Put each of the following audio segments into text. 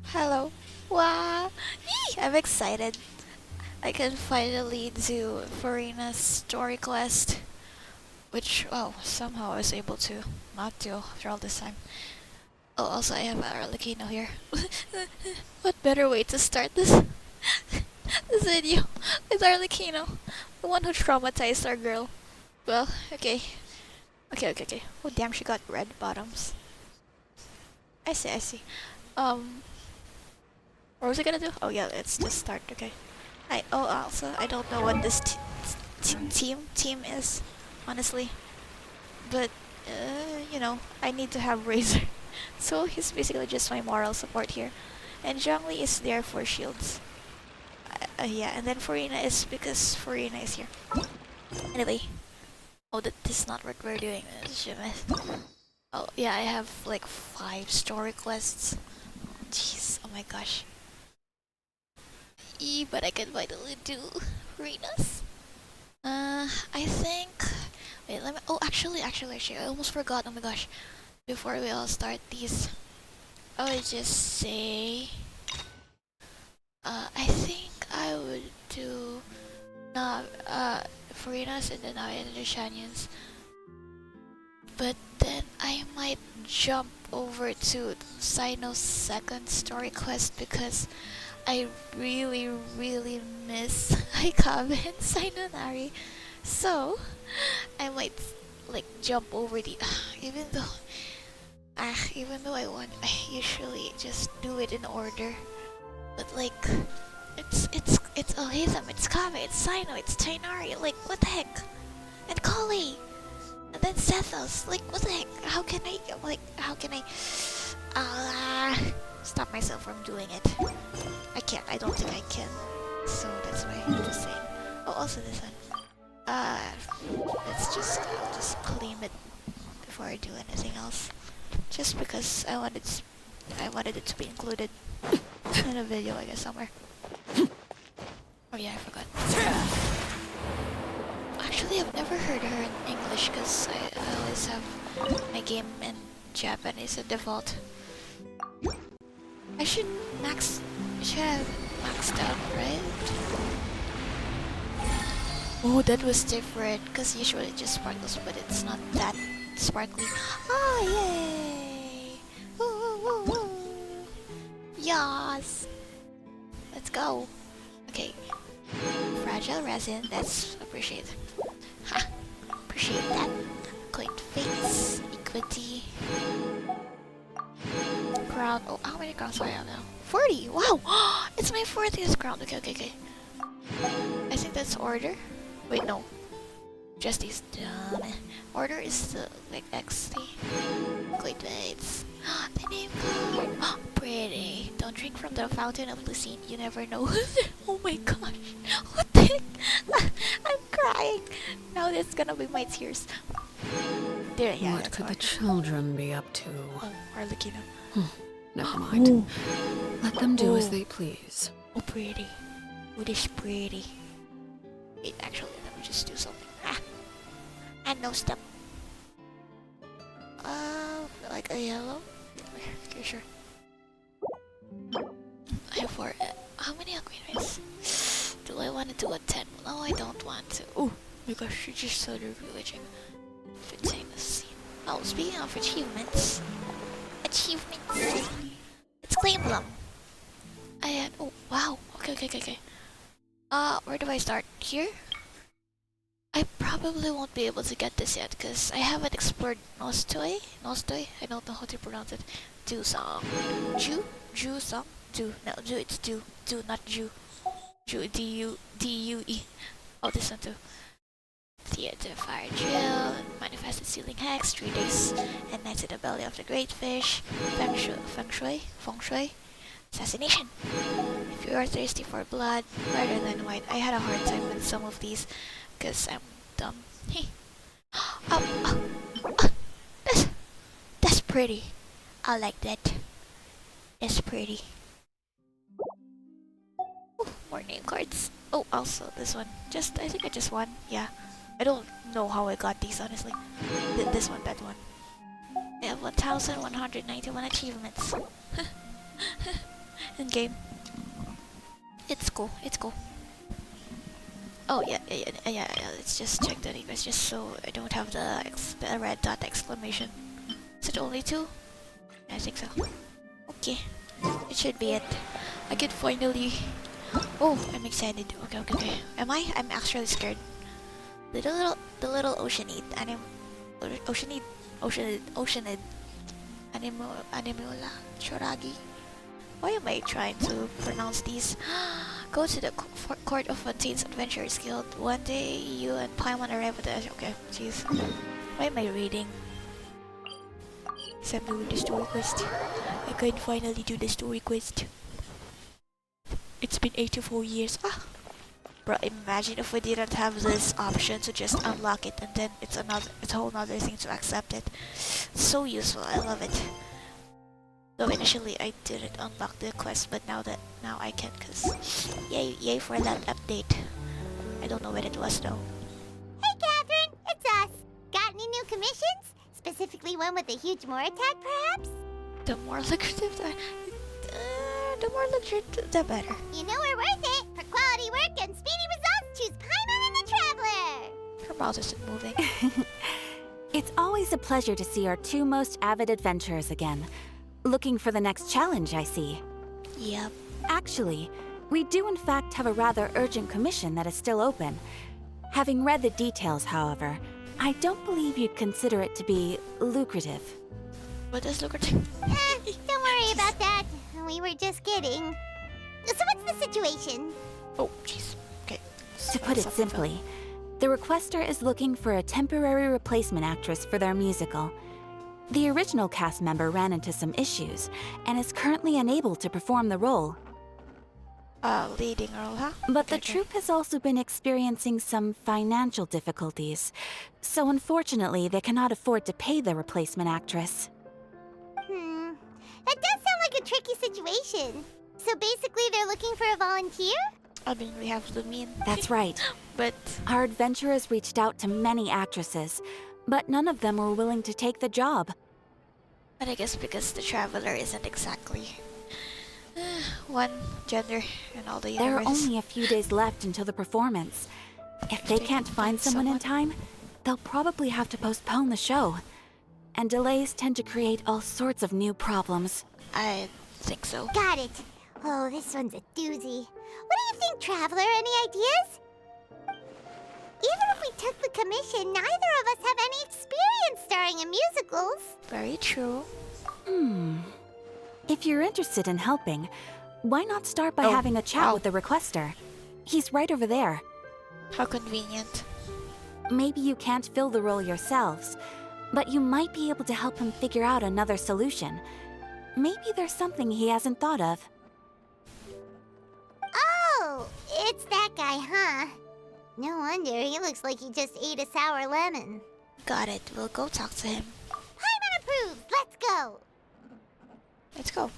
Hello. Wow. Yee, I'm excited. I can finally do Furina's story quest, which, oh, somehow I was able to not do after all this time. Oh, also I have Aurelie here. What better way to start this video with Aurelie, the one who traumatized our girl. Well, okay. Oh damn, she got red bottoms. I see. Um, what was I gonna do? Oh yeah, let's just start. Okay. Also I don't know what this team is, honestly. But I need to have Razor, so he's basically just my moral support here. And Zhongli is there for shields. Yeah, and then Furina is because Furina is here. Anyway, oh, this is not what we're doing. Shit. Oh yeah, I have like 5 story quests. Jeez, oh my gosh. But I can finally do Furina's. I think. Wait, let me. Oh, actually, I almost forgot. Oh my gosh! Before we all start these, I would just say. I think I would do not Farinas and then I and the Shanyans, but then I might jump over to Sino's second story quest because I really miss Aikabe and Sainonari. So I might like jump over the even though I usually just do it in order. But like it's Alhaitham, it's Kame, it's Sino, it's Tainari, like what the heck? And Kali! And then Sethos, like what the heck? How can I stop myself from doing it? I can't, I don't think I can. So that's why I'm just saying. Oh, also this one. I'll just claim it before I do anything else. Just because I wanted it to be included in a video, I guess, somewhere. Oh yeah, I forgot. Actually, I've never heard her in English because I always have my game in Japanese at default. I should have maxed out, right? Oh, that was different because usually it just sparkles, but it's not that sparkly. Oh, yay! Woo! Yas! Let's go. Okay. Fragile resin, that's appreciate. Ha! Appreciate that. Coin face, equity. Crown. Oh, how many crowns do I have now? 40! Wow! It's my 40th crown. Okay. I think that's order. Wait, no. Just these. Order is the like XT. Coin face. The name card. Pretty. Don't drink from the fountain of Lucine. You never know. Oh my gosh. What the heck? I'm crying. Now that's gonna be my tears. There, yeah. What could the children be up to? Oh, Arlecchino. Never mind. Ooh. Let them do as Oh. they please. Oh, pretty. Oh, this pretty. Wait, actually, let me just do something. And no step. Like a yellow? Okay, sure. I have 4. How many alquinas? Do I want to do a 10? No, I don't want to. Oh my gosh, you just saw the villaging. Fitting the scene. Oh, speaking of achievements. Let's claim them. I had. Oh, wow. Okay. Where do I start? Here? I probably won't be able to get this yet because I haven't explored Nostoi. I don't know how to pronounce it. Dusong. Jusong? No, it's Do, not Ju. D-U-E. Oh, this one too. Theater Fire Drill, Manifested Sealing Hex, 3 days, and Nights in the Belly of the Great Fish, Feng Shui, Assassination. If you are thirsty for blood, rather than white, I had a hard time with some of these, because I'm dumb. That's pretty. I like that. That's pretty. Ooh, more name cards. Oh, also this one. I think I just won. Yeah. I don't know how I got these, honestly. This one, that one. I have 1,191 achievements. game. It's cool. It's cool. Oh yeah. Let's just check the request just so I don't have the red dot exclamation. Is it only 2? I think so. Okay, it should be it. I can finally. Oh, I'm excited. Okay. I'm actually scared. The little oceanid, oceanid, animula, shoragi. Why am I trying to pronounce these? Go to the court of Fontaine's Adventurers Guild. One day, you and Paimon arrive at the... Okay, jeez. Why am I reading? Except doing the story quest. I can finally do the story quest. It's been 84 years. Bro, imagine if we didn't have this option to just unlock it and then it's a whole nother thing to accept it. So useful, I love it. Though initially I didn't unlock the quest, but now I can, cause yay for that update. I don't know when it was though. Hey Catherine, it's us. Got any new commissions? Specifically one with a huge more attack, perhaps? The more lucrative the better. You know we're worth it. For quality work and speedy results, choose Paimon and the Traveler. Her mouth isn't moving. It's always a pleasure to see our 2 most avid adventurers again. Looking for the next challenge, I see. Yep. Actually, we do in fact have a rather urgent commission that is still open. Having read the details, however, I don't believe you'd consider it to be lucrative. What is lucrative? Don't worry about that. We were just kidding. So what's the situation? Oh, jeez. Okay. To put it simply, the requester is looking for a temporary replacement actress for their musical. The original cast member ran into some issues and is currently unable to perform the role. Leading role, huh? But the Okay. troupe has also been experiencing some financial difficulties, so unfortunately they cannot afford to pay the replacement actress. That does sound like a tricky situation. So basically they're looking for a volunteer? I mean, we have the mean. That's right. But Our adventurers reached out to many actresses, but none of them were willing to take the job. I guess because the Traveler isn't exactly one gender in all the There are universe. only a few days left until the performance. If they can't find someone in time, they'll probably have to postpone the show. And delays tend to create all sorts of new problems. I think so. Got it. Oh, this one's a doozy. What do you think, Traveler? Any ideas? Even if we took the commission, neither of us have any experience starring in musicals. Very true. If you're interested in helping, why not start by Oh, having a chat ow. with the requester? He's right over there. How convenient. Maybe you can't fill the role yourselves, but you might be able to help him figure out another solution. Maybe there's something he hasn't thought of. Oh, it's that guy, huh? No wonder, he looks like he just ate a sour lemon. Got it. We'll go talk to him. Paimon approved! Let's go! Let's go.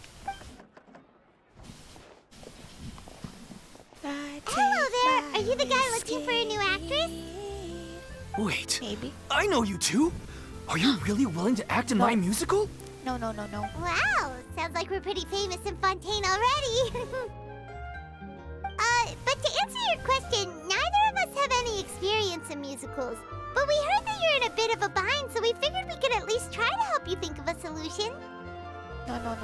Hello there! Are you the guy looking for a new actress? Wait, Maybe. I know you two. Are you really willing to act in my musical? No. Wow, sounds like we're pretty famous in Fontaine already. But to answer your question, neither of us have any experience in musicals. But we heard that you're in a bit of a bind, so we figured we could at least try to help you think of a solution. No.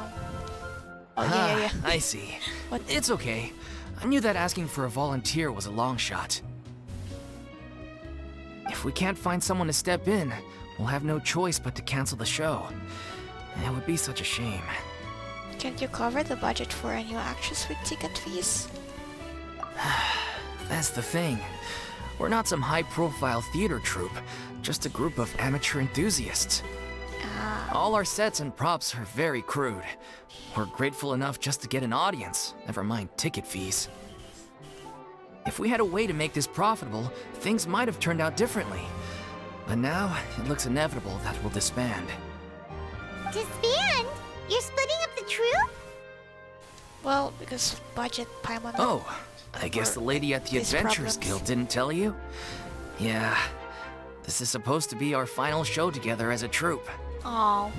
Oh, yeah. I see. What? It's okay. I knew that asking for a volunteer was a long shot. If we can't find someone to step in, we'll have no choice but to cancel the show. It would be such a shame. Can't you cover the budget for a new actress with ticket fees? That's the thing. We're not some high-profile theater troupe, just a group of amateur enthusiasts. All our sets and props are very crude. We're grateful enough just to get an audience, never mind ticket fees. If we had a way to make this profitable, things might have turned out differently. But now, it looks inevitable that we'll disband. Disband? You're splitting up the troupe? Well, because budget, Paimon. Oh, I guess the lady at the These Adventurers problems. Guild didn't tell you? Yeah, this is supposed to be our final show together as a troupe. Oh.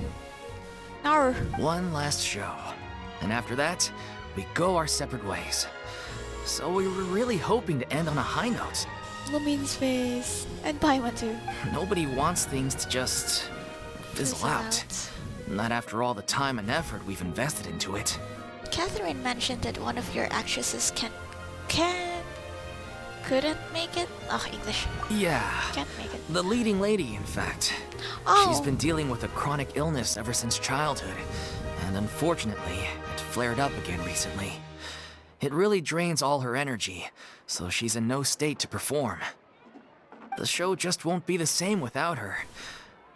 No. One last show. And after that, we go our separate ways. So we were really hoping to end on a high note. Lumine's face. And Paimon too. Nobody wants things to just fizzle out. Not after all the time and effort we've invested into it. Catherine mentioned that one of your actresses couldn't make it. Oh, English. Yeah. Can't make it. The leading lady, in fact. Oh. She's been dealing with a chronic illness ever since childhood, and unfortunately, it flared up again recently. It really drains all her energy, so she's in no state to perform. The show just won't be the same without her.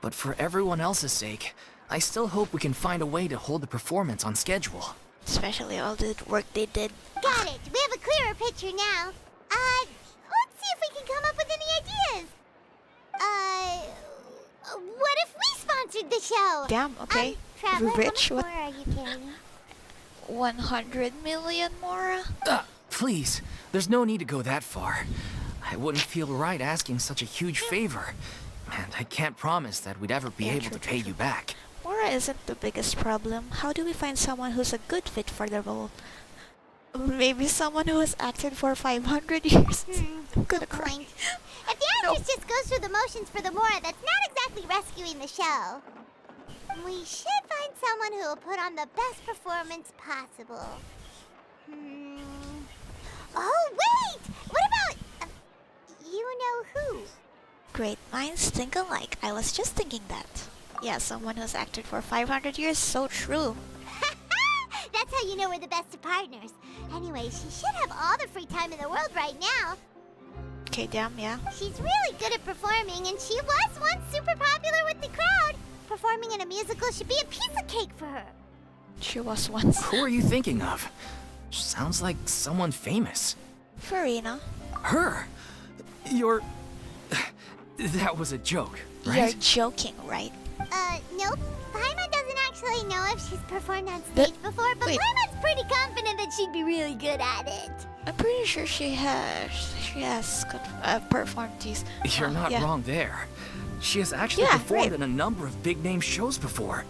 But for everyone else's sake, I still hope we can find a way to hold the performance on schedule. Especially all the work they did. Got it. We have a clearer picture now. Let's see if we can come up with any ideas. What if we sponsored the show? Damn, okay. Traveler, Rich, how much what? more are you carrying? 100 million more? Please, there's no need to go that far. I wouldn't feel right asking such a huge favor. And I can't promise that we'd ever be Yeah, able true, to true, pay true. you back. Mora isn't the biggest problem. How do we find someone who's a good fit for the role? Maybe someone who has acted for 500 years. I'm gonna cry. Point. If the actress just goes through the motions for the Mora, that's not exactly rescuing the show. We should find someone who will put on the best performance possible. Oh, wait! What about... you know who? Great minds think alike. I was just thinking that. Yeah, someone who's acted for 500 years. So true. That's how you know we're the best of partners. Anyway, she should have all the free time in the world right now. Okay, damn, yeah. She's really good at performing, and she was once super popular with the crowd. Performing in a musical should be a piece of cake for her. She was once. Who are you thinking of? Sounds like someone famous. Furina. Her? You're... That was a joke, right? You're joking, right? Nope. Paimon doesn't actually know if she's performed on stage before, but wait. Paimon's pretty confident that she'd be really good at it. I'm pretty sure she has performed these. You're not yeah. wrong there. She has actually Yeah, performed right. in a number of big-name shows before.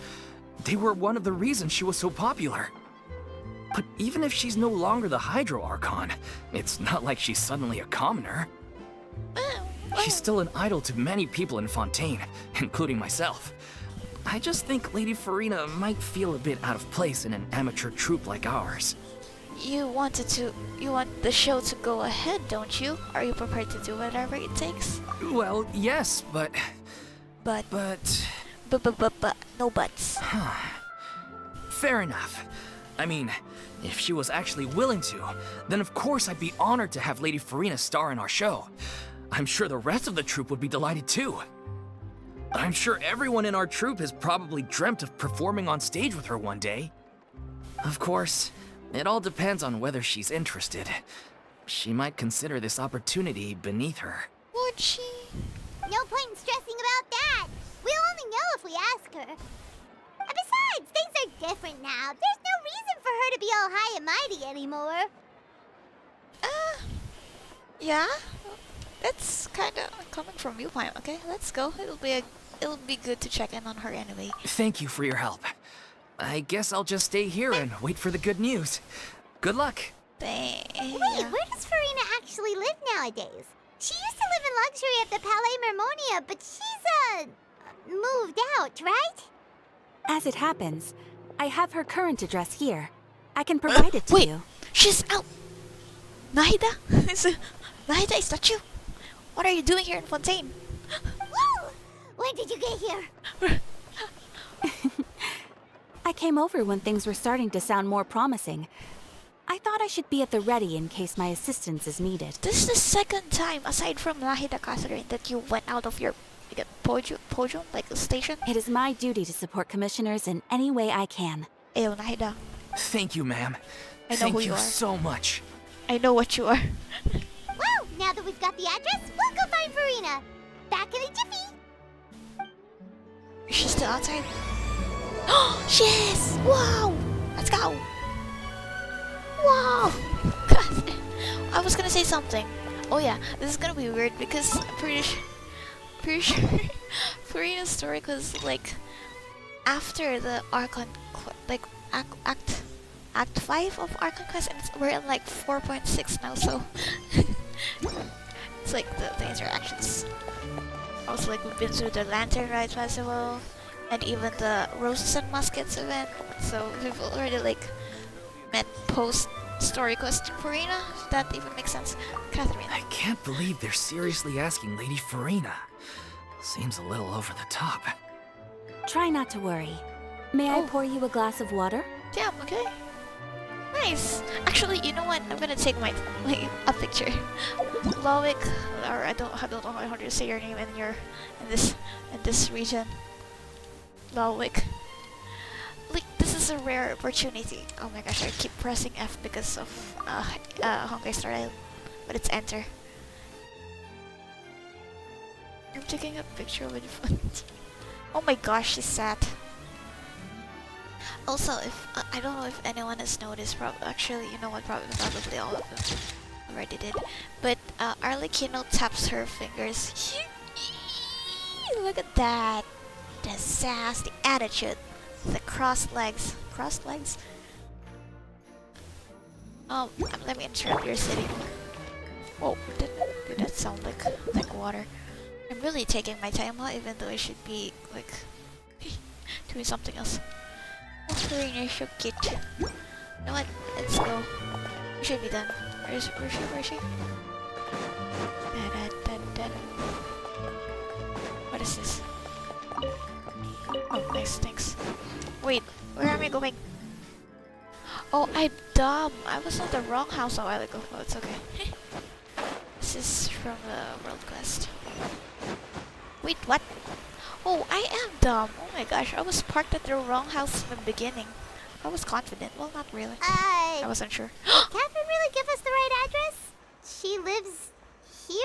They were one of the reasons she was so popular. But even if she's no longer the Hydro Archon, it's not like she's suddenly a commoner. She's still an idol to many people in Fontaine, including myself. I just think Lady Furina might feel a bit out of place in an amateur troupe like ours. You want the show to go ahead, don't you? Are you prepared to do whatever it takes? Well, yes, but... But no buts. Fair enough. I mean, if she was actually willing to, then of course I'd be honored to have Lady Furina star in our show. I'm sure the rest of the troupe would be delighted too. I'm sure everyone in our troupe has probably dreamt of performing on stage with her one day. Of course, it all depends on whether she's interested. She might consider this opportunity beneath her. Would she? No point in stressing about that. We'll only know if we ask her. And besides, things are different now. There's no reason for her to be all high and mighty anymore. Yeah. That's kind of coming from you, Paimon. Okay, let's go. It'll be good to check in on her anyway. Thank you for your help. I guess I'll just stay here and wait for the good news. Good luck. Wait, where does Furina actually live nowadays? She used to live in luxury at the Palais Mermonia, but she's, moved out, right? As it happens, I have her current address here. I can provide it to Wait, you. she's out. Nahida? Nahida, is that you? What are you doing here in Fontaine? Woo! When did you get here? I came over when things were starting to sound more promising. I thought I should be at the ready in case my assistance is needed. This is the second time, aside from Nahida Catherine, that you went out of your podium, like a station. It is my duty to support commissioners in any way I can. Ew, Nahida. Thank you, ma'am. I know Thank who you are. so much. I know what you are. Well, now that we've got the address, we'll go find Furina. Back in a jiffy. She's still outside. Oh, she is! Wow! Let's go! Wow! God, I was gonna say something. Oh yeah, this is gonna be weird because I'm pretty sure Furina's story was like after the Archon, like act Act 5 of our Quest, and we're in like 4.6 now, so it's like the interactions. Also, like, we've been through the Lantern Ride Festival and even the Roses and Muskets event, so we've already like met post story quest Furina, if that even makes sense. Catherine. I can't believe they're seriously asking Lady Furina. Seems a little over the top. Try not to worry. May I pour you a glass of water? Damn, okay. Nice. Actually, you know what? I'm gonna take a picture. Loic, or I don't know how to say your name in this region. Loic. Like, this is a rare opportunity. Oh my gosh, I keep pressing F because of Honkai Star Rail, but it's enter. I'm taking a picture with your phone. Oh my gosh, she's sad. Also, if I don't know if anyone has noticed, actually, you know what, probably all of them already did. But Arlecchino taps her fingers. Look at that. The sass, the attitude, the crossed legs. Crossed legs? Let me interrupt your sitting. Whoa, did that sound like water? I'm really taking my time out, even though I should be like doing something else. Oh, Furina, so cute. You know what? Let's go. We should be done. Where is she? What is this? Oh, nice, thanks. Wait, where am I going? Oh, I'm dumb. I was on the wrong house a while ago. Oh, it's okay. This is from the World Quest. Wait, what? Oh, I am dumb. Oh my gosh, I was parked at the wrong house in the beginning. I was confident. Well, not really. I wasn't sure. Did Catherine really give us the right address? She lives here?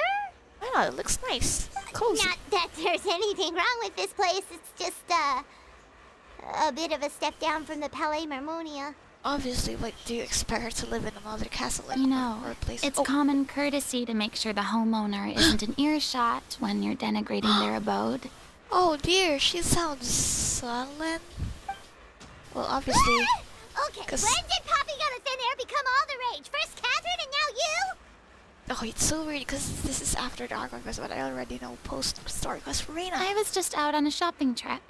I know, it looks nice. Cozy. Not that there's anything wrong with this place. It's just a bit of a step down from the Palais Marmonia. Obviously, like, do you expect her to live in another castle? Like, You know, or a place? it's Oh, common courtesy to make sure the homeowner isn't in earshot when you're denigrating their abode. oh dear, she sounds sullen. Well, obviously. Okay, when 'cause- did Poppy Got a Thin Air become all the rage? First Catherine and now you? Oh, it's so weird because this is after the Arc Quest, but I already know post story quest Furina. I was just out on a shopping trip.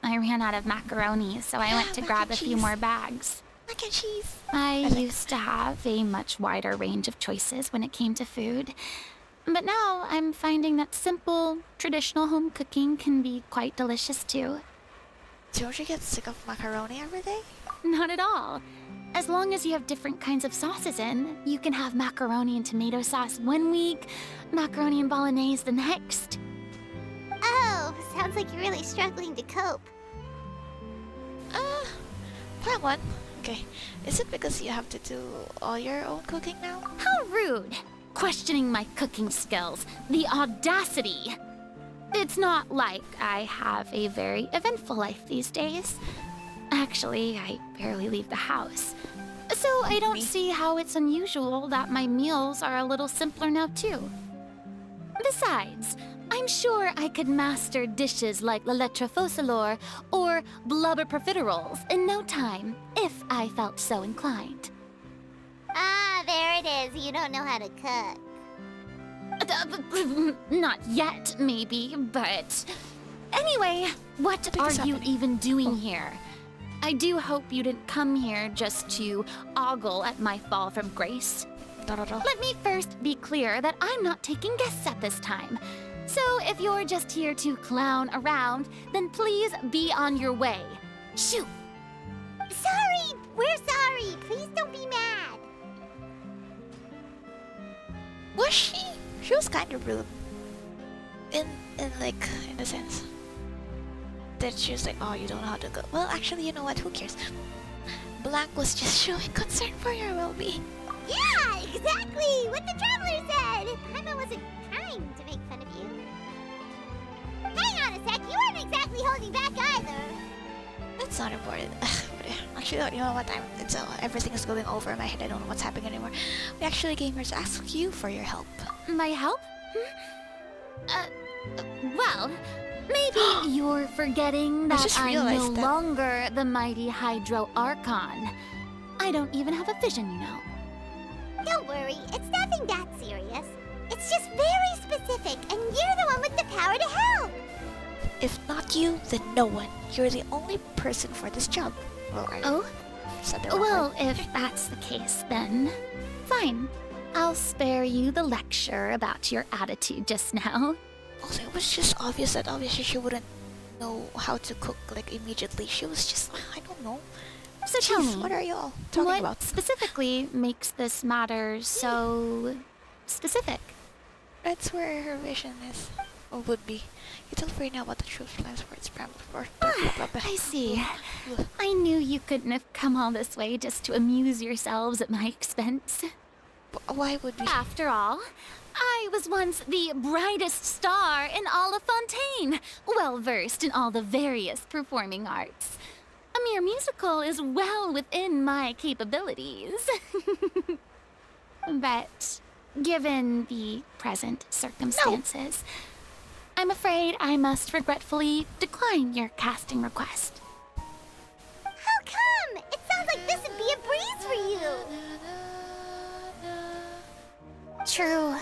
I ran out of macaroni, so I went to mac grab and a few cheese. more bags. Mac and cheese. I like- used to have a much wider range of choices when it came to food. But now I'm finding that simple, traditional home cooking can be quite delicious too. Don't you get sick of macaroni every day? Not at all. As long as you have different kinds of sauces in, you can have macaroni and tomato sauce one week, macaroni and bolognese the next. Oh, sounds like you're really struggling to cope. Part one. Okay. Is it because you have to do all your own cooking now? How rude! Questioning my cooking skills. The audacity! It's not like I have a very eventful life these days. Actually, I barely leave the house. So I don't see how it's unusual that my meals are a little simpler now, too. Besides, I'm sure I could master dishes like la lettre focilor or blubber profiteroles in no time, if I felt so inclined. Ah, there it is. You don't know how to cook. Not yet, maybe, but... Anyway, what think are is you happening? even doing here? I do hope you didn't come here just to ogle at my fall from grace. Not at all. Let me first be clear that I'm not taking guests at this time. So if you're just here to clown around, then please be on your way. Shoo! Sorry! We're sorry! Please don't be mad! Was she? She was kind of rude. In a sense. That she was like, oh, you don't know how to cook. Well, actually, you know what? Who cares? Blanc was just showing concern for your well-being. Yeah, exactly! What the Traveler said! Paimon wasn't trying to make fun of you. Hang on a sec, you weren't exactly holding back either. That's not important. Actually, you know what? Everything is going over my head. I don't know what's happening anymore. We actually came here to ask you for your help. My help? Well, maybe you're forgetting I that just I'm no realized that- longer the mighty Hydro Archon. I don't even have a vision, you know. Don't worry, it's nothing that serious. It's just very specific, and you're the one with the power to help. If not you, then no one. You're the only person for this job. Well, I Oh? said the wrong Well, word. if that's the case, then fine. I'll spare you the lecture about your attitude just now. Also, it was just obvious that obviously she wouldn't know how to cook like immediately. She was just, I don't know. So tell Jeez, me, what are y'all talking what about? specifically makes this matter so specific? That's where her vision is, or would be. You tell Furina about the truth plans for its prime for blah, blah, blah. I see. I knew you couldn't have come all this way just to amuse yourselves at my expense. Why would we? After all, I was once the brightest star in all of Fontaine, well versed in all the various performing arts. A mere musical is well within my capabilities. But given the present circumstances, I'm afraid I must regretfully decline your casting request. How come? It sounds like this would be a breeze for you. True,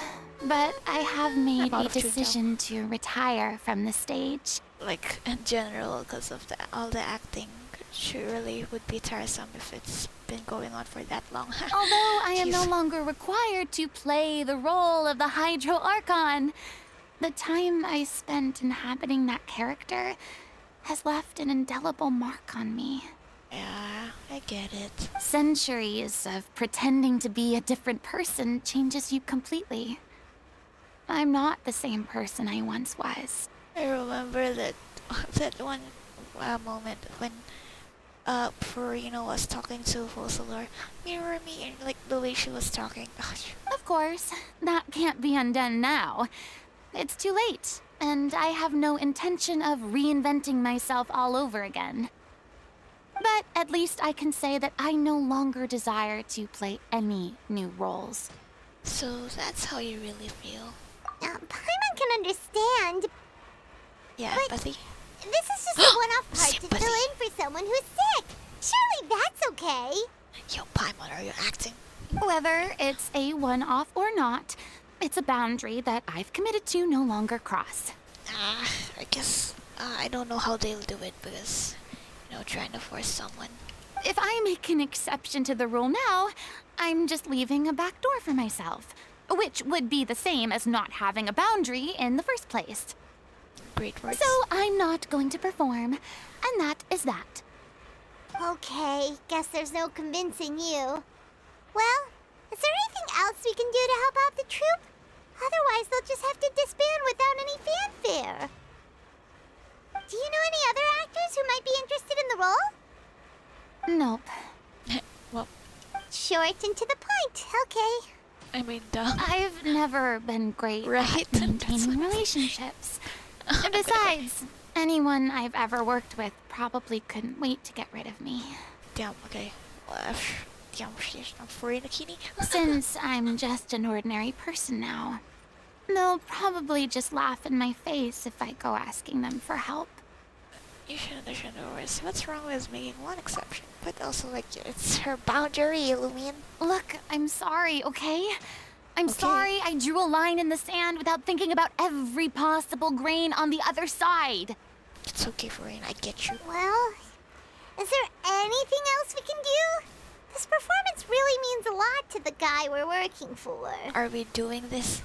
but I have made I'm out a of tune now. decision to retire from the stage. Like in general, because of all the acting, surely would be tiresome if it's been going on for that long. Although I am no Jeez. longer required to play the role of the Hydro Archon, the time I spent inhabiting that character has left an indelible mark on me. Yeah, I get it. Centuries of pretending to be a different person changes you completely. I'm not the same person I once was. I remember that that one moment when Furina was talking to Fossilor, mirror me, and like the way she was talking. Gosh. Of course, that can't be undone now. It's too late, and I have no intention of reinventing myself all over again. But at least I can say that I no longer desire to play any new roles. So that's how you really feel. Paimon can understand. Yeah, But- empathy. This is just a one-off part to Sympathy. fill in for someone who's sick. Surely that's okay. Yo, Paimon, are you acting? Whether it's a one-off or not, it's a boundary that I've committed to no longer cross. I guess I don't know how they'll do it because, trying to force someone. If I make an exception to the rule now, I'm just leaving a back door for myself, which would be the same as not having a boundary in the first place. Great words. So I'm not going to perform, and that is that. Okay, guess there's no convincing you. Well, is there anything else we can do to help out the troupe? Otherwise, they'll just have to disband without any fanfare. Do you know any other actors who might be interested in the role? Nope. well, Short and to the point. Okay. I mean, duh. I've never been great Right, at maintaining relationships. Besides, anyone I've ever worked with probably couldn't wait to get rid of me. Damn, okay. Damn, she's not Furina Kini. Since I'm just an ordinary person now, they'll probably just laugh in my face if I go asking them for help. You should understand the words. What's wrong with making one exception? But also, like, it's her boundary, Illumine. Look, I'm sorry, okay? I'm Okay. sorry I drew a line in the sand without thinking about every possible grain on the other side. It's okay, Furina, I get you. Well, is there anything else we can do? This performance really means a lot to the guy we're working for. Are we doing this?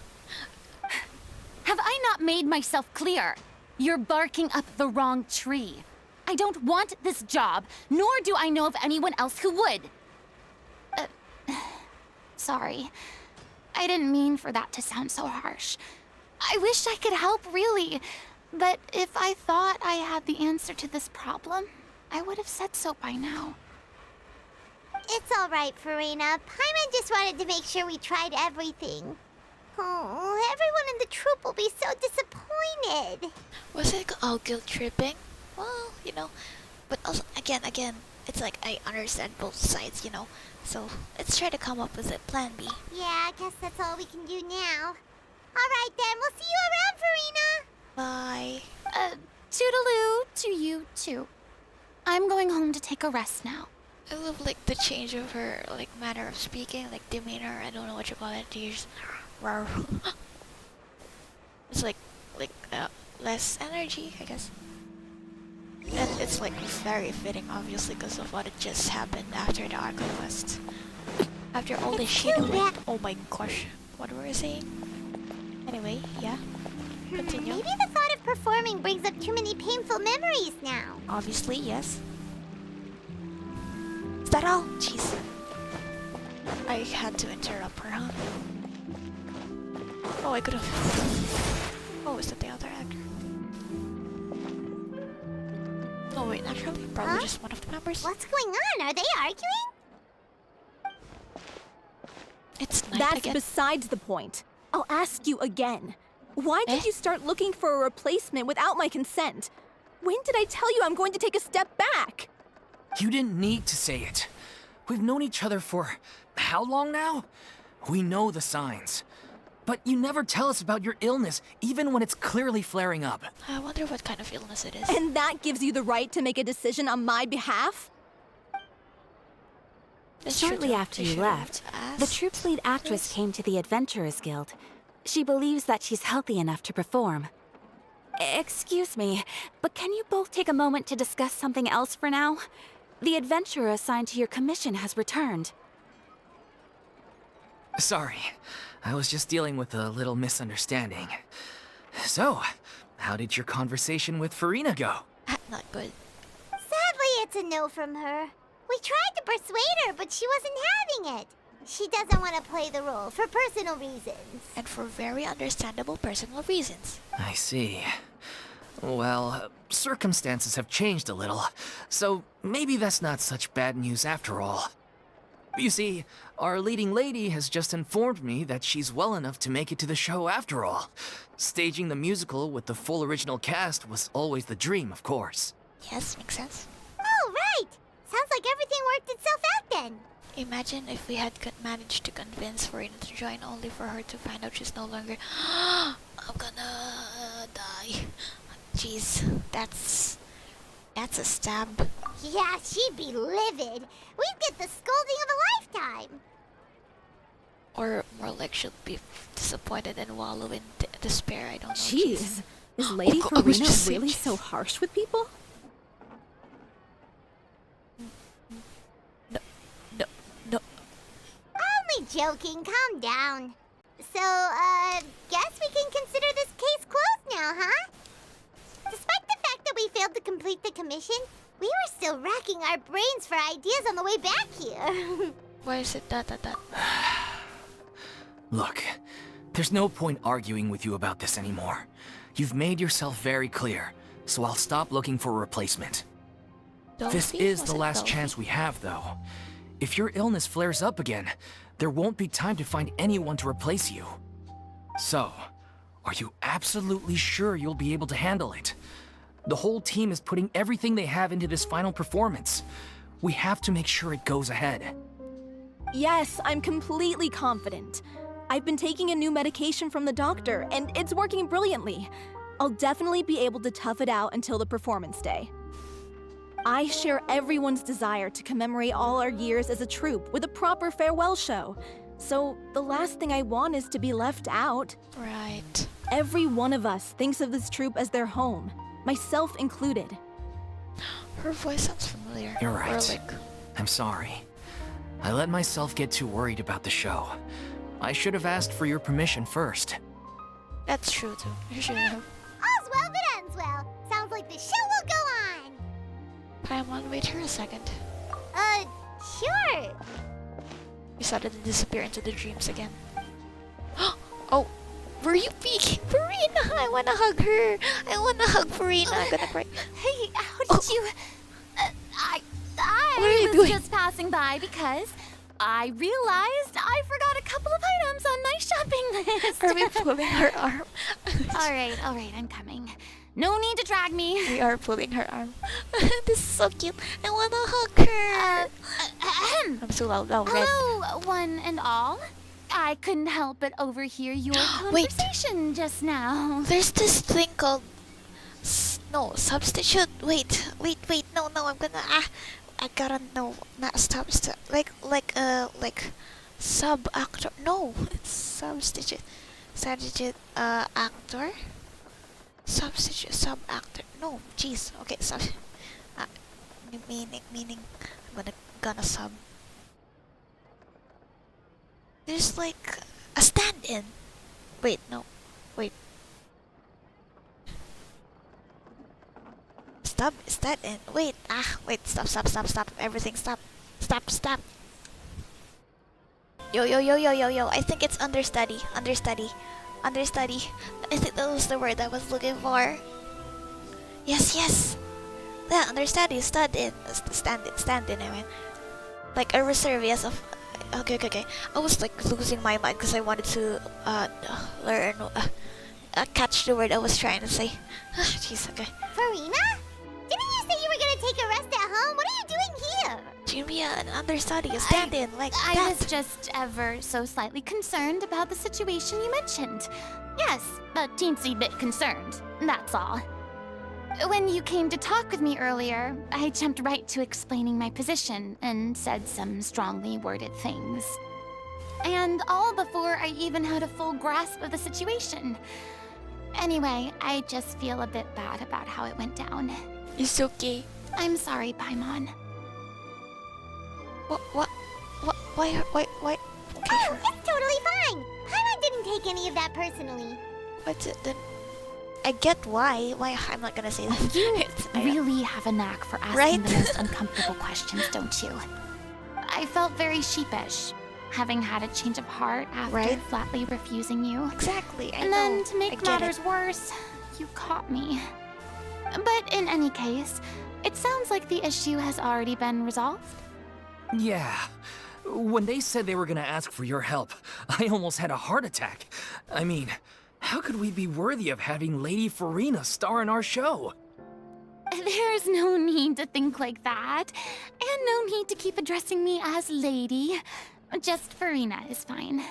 Have I not made myself clear? You're barking up the wrong tree. I don't want this job, nor do I know of anyone else who would. Sorry. I didn't mean for that to sound so harsh. I wish I could help, really. But if I thought I had the answer to this problem, I would have said so by now. It's all right, Furina. Paimon just wanted to make sure we tried everything. Oh, everyone in the troupe will be so disappointed. Was it all guilt tripping? Well, but also, again, it's like I understand both sides, So let's try to come up with a plan B. Yeah, I guess that's all we can do now. All right, then. We'll see you around, Furina. Bye. Toodaloo to you, too. I'm going home to take a rest now. I love like the change of her like manner of speaking, like demeanor. I don't know what you call it. She's rawr. It's like less energy, I guess. And it's like very fitting, obviously, because of what had just happened after the Arc Quest. After all the shit went. Oh my gosh, what were we saying? Anyway, yeah. Continue. Maybe the thought of performing brings up too many painful memories now. Obviously, yes. Is that all? Jeez. I had to interrupt her, huh? Oh, I could have. Oh, is that the other actor? Oh wait, actually, probably just one of the members. What's going on? Are they arguing? It's night That's again. besides the point. I'll ask you again. Why did you start looking for a replacement without my consent? When did I tell you I'm going to take a step back? You didn't need to say it. We've known each other for how long now? We know the signs. But you never tell us about your illness, even when it's clearly flaring up. I wonder what kind of illness it is. And that gives you the right to make a decision on my behalf? Shortly after you left, the troupe's lead actress came to the Adventurers Guild. She believes that she's healthy enough to perform. Excuse me, but can you both take a moment to discuss something else for now? The adventurer assigned to your commission has returned. Sorry, I was just dealing with a little misunderstanding. So, how did your conversation with Furina go? Not good. Sadly, it's a no from her. We tried to persuade her, but she wasn't having it. She doesn't want to play the role for personal reasons. And for very understandable personal reasons. I see. Well, circumstances have changed a little, so maybe that's not such bad news after all. You see, our leading lady has just informed me that she's well enough to make it to the show after all. Staging the musical with the full original cast was always the dream, of course. Yes, makes sense. Oh, right! Sounds like everything worked itself out then. Imagine if we had managed to convince Furina to join only for her to find out she's no longer... I'm gonna die. Jeez, that's a stab. Yeah, she'd be livid. We'd get the scolding of a lifetime. Or more like she'll be disappointed and wallow in despair, I don't know. Jeez, is Lady I was just Furina saying, really jeez. so harsh with people? No. Only joking, calm down. So, guess we can consider this case closed now, huh? Despite the fact that we failed to complete the commission, we were still racking our brains for ideas on the way back here. Why is it that? Look, there's no point arguing with you about this anymore. You've made yourself very clear, so I'll stop looking for a replacement. This is the last chance we have, though. If your illness flares up again, there won't be time to find anyone to replace you. So, are you absolutely sure you'll be able to handle it? The whole team is putting everything they have into this final performance. We have to make sure it goes ahead. Yes, I'm completely confident. I've been taking a new medication from the doctor, and it's working brilliantly. I'll definitely be able to tough it out until the performance day. I share everyone's desire to commemorate all our years as a troupe with a proper farewell show. So the last thing I want is to be left out. Right. Every one of us thinks of this troupe as their home, myself included. Her voice sounds familiar. You're right. Or like... I'm sorry. I let myself get too worried about the show. I should have asked for your permission first. That's true too. You should have. All's well that ends well. Sounds like the show will go on. Paimon, wait here a second. Sure. You started to disappear into the dreams again. Oh, were you peeking? Furina, I wanna hug her. I wanna hug Furina. I'm gonna cry. Hey, how did you... What are you I was doing? just passing by because I realized I forgot a couple of items on my shopping list. Are we pulling her arm? All right, I'm coming. No need to drag me. We are pulling her arm. This is so cute. I wanna hug her. I'm so loud. Red. Hello, one and all. I couldn't help but overhear your Wait. conversation just now. There's this thing called no substitute. Wait. No. I'm gonna I gotta know. Not stop. Like sub actor. No, it's substitute. Substitute actor. Substitute sub actor. No, jeez. Okay, sub. Uh, meaning. I'm gonna sub. There's like a stand-in. Wait, no. Wait. Stop, is that in? Wait, wait, stop. Everything stop. Stop. Yo. I think it's understudy. I think that was the word I was looking for. Yes. Yeah, understudy, stand-in, I mean. Like a reserve, yes, of... Okay. I was like losing my mind because I wanted to learn, catch the word I was trying to say. Jeez, okay. Furina? Didn't you say you were gonna take a rest at home? What are you doing here? Jimmy, an understudy, a stand-in, like I that. was just ever so slightly concerned about the situation you mentioned. Yes, a teensy bit concerned, that's all. When you came to talk with me earlier, I jumped right to explaining my position and said some strongly worded things. And all before I even had a full grasp of the situation. Anyway, I just feel a bit bad about how it went down. It's okay. I'm sorry, Paimon. What? Why? Okay, Oh, sure. it's totally fine. Paimon didn't take any of that personally. What's it then? I get why. Why? I'm not gonna say that. You really have a knack for asking Right? the most uncomfortable questions, don't you? I felt very sheepish, having had a change of heart after Right? flatly refusing you. Exactly. I And know. then, to I make get matters it. worse, you caught me. But in any case, it sounds like the issue has already been resolved. Yeah. When they said they were gonna ask for your help, I almost had a heart attack. I mean, how could we be worthy of having Lady Furina star in our show? There's no need to think like that, and no need to keep addressing me as lady. Just Furina is fine.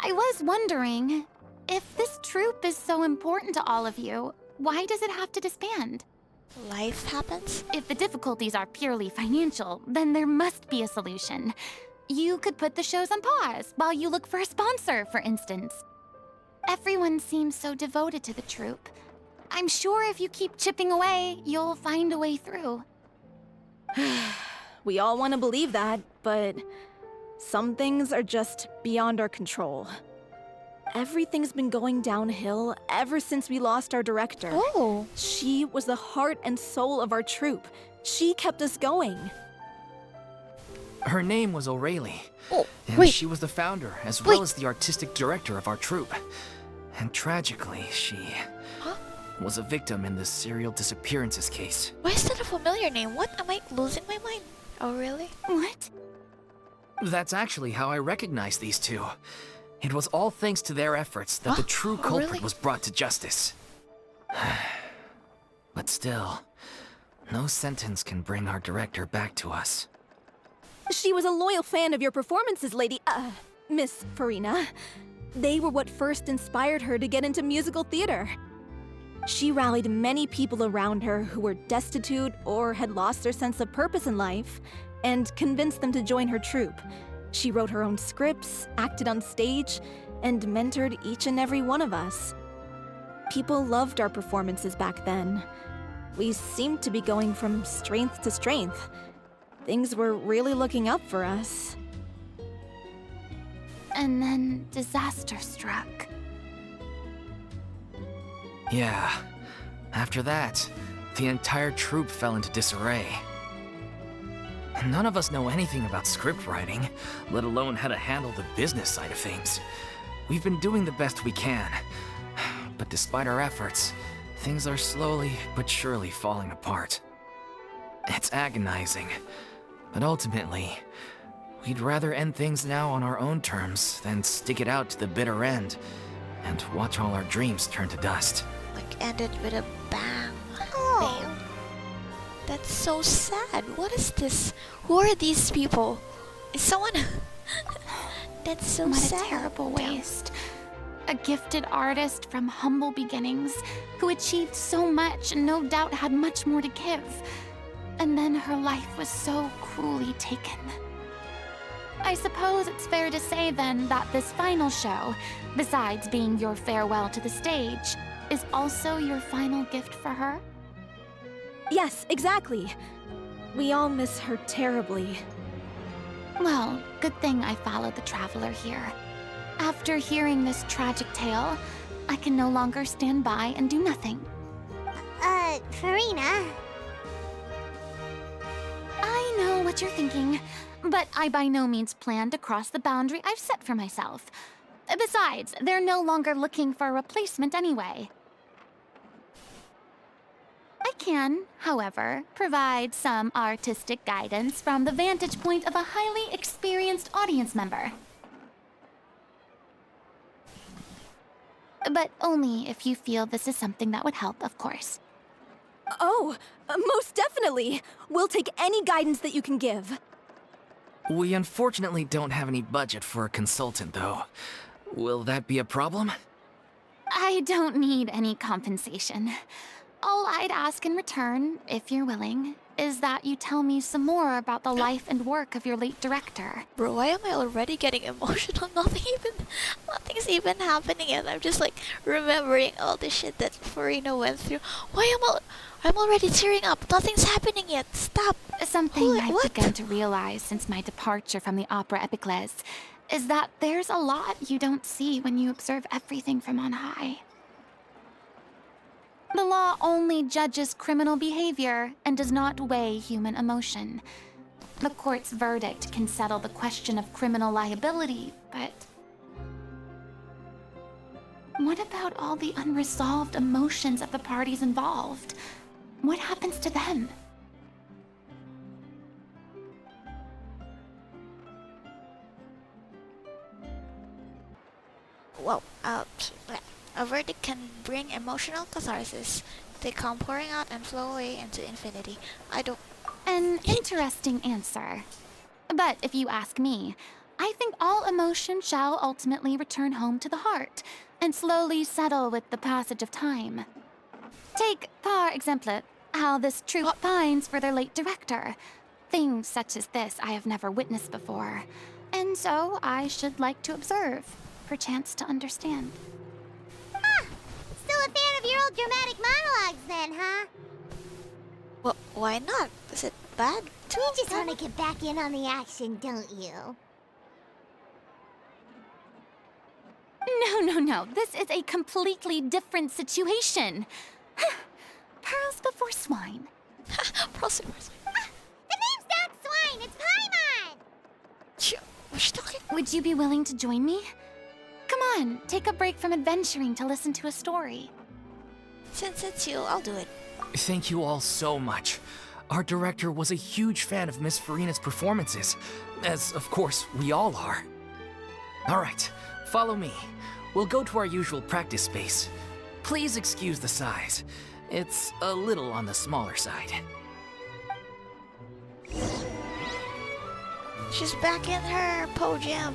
I was wondering, if this troupe is so important to all of you, why does it have to disband? Life happens. If the difficulties are purely financial, then there must be a solution. You could put the shows on pause while you look for a sponsor, for instance. Everyone seems so devoted to the troupe. I'm sure if you keep chipping away, you'll find a way through. We all want to believe that, but some things are just beyond our control. Everything's been going downhill ever since we lost our director. Oh. She was the heart and soul of our troupe. She kept us going. Her name was Aurelie. Oh, And wait. she was the founder, as Wait. well as the artistic director of our troupe. And tragically, she Huh? was a victim in the serial disappearances case. Why is that a familiar name? What? Am I losing my mind? Oh, really? What? That's actually how I recognized these two. It was all thanks to their efforts that the Huh? true Oh, culprit really? was brought to justice. But still, no sentence can bring our director back to us. She was a loyal fan of your performances, Miss Furina. They were what first inspired her to get into musical theater. She rallied many people around her who were destitute or had lost their sense of purpose in life, and convinced them to join her troupe. She wrote her own scripts, acted on stage, and mentored each and every one of us. People loved our performances back then. We seemed to be going from strength to strength. Things were really looking up for us. And then disaster struck. Yeah. After that, the entire troupe fell into disarray. None of us know anything about script writing, let alone how to handle the business side of things. We've been doing the best we can, but despite our efforts, things are slowly but surely falling apart. It's agonizing, but ultimately, we'd rather end things now on our own terms than stick it out to the bitter end and watch all our dreams turn to dust. Like ended with a bang. Oh. Bam. That's so sad. What is this? Who are these people? Is someone... That's so What sad. a terrible Damn. waste. A gifted artist from humble beginnings who achieved so much and no doubt had much more to give. and then her life was so cruelly taken. I suppose it's fair to say then that this final show, besides being your farewell to the stage, is also your final gift for her? Yes, exactly. We all miss her terribly. Well, good thing I followed the traveler here. After hearing this tragic tale, I can no longer stand by and do nothing. Furina. I know what you're thinking, but I by no means plan to cross the boundary I've set for myself. Besides, they're no longer looking for a replacement anyway. I can, however, provide some artistic guidance from the vantage point of a highly experienced audience member. But only if you feel this is something that would help, of course. Oh, most definitely. We'll take any guidance that you can give. We unfortunately don't have any budget for a consultant, though. Will that be a problem? I don't need any compensation. All I'd ask in return, if you're willing, is that you tell me some more about the life and work of your late director. Bro, why am I already getting emotional? Nothing's even happening yet. I'm just like remembering all the shit that Furina went through. I'm already tearing up. Nothing's happening yet. Stop. Something I've What? begun to realize since my departure from the Opera Epiclese is that there's a lot you don't see when you observe everything from on high. The law only judges criminal behavior and does not weigh human emotion. The court's verdict can settle the question of criminal liability, but what about all the unresolved emotions of the parties involved? What happens to them? Well, a verdict can bring emotional catharsis. They come pouring out and flow away into infinity. An interesting answer. But if you ask me, I think all emotion shall ultimately return home to the heart and slowly settle with the passage of time. Take, par exemple, how this troupe pines for their late director. Things such as this I have never witnessed before, and so I should like to observe, perchance to understand. Still a fan of your old dramatic monologues then, huh? Well, why not? Is it bad? You just want to get back in on the action, don't you? No. This is a completely different situation. Pearls before swine. Pearls before swine. The name's not Swine, it's Paimon! What's she talking? Would you be willing to join me? Come on, take a break from adventuring to listen to a story. Since it's you, I'll do it. Thank you all so much. Our director was a huge fan of Miss Furina's performances, as of course we all are. Alright, follow me. We'll go to our usual practice space. Please excuse the size. It's a little on the smaller side. She's back in her pojam.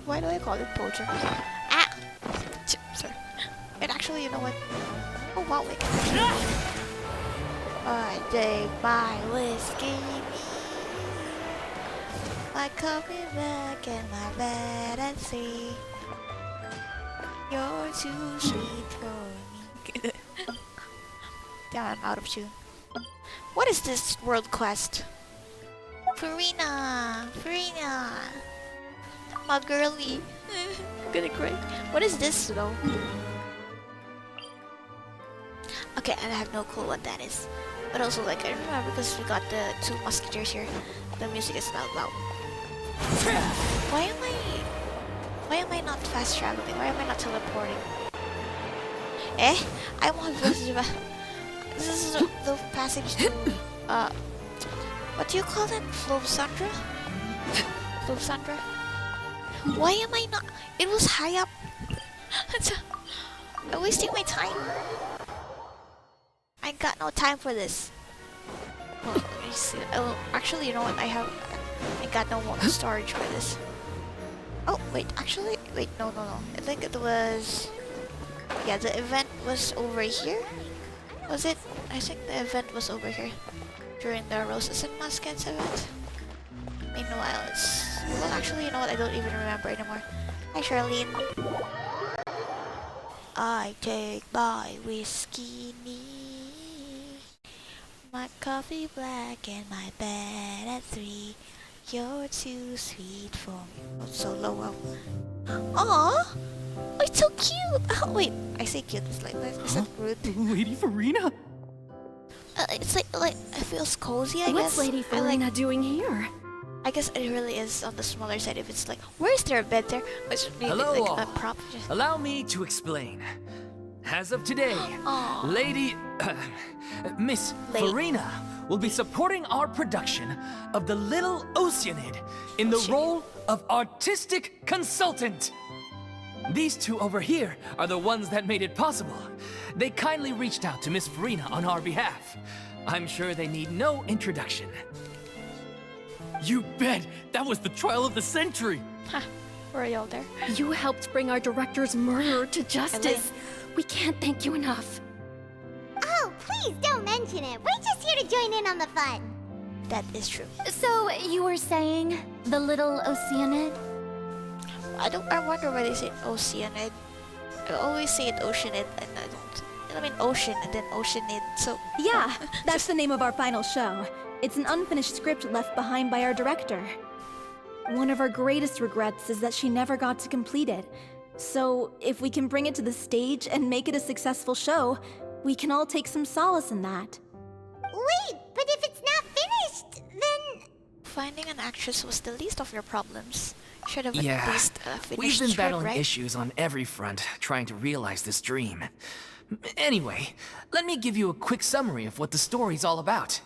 Why do I call it pojam? Sorry. And actually, you know what? Oh wow, wait. I take my whiskey, my coffee back in my bed and see you're too sweet for me. Damn, I'm out of tune. What is this world quest? Furina, my girlie. I'm gonna cry. What is this though? Okay, I have no clue what that is. But also, like, I remember because we got the two musketeers here. The music is not loud. Why am I not fast traveling? Why am I not teleporting? I want this is the passage to what do you call it? Flowsandra? Flowsandra? Why am I not? It was high up. I'm wasting my time. I got no time for this. Well, let me see. Oh, actually, you know what? I got no more storage for this. Oh, wait. Actually, wait. No. I think it was. Yeah, the event was over here. Was it? I think the event was over here. during the Roses and Muskets event. Meanwhile, it's... Well, actually, you know what? I don't even remember anymore. Hi, Charlene. I take my whiskey neat, my coffee black, and my bed at 3. You're too sweet for me. Oh, so low. Aww! Oh, it's so cute! Oh, wait. I say cute. It's like, is that rude? Lady Furina? It's like, it feels cozy, I What's guess. Lady Furina doing here? I guess it really is on the smaller side if it's like, where is there a bed there? Which maybe Hello like all. a prop. Just... Allow me to explain. As of today, Aw. Lady... Miss Lady. Furina will be supporting our production of The Little Oceanid in the Oceanid. role of artistic consultant. These two over here are the ones that made it possible. They kindly reached out to Miss Furina on our behalf. I'm sure they need no introduction. You bet! That was the trial of the century! Ha! Were y'all there? You helped bring our director's murderer to justice. We can't thank you enough. Oh, please don't mention it. We're just here to join in on the fun. That is true. So, you were saying the little Oceanid? I wonder why they say Oceanid. I always say it Oceanid, and I don't. I mean ocean and then Oceanid. So Yeah, that's the name of our final show. It's an unfinished script left behind by our director. One of our greatest regrets is that she never got to complete it. So, if we can bring it to the stage and make it a successful show, we can all take some solace in that. Wait, but if it's not finished, then... finding an actress was the least of your problems. Should have Yeah, at least finished we've been script, battling right? issues on every front, trying to realize this dream. Anyway, let me give you a quick summary of what the story's all about.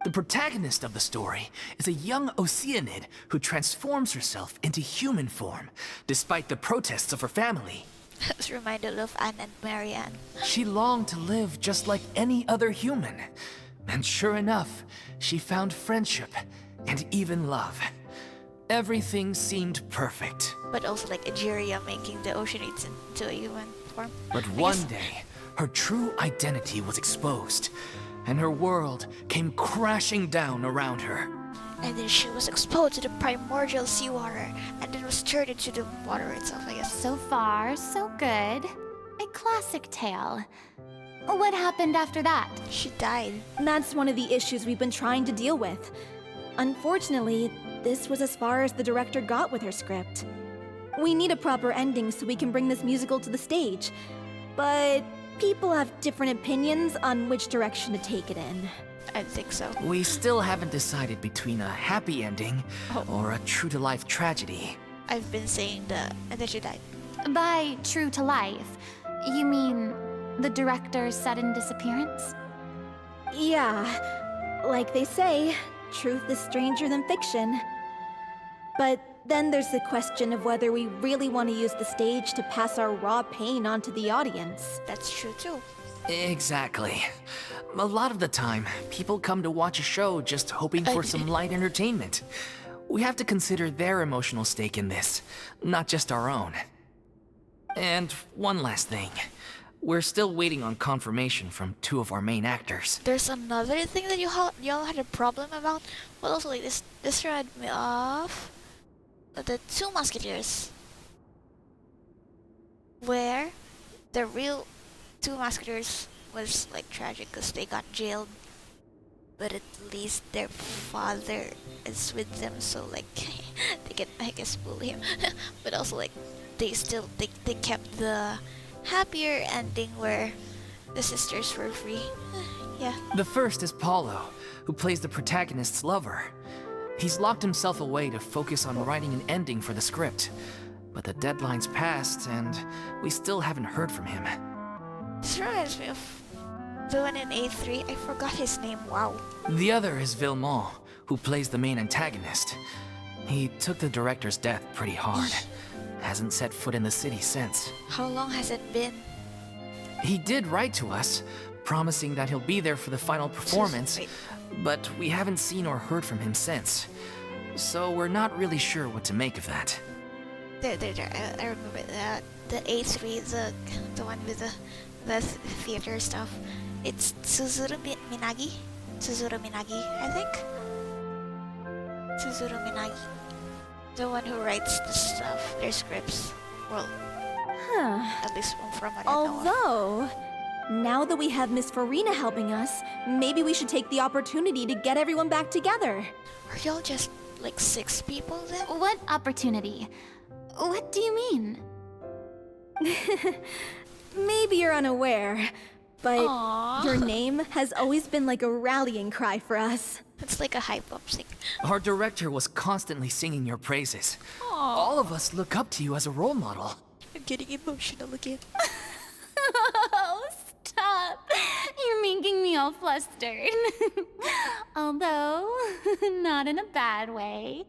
The protagonist of the story is a young Oceanid who transforms herself into human form, despite the protests of her family. I was reminded of Anne and Marianne. She longed to live just like any other human. And sure enough, she found friendship and even love. Everything seemed perfect. But also like Egeria making the Oceanids into a human form. But one day, her true identity was exposed, and her world came crashing down around her. And then she was exposed to the primordial seawater, and then was turned into the water itself, I guess. So far, so good. A classic tale. What happened after that? She died. That's one of the issues we've been trying to deal with. Unfortunately, this was as far as the director got with her script. We need a proper ending so we can bring this musical to the stage. But people have different opinions on which direction to take it in. I think so. We still haven't decided between a happy ending Oh. or a true-to-life tragedy. I've been saying and then she died. By true to life, you mean the director's sudden disappearance? Yeah, like they say, truth is stranger than fiction. But then there's the question of whether we really want to use the stage to pass our raw pain onto the audience. That's true too. Exactly. A lot of the time, people come to watch a show just hoping for some light entertainment. We have to consider their emotional stake in this, not just our own. And one last thing. We're still waiting on confirmation from two of our main actors. There's another thing that y'all had a problem about. Well, also like this reminded me of the Two Musketeers, where the real Two Musketeers was like tragic because they got jailed, but at least their father is with them, so like they can, I guess, bully him. But also like they kept the happier ending where the sisters were free. Yeah. The first is Paulo, who plays the protagonist's lover. He's locked himself away to focus on writing an ending for the script. But the deadline's passed, and we still haven't heard from him. This reminds me of the one in A3. I forgot his name. Wow. The other is Villemont, who plays the main antagonist. He took the director's death pretty hard. Hasn't set foot in the city since. How long has it been? He did write to us, promising that he'll be there for the final performance, Wait. but we haven't seen or heard from him since. So we're not really sure what to make of that. There. I remember that. The A3, the one with the theater stuff. It's Suzuru Minagi. Tsuzuru Minagi, I think. Tsuzuru Minagi. The one who writes the stuff, their scripts. Well, Huh. at least from what I know of. Although, now that we have Miss Furina helping us, maybe we should take the opportunity to get everyone back together. Are y'all just like 6 people then? What opportunity? What do you mean? Maybe you're unaware, but Aww. your name has always been like a rallying cry for us. It's like a hype up thing. Our director was constantly singing your praises. Aww. All of us look up to you as a role model. I'm getting emotional again. Oh, stop! You're making me all flustered. Although, not in a bad way.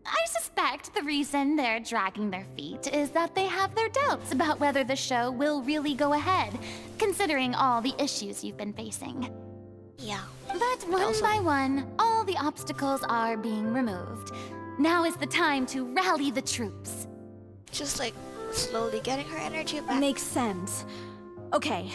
I suspect the reason they're dragging their feet is that they have their doubts about whether the show will really go ahead, considering all the issues you've been facing. Yeah. But one by one, all the obstacles are being removed. Now is the time to rally the troops. Just like slowly getting her energy back. Makes sense. Okay,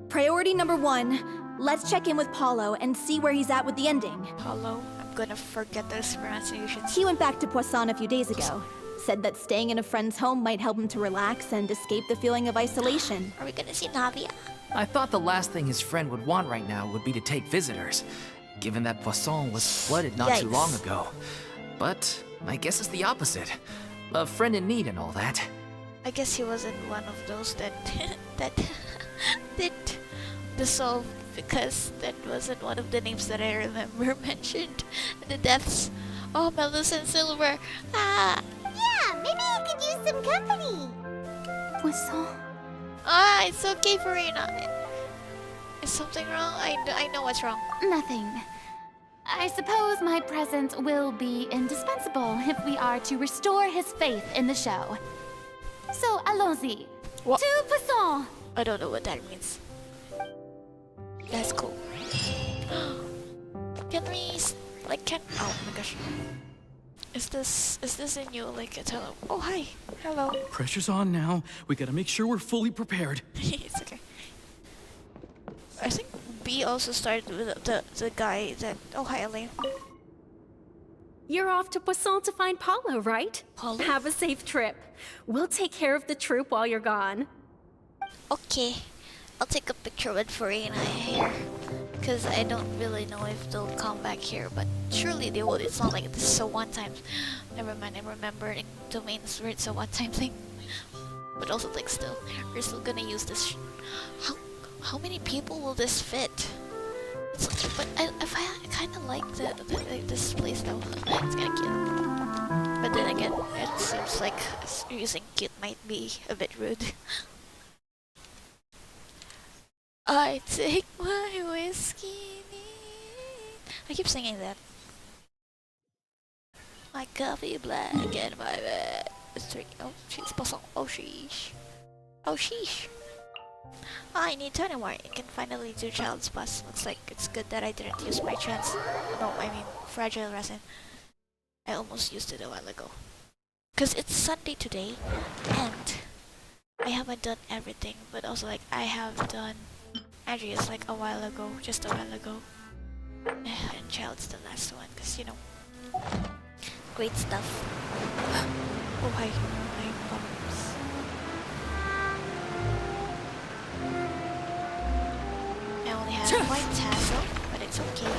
priority number 1, let's check in with Paulo and see where he's at with the ending. Paulo, I'm gonna forget those pronunciations. He went back to Poisson a few days ago. Said that staying in a friend's home might help him to relax and escape the feeling of isolation. Are we gonna see Navia? I thought the last thing his friend would want right now would be to take visitors, given that Poisson was flooded not too Yikes. long ago. But I guess it's the opposite. A friend in need and all that. I guess he wasn't one of those that that dissolved, because that wasn't one of the names that I remember mentioned. The deaths. Oh, Melus and Silver. Ah, Yeah, maybe you could use some company. Poisson? it's okay, Furina. Is something wrong? I know what's wrong. Nothing. I suppose my presence will be indispensable if we are to restore his faith in the show. So, allons-y. What? To Poisson! I don't know what that means. That's cool. Can we oh my gosh. Is this a new like a tele? Oh hi. Hello. Pressure's on now. We gotta make sure we're fully prepared. It's okay. I think B also started with the guy that oh hi Elaine. You're off to Poisson to find Paulo, right? Paulo? Have a safe trip. We'll take care of the troop while you're gone. Okay. I'll take a picture with Furina here. Because I don't really know if they'll come back here, but surely they will. It's not like this is a one-time. Never mind, I'm remembering domains where it's a one-time thing. But also, like, still, we're still gonna use this. How many people will this fit? It's like, but I kind of like this place though. It's kind of cute. But then again, it seems like using cute might be a bit rude. I take my whiskey neat. I keep singing that. My coffee black and my bed. It's 3. Oh, she's Poisson. Oh, sheesh. Oh, sheesh. I need 20 more. I can finally do Child's Bus. Looks like it's good that I didn't use my fragile resin. I almost used it a while ago. Cause it's Sunday today, and I haven't done everything, but also like I have done Andrea's like a while ago, just a while ago. And Child's the last one, cause you know, great stuff. Oh hi, my bumps. I only have one tassel, but it's okay.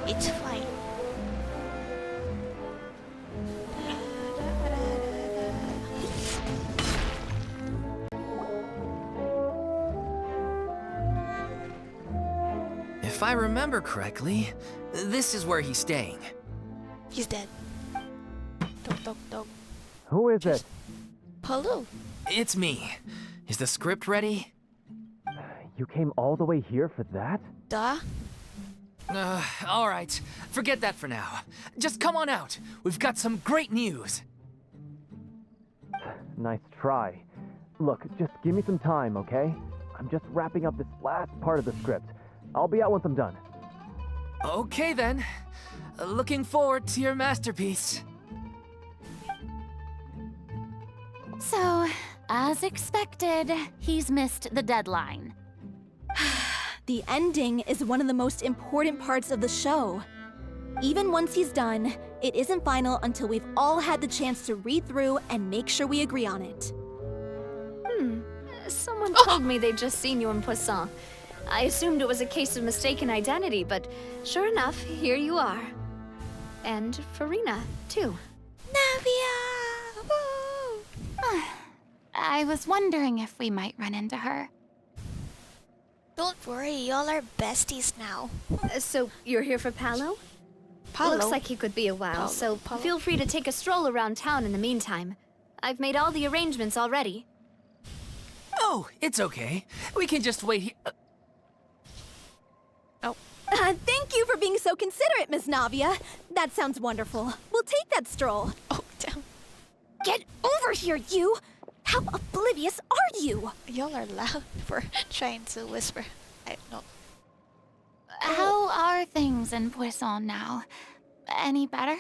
It's fine. If I remember correctly, this is where he's staying. He's dead. Dog. Who is it? Paulo. It's me. Is the script ready? You came all the way here for that? Duh. All right. Forget that for now. Just come on out. We've got some great news. Nice try. Look, just give me some time, okay? I'm just wrapping up this last part of the script. I'll be out once I'm done. Okay then. Looking forward to your masterpiece. So, as expected, he's missed the deadline. The ending is one of the most important parts of the show. Even once he's done, it isn't final until we've all had the chance to read through and make sure we agree on it. Someone told me they'd just seen you in Poisson. I assumed it was a case of mistaken identity, but sure enough, here you are. And Furina, too. Navia! Woo! I was wondering if we might run into her. Don't worry, y'all are besties now. So, you're here for Paolo? Paolo? Looks like he could be a while, so feel free to take a stroll around town in the meantime. I've made all the arrangements already. Oh, it's okay. We can just wait here. Thank you for being so considerate, Miss Navia. That sounds wonderful. We'll take that stroll. Oh, damn. Get over here, you! How oblivious are you? Y'all are loud for trying to whisper. I know. How are things in Poisson now? Any better?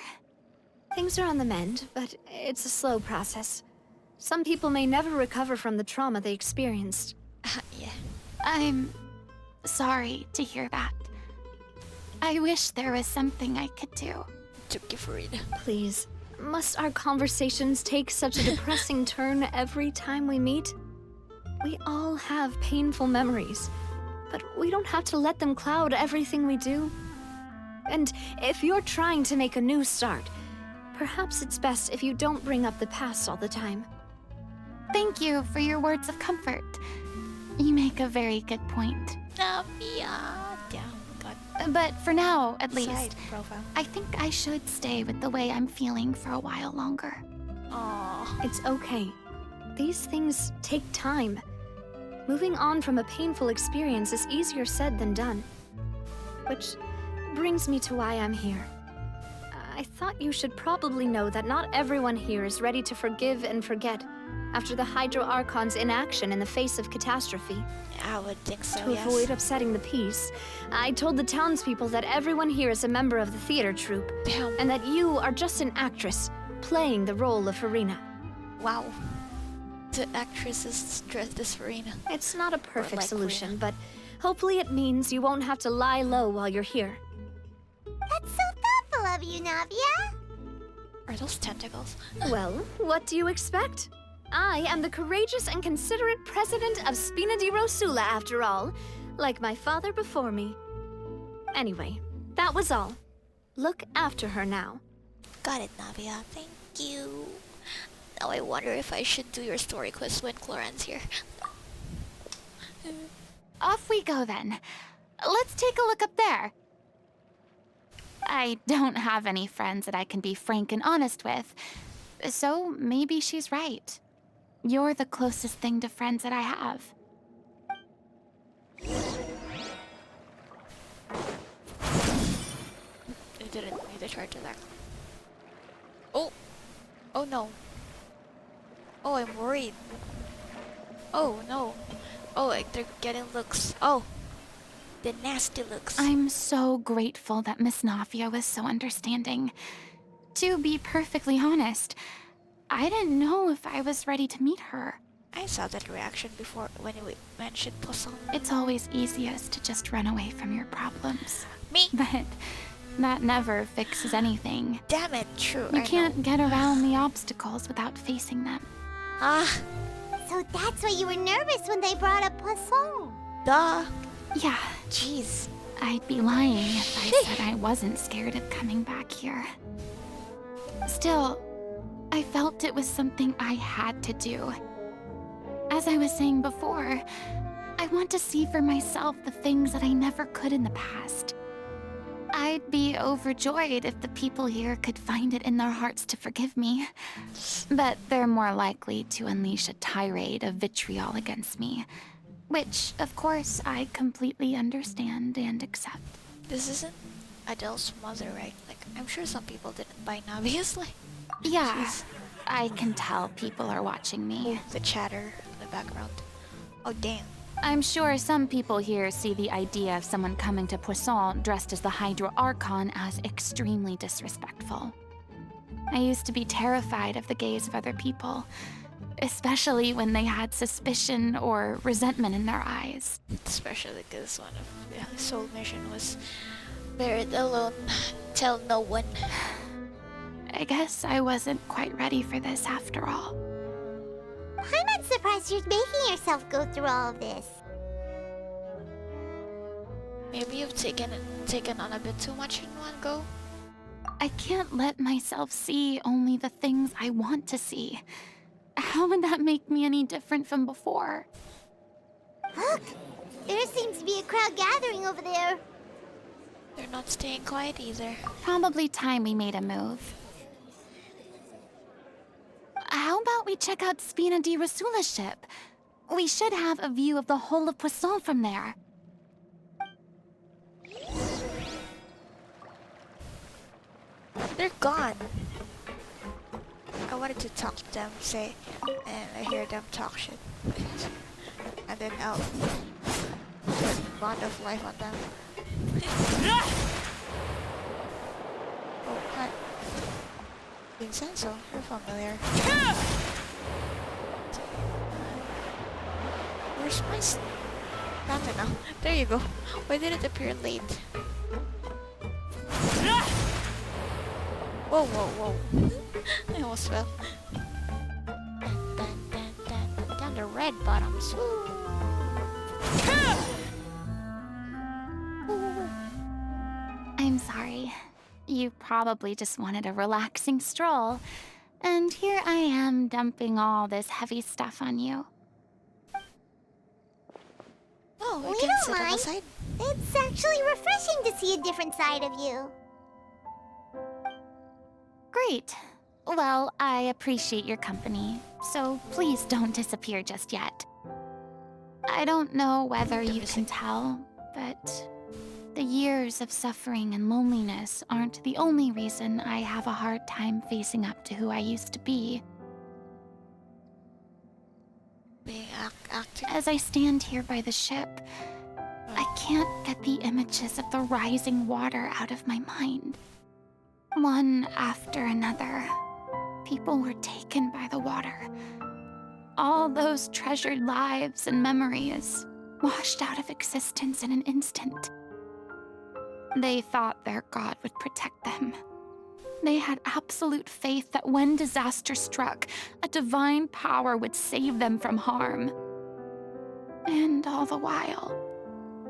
Things are on the mend, but it's a slow process. Some people may never recover from the trauma they experienced. Yeah. I'm sorry to hear that. I wish there was something I could do. Took you for it. Please, must our conversations take such a depressing turn every time we meet? We all have painful memories, but we don't have to let them cloud everything we do. And if you're trying to make a new start, perhaps it's best if you don't bring up the past all the time. Thank you for your words of comfort. You make a very good point. Navia. Damn, God. But for now, at Side least, profile. I think I should stay with the way I'm feeling for a while longer. Aww. It's okay. These things take time. Moving on from a painful experience is easier said than done. Which brings me to why I'm here. I thought you should probably know that not everyone here is ready to forgive and forget after the Hydro Archon's inaction in the face of catastrophe. I would think so, To yes. avoid upsetting the peace, I told the townspeople that everyone here is a member of the theater troupe, Damn. and that you are just an actress playing the role of Furina. Wow. The actress is dressed as Furina. It's not a perfect like solution, but hopefully it means you won't have to lie low while you're here. That's so thoughtful of you, Navia. Are those tentacles? Well, what do you expect? I am the courageous and considerate president of Spina di Rosula, after all, like my father before me. Anyway, that was all. Look after her now. Got it, Navia. Thank you. Now I wonder if I should do your story quiz when Cloran's here. Off we go then. Let's take a look up there. I don't have any friends that I can be frank and honest with, so maybe she's right. You're the closest thing to friends that I have. I didn't need to charge that. Oh! Oh no. Oh, I'm worried. Oh no. Oh, like they're getting looks. Oh! The nasty looks. I'm so grateful that Miss Navia was so understanding. To be perfectly honest, I didn't know if I was ready to meet her. I saw that reaction before when you mentioned Poisson. It's always easiest to just run away from your problems. Me? But that never fixes anything. Damn it, true. You I can't know. get around the obstacles without facing them. Ah, So that's why you were nervous when they brought up Poisson. duh. Yeah, Jeez. I'd be lying if I said I wasn't scared of coming back here. Still, I felt it was something I had to do. As I was saying before, I want to see for myself the things that I never could in the past. I'd be overjoyed if the people here could find it in their hearts to forgive me. But they're more likely to unleash a tirade of vitriol against me. Which, of course, I completely understand and accept. This isn't Adele's mother, right? Like, I'm sure some people didn't by now, obviously. Yeah, Jeez. I can tell people are watching me. The chatter in the background. Oh, damn. I'm sure some people here see the idea of someone coming to Poisson dressed as the Hydro Archon as extremely disrespectful. I used to be terrified of the gaze of other people, especially when they had suspicion or resentment in their eyes. Especially because one of the soul mission was buried alone. Tell no one. I guess I wasn't quite ready for this after all. I'm not surprised you're making yourself go through all of this. Maybe you've taken on a bit too much in one go. I can't let myself see only the things I want to see. How would that make me any different from before? Look! There seems to be a crowd gathering over there. They're not staying quiet either. Probably time we made a move. How about we check out Spina di Rasula's ship? We should have a view of the whole of Poisson from there. They're gone. I wanted to talk to them, and I hear them talk shit. And then I'll put Bond of Life on them. Oh, hi. Vincenzo, you're familiar. Where's my stamina? There you go. Why did it appear late? Whoa, whoa, whoa. I almost fell. Down the red bottoms. Woo. I'm sorry. You probably just wanted a relaxing stroll. And here I am dumping all this heavy stuff on you. Oh, we We can don't sit on the mind. side. It's actually refreshing to see a different side of you. Great. Well, I appreciate your company, so please don't disappear just yet. I don't know whether you can tell, but the years of suffering and loneliness aren't the only reason I have a hard time facing up to who I used to be. Being active. As I stand here by the ship, I can't get the images of the rising water out of my mind. One after another, people were taken by the water. All those treasured lives and memories washed out of existence in an instant. They thought their god would protect them. They had absolute faith that when disaster struck, a divine power would save them from harm. And all the while,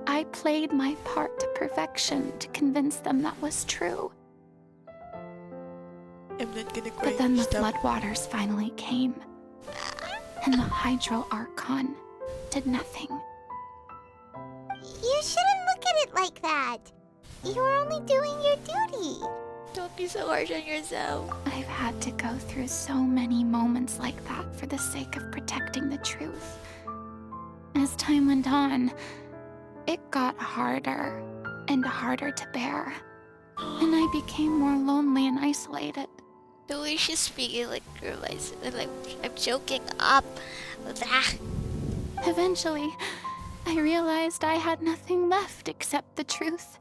I played my part to perfection to convince them that was true. I'm not gonna cry. But then the Stop. floodwaters finally came, and the Hydro Archon did nothing. You shouldn't look at it like that. You're only doing your duty. Don't be so harsh on yourself. I've had to go through so many moments like that for the sake of protecting the truth. As time went on, it got harder and harder to bear, and I became more lonely and isolated. The way she's speaking, like I'm joking up. Eventually, I realized I had nothing left except the truth.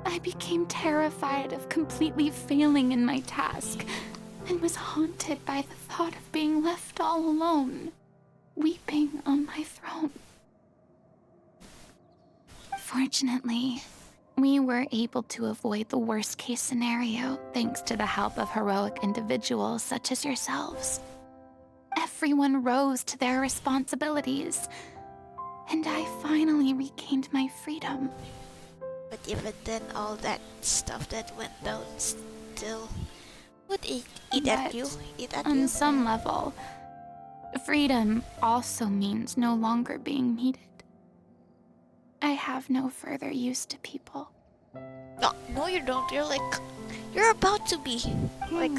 I became terrified of completely failing in my task, and was haunted by the thought of being left all alone, weeping on my throne. Fortunately, we were able to avoid the worst-case scenario thanks to the help of heroic individuals such as yourselves. Everyone rose to their responsibilities, and I finally regained my freedom. But even then, all that stuff that went down still would eat at you. Eat at you. On some level, freedom also means no longer being needed. I have no further use to people. No, you don't. You're about to be. Like,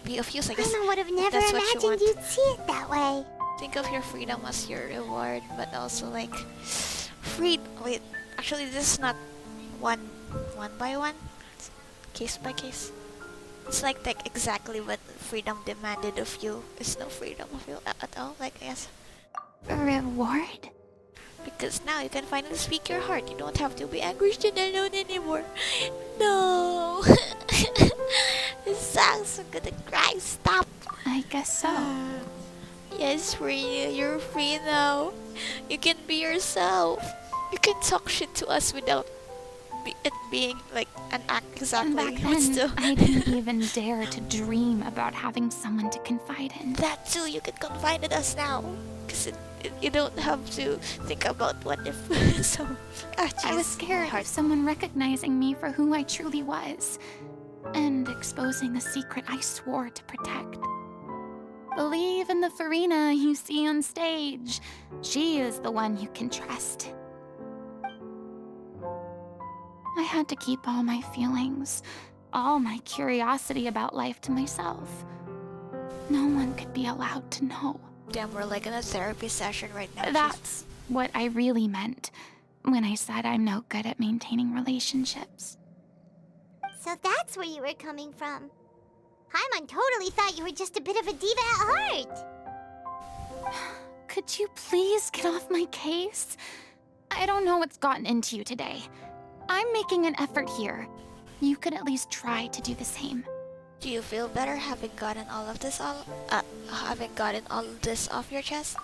be of use, I guess. I would have never that's what you imagined want. you'd see it that way. Think of your freedom as your reward, but also like wait, actually this is not one by one, it's case by case. It's like exactly what freedom demanded of you is no freedom of you at all, like I guess. A reward? Because now you can finally speak your heart. You don't have to be angry and alone anymore. No. This song's so gonna cry. Stop. I guess so. Yes, Furina, you're free now. You can be yourself. You can talk shit to us without it being like an act And exactly. back But then, still. I didn't even dare to dream about having someone to confide in. That too, you can confide in us now. Because you don't have to think about what if. So, I was scared of someone recognizing me for who I truly was and exposing the secret I swore to protect. Believe in the Furina you see on stage. She is the one you can trust. I had to keep all my feelings, all my curiosity about life to myself. No one could be allowed to know. Damn, we're like in a therapy session right now. That's what I really meant when I said I'm no good at maintaining relationships. So that's where you were coming from. Paimon totally thought you were just a bit of a diva at heart. Could you please get off my case? I don't know what's gotten into you today. I'm making an effort here. You could at least try to do the same. Do you feel better having gotten all of this off your chest?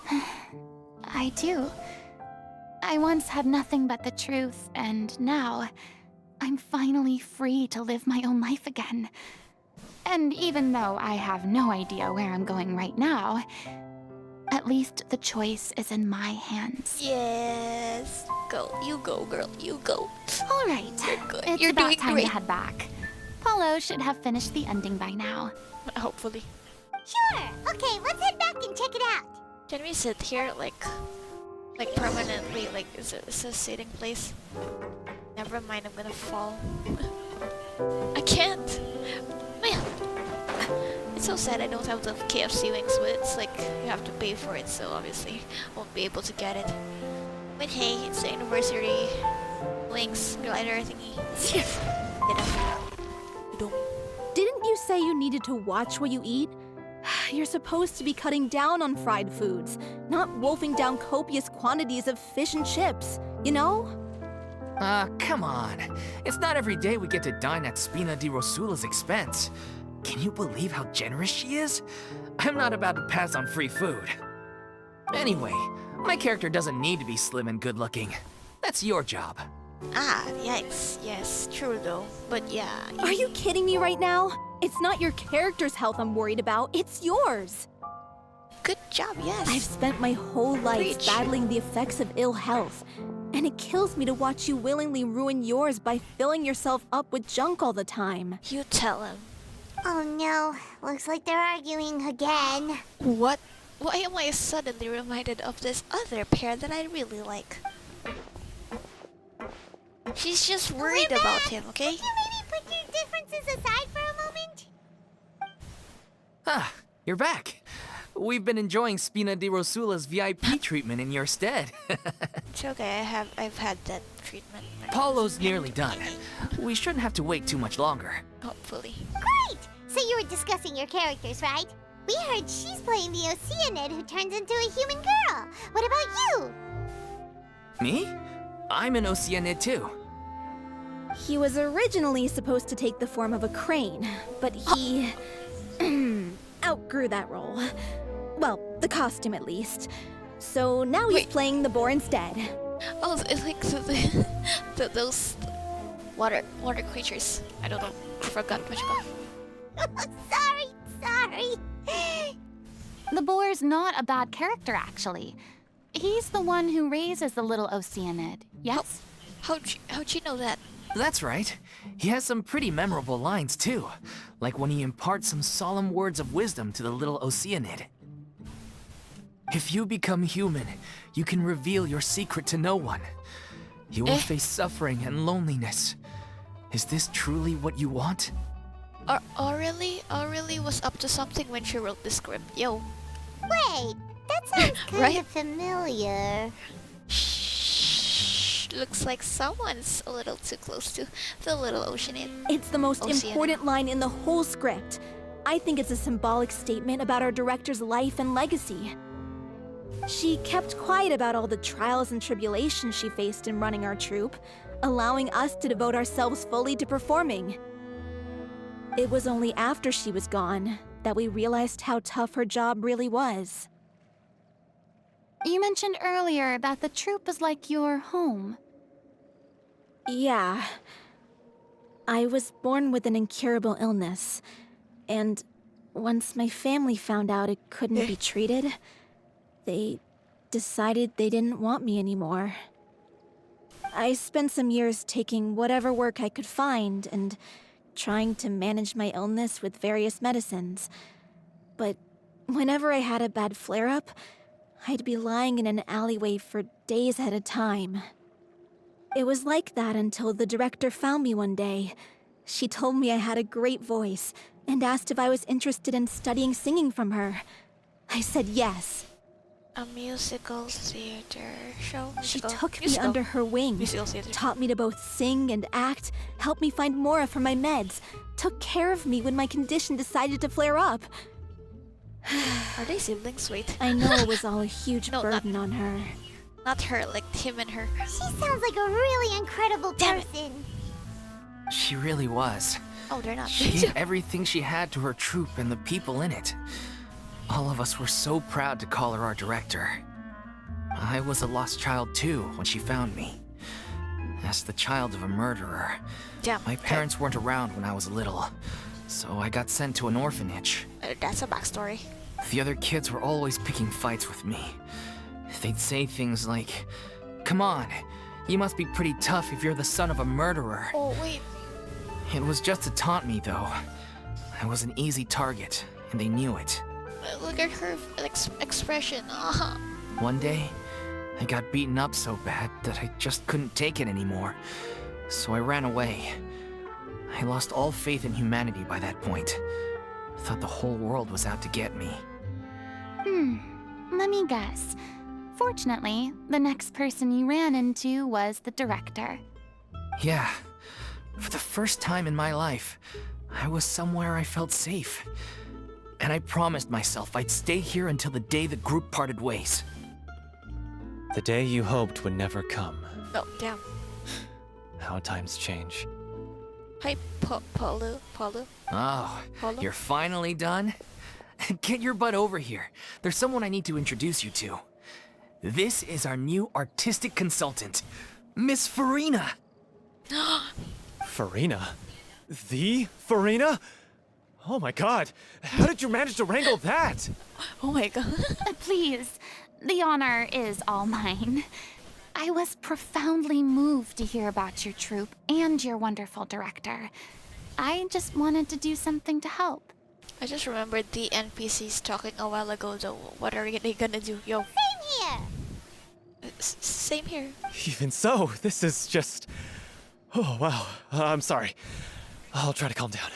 I do. I once had nothing but the truth, and now I'm finally free to live my own life again. And even though I have no idea where I'm going right now, at least the choice is in my hands. Yes. Go. You go, girl. You go. All right. You're good. It's You're about doing time great. to head back. Paulo should have finished the ending by now. Hopefully. Sure. Okay, let's head back and check it out. Can we sit here like permanently? Like, is it a sitting place? Never mind, I'm gonna fall. I can't. Man. It's so sad I don't have the KFC wings, but it's like you have to pay for it, so obviously I won't be able to get it. But hey, it's the anniversary wings glider thingy. Didn't you say you needed to watch what you eat? You're supposed to be cutting down on fried foods, not wolfing down copious quantities of fish and chips, you know? Come on. It's not every day we get to dine at Spina di Rosula's expense. Can you believe how generous she is? I'm not about to pass on free food. Anyway, my character doesn't need to be slim and good-looking. That's your job. Ah, yikes. Yes, true though. But yeah. Are you kidding me right now? It's not your character's health I'm worried about, it's yours. Good job, yes. I've spent my whole life Preach. battling the effects of ill health, and it kills me to watch you willingly ruin yours by filling yourself up with junk all the time. You tell him. Oh no, looks like they're arguing again. What? Why am I suddenly reminded of this other pair that I really like? She's just worried about him, okay? Could you maybe put your differences aside for a moment? Ah, you're back. We've been enjoying Spina di Rosula's VIP treatment in your stead. It's okay, I've had that treatment. Paulo's nearly done. We shouldn't have to wait too much longer. Hopefully. Great! So you were discussing your characters, right? We heard she's playing the Oceanid who turns into a human girl. What about you? Me? I'm an Oceanid too. He was originally supposed to take the form of a crane, but he outgrew that role. Well, the costume at least. So now he's playing the boar instead. Oh, it's like those water creatures. I don't know. I forgot what you call. Sorry. The boar's not a bad character, actually. He's the one who raises the little Oceanid, yes? How'd you know that? That's right. He has some pretty memorable lines too, like when he imparts some solemn words of wisdom to the little Oceanid. If you become human, you can reveal your secret to no one. You will face suffering and loneliness. Is this truly what you want? Aurelie was up to something when she wrote the script. Yo. Wait, that sounds kind Right? of familiar. Shh. Looks like someone's a little too close to the little Oceanid. It's the most Oceanid. important line in the whole script. I think it's a symbolic statement about our director's life and legacy. She kept quiet about all the trials and tribulations she faced in running our troupe, allowing us to devote ourselves fully to performing. It was only after she was gone that we realized how tough her job really was. You mentioned earlier that the troupe is like your home. Yeah. I was born with an incurable illness, and once my family found out it couldn't be treated, they decided they didn't want me anymore. I spent some years taking whatever work I could find and trying to manage my illness with various medicines. But whenever I had a bad flare-up, I'd be lying in an alleyway for days at a time. It was like that until the director found me one day. She told me I had a great voice and asked if I was interested in studying singing from her. I said yes. A musical theater show? She took me under her wing, taught me to both sing and act, helped me find Mora for my meds, took care of me when my condition decided to flare up. Are they siblings? Wait. I know it was all a huge burden on her. Not her, like him and her. She sounds like a really incredible person. She really was. Oh, they're not. She gave everything she had to her troupe and the people in it. All of us were so proud to call her our director. I was a lost child too when she found me. As the child of a murderer. Damn. My parents weren't around when I was little, so I got sent to an orphanage. That's a backstory. The other kids were always picking fights with me. They'd say things like, "Come on, you must be pretty tough if you're the son of a murderer." Oh, wait. It was just to taunt me, though. I was an easy target, and they knew it. Look at her expression. One day, I got beaten up so bad that I just couldn't take it anymore. So I ran away. I lost all faith in humanity by that point. Thought the whole world was out to get me. Let me guess. Fortunately, the next person you ran into was the director. Yeah. For the first time in my life, I was somewhere I felt safe. And I promised myself I'd stay here until the day the group parted ways. The day you hoped would never come. Oh, damn. How times change. Hi, Paulo. Oh, Paulo? you're finally done? Get your butt over here. There's someone I need to introduce you to. This is our new artistic consultant, Miss Furina. Furina? The Furina? Oh my god, how did you manage to wrangle that? Oh my god. Please, the honor is all mine. I was profoundly moved to hear about your troupe and your wonderful director. I just wanted to do something to help. I just remembered the NPCs talking a while ago, though. What are they gonna do? Yo. Same here. Same here. Even so, this is just... Oh, wow. I'm sorry. I'll try to calm down.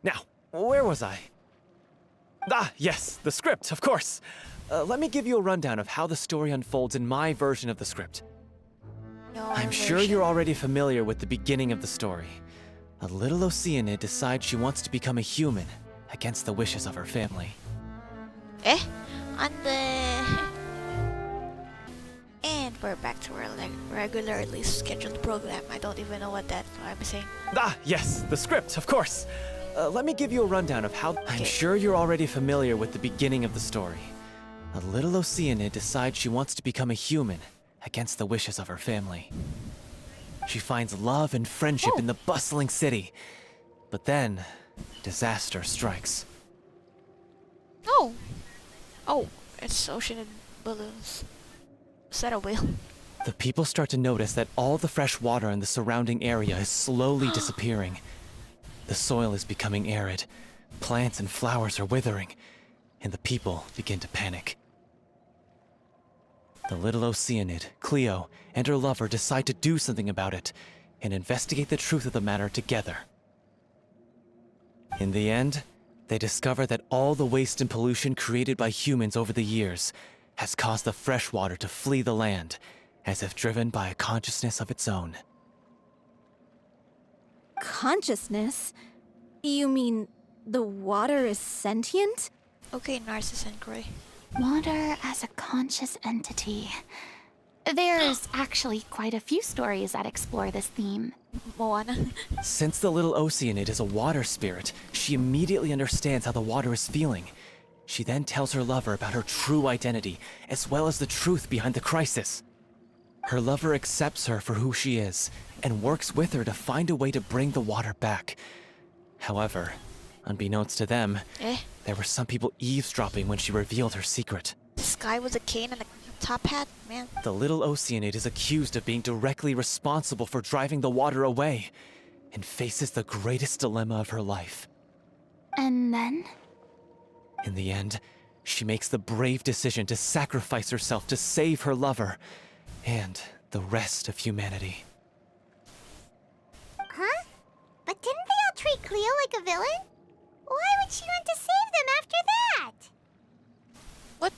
Now, where was I? Ah, yes, the script, of course. Let me give you a rundown of how the story unfolds in my version of the script. I'm sure you're already familiar with the beginning of the story. A little Oceanid decides she wants to become a human against the wishes of her family. On the... And we're back to our regularly scheduled program. I don't even know what I'm saying. Ah, yes, the script, of course. Let me give you a rundown of how... I'm sure you're already familiar with the beginning of the story. A little Oceanid decides she wants to become a human against the wishes of her family. She finds love and friendship in the bustling city. But then, disaster strikes. Oh, it's ocean and balloons. Is that a whale? The people start to notice that all the fresh water in the surrounding area is slowly disappearing. The soil is becoming arid, plants and flowers are withering, and the people begin to panic. The little Oceanid, CLIO, and her lover decide to do something about it and investigate the truth of the matter together. In the end, they discover that all the waste and pollution created by humans over the years has caused the fresh water to flee the land, as if driven by a consciousness of its own. Consciousness? You mean the water is sentient? Okay, Narcissus and Gray. Water as a conscious entity. There's actually quite a few stories that explore this theme. Moana. Since the little Oceanid is a water spirit, she immediately understands how the water is feeling. She then tells her lover about her true identity, as well as the truth behind the crisis. Her lover accepts her for who she is, and works with her to find a way to bring the water back. However, unbeknownst to them, there were some people eavesdropping when she revealed her secret. This guy with a cane and a top hat, man. The little Oceanid is accused of being directly responsible for driving the water away, and faces the greatest dilemma of her life. And then? In the end, she makes the brave decision to sacrifice herself to save her lover, and the rest of humanity. Huh? But didn't they all treat CLIO like a villain? Why would she want to save them after that? What?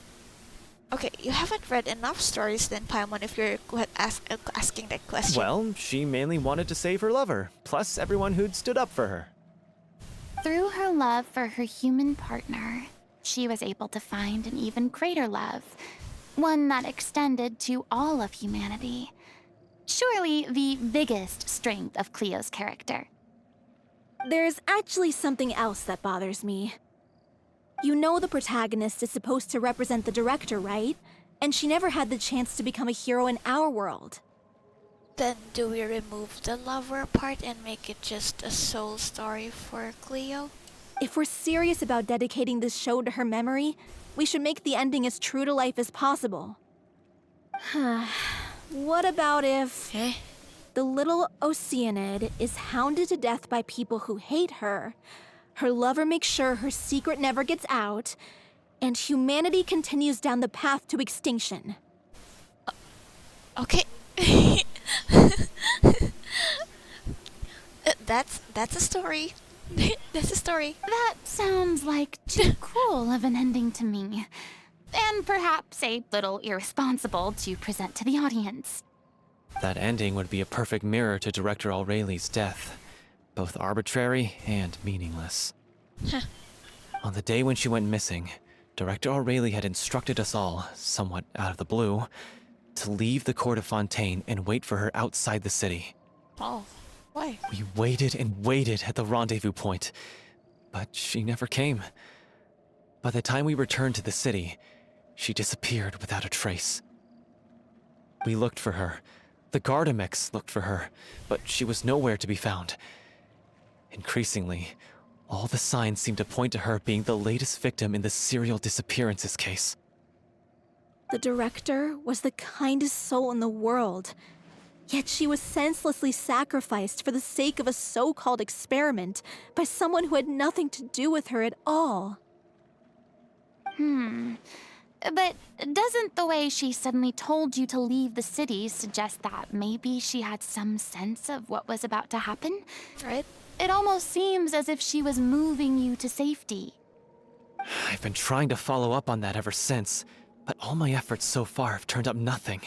Okay, you haven't read enough stories then, Paimon, if you're asking that question. Well, she mainly wanted to save her lover, plus everyone who'd stood up for her. Through her love for her human partner, she was able to find an even greater love, one that extended to all of humanity. Surely the biggest strength of CLIO's character. There's actually something else that bothers me. You know the protagonist is supposed to represent the director, right? And she never had the chance to become a hero in our world. Then do we remove the lover part and make it just a soul story for CLIO? If we're serious about dedicating this show to her memory, we should make the ending as true to life as possible. What about if the little Oceanid is hounded to death by people who hate her, her lover makes sure her secret never gets out, and humanity continues down the path to extinction? Okay. That's a story. That's a story. That sounds like too cruel of an ending to me. And perhaps a little irresponsible to present to the audience. That ending would be a perfect mirror to Director Aurelie's death, both arbitrary and meaningless. On the day when she went missing, Director Aurelie had instructed us all, somewhat out of the blue, to leave the court of Fontaine and wait for her outside the city. Oh, why? We waited and waited at the rendezvous point, but she never came. By the time we returned to the city, she disappeared without a trace. We looked for her. The Gardamex looked for her, but she was nowhere to be found. Increasingly, all the signs seemed to point to her being the latest victim in the serial disappearances case. The director was the kindest soul in the world, yet she was senselessly sacrificed for the sake of a so-called experiment by someone who had nothing to do with her at all. But doesn't the way she suddenly told you to leave the city suggest that maybe she had some sense of what was about to happen? Right? It almost seems as if she was moving you to safety. I've been trying to follow up on that ever since, but all my efforts so far have turned up nothing.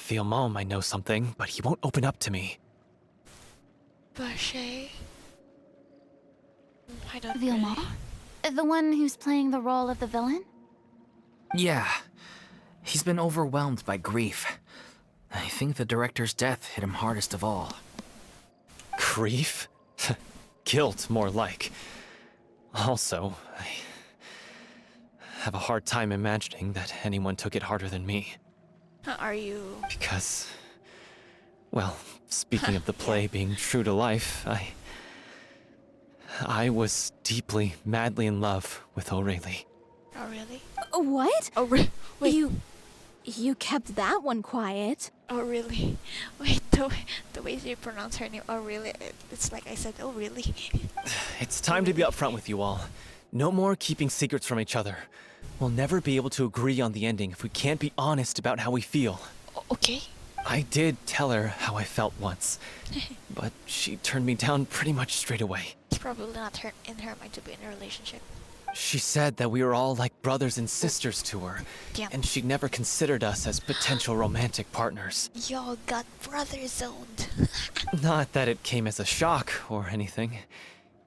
Villemont might know something, but he won't open up to me. Boucher? I don't Villemont? The one who's playing the role of the villain? Yeah. He's been overwhelmed by grief. I think the director's death hit him hardest of all. Grief? Guilt, more like. Also, I have a hard time imagining that anyone took it harder than me. Are you... Because, well, speaking of the play being true to life, I was deeply, madly in love with Aurelie. Oh, really? What? Oh, wait. You kept that one quiet. Oh, really? Wait, the way you pronounce her name, oh, really? It's like I said, oh, really? It's time to be upfront with you all. No more keeping secrets from each other. We'll never be able to agree on the ending if we can't be honest about how we feel. Okay. I did tell her how I felt once, but she turned me down pretty much straight away. It's probably not in her mind to be in a relationship. She said that we were all like brothers and sisters to her, Damn. and she'd never considered us as potential romantic partners. Y'all got brother zoned. Not that it came as a shock or anything.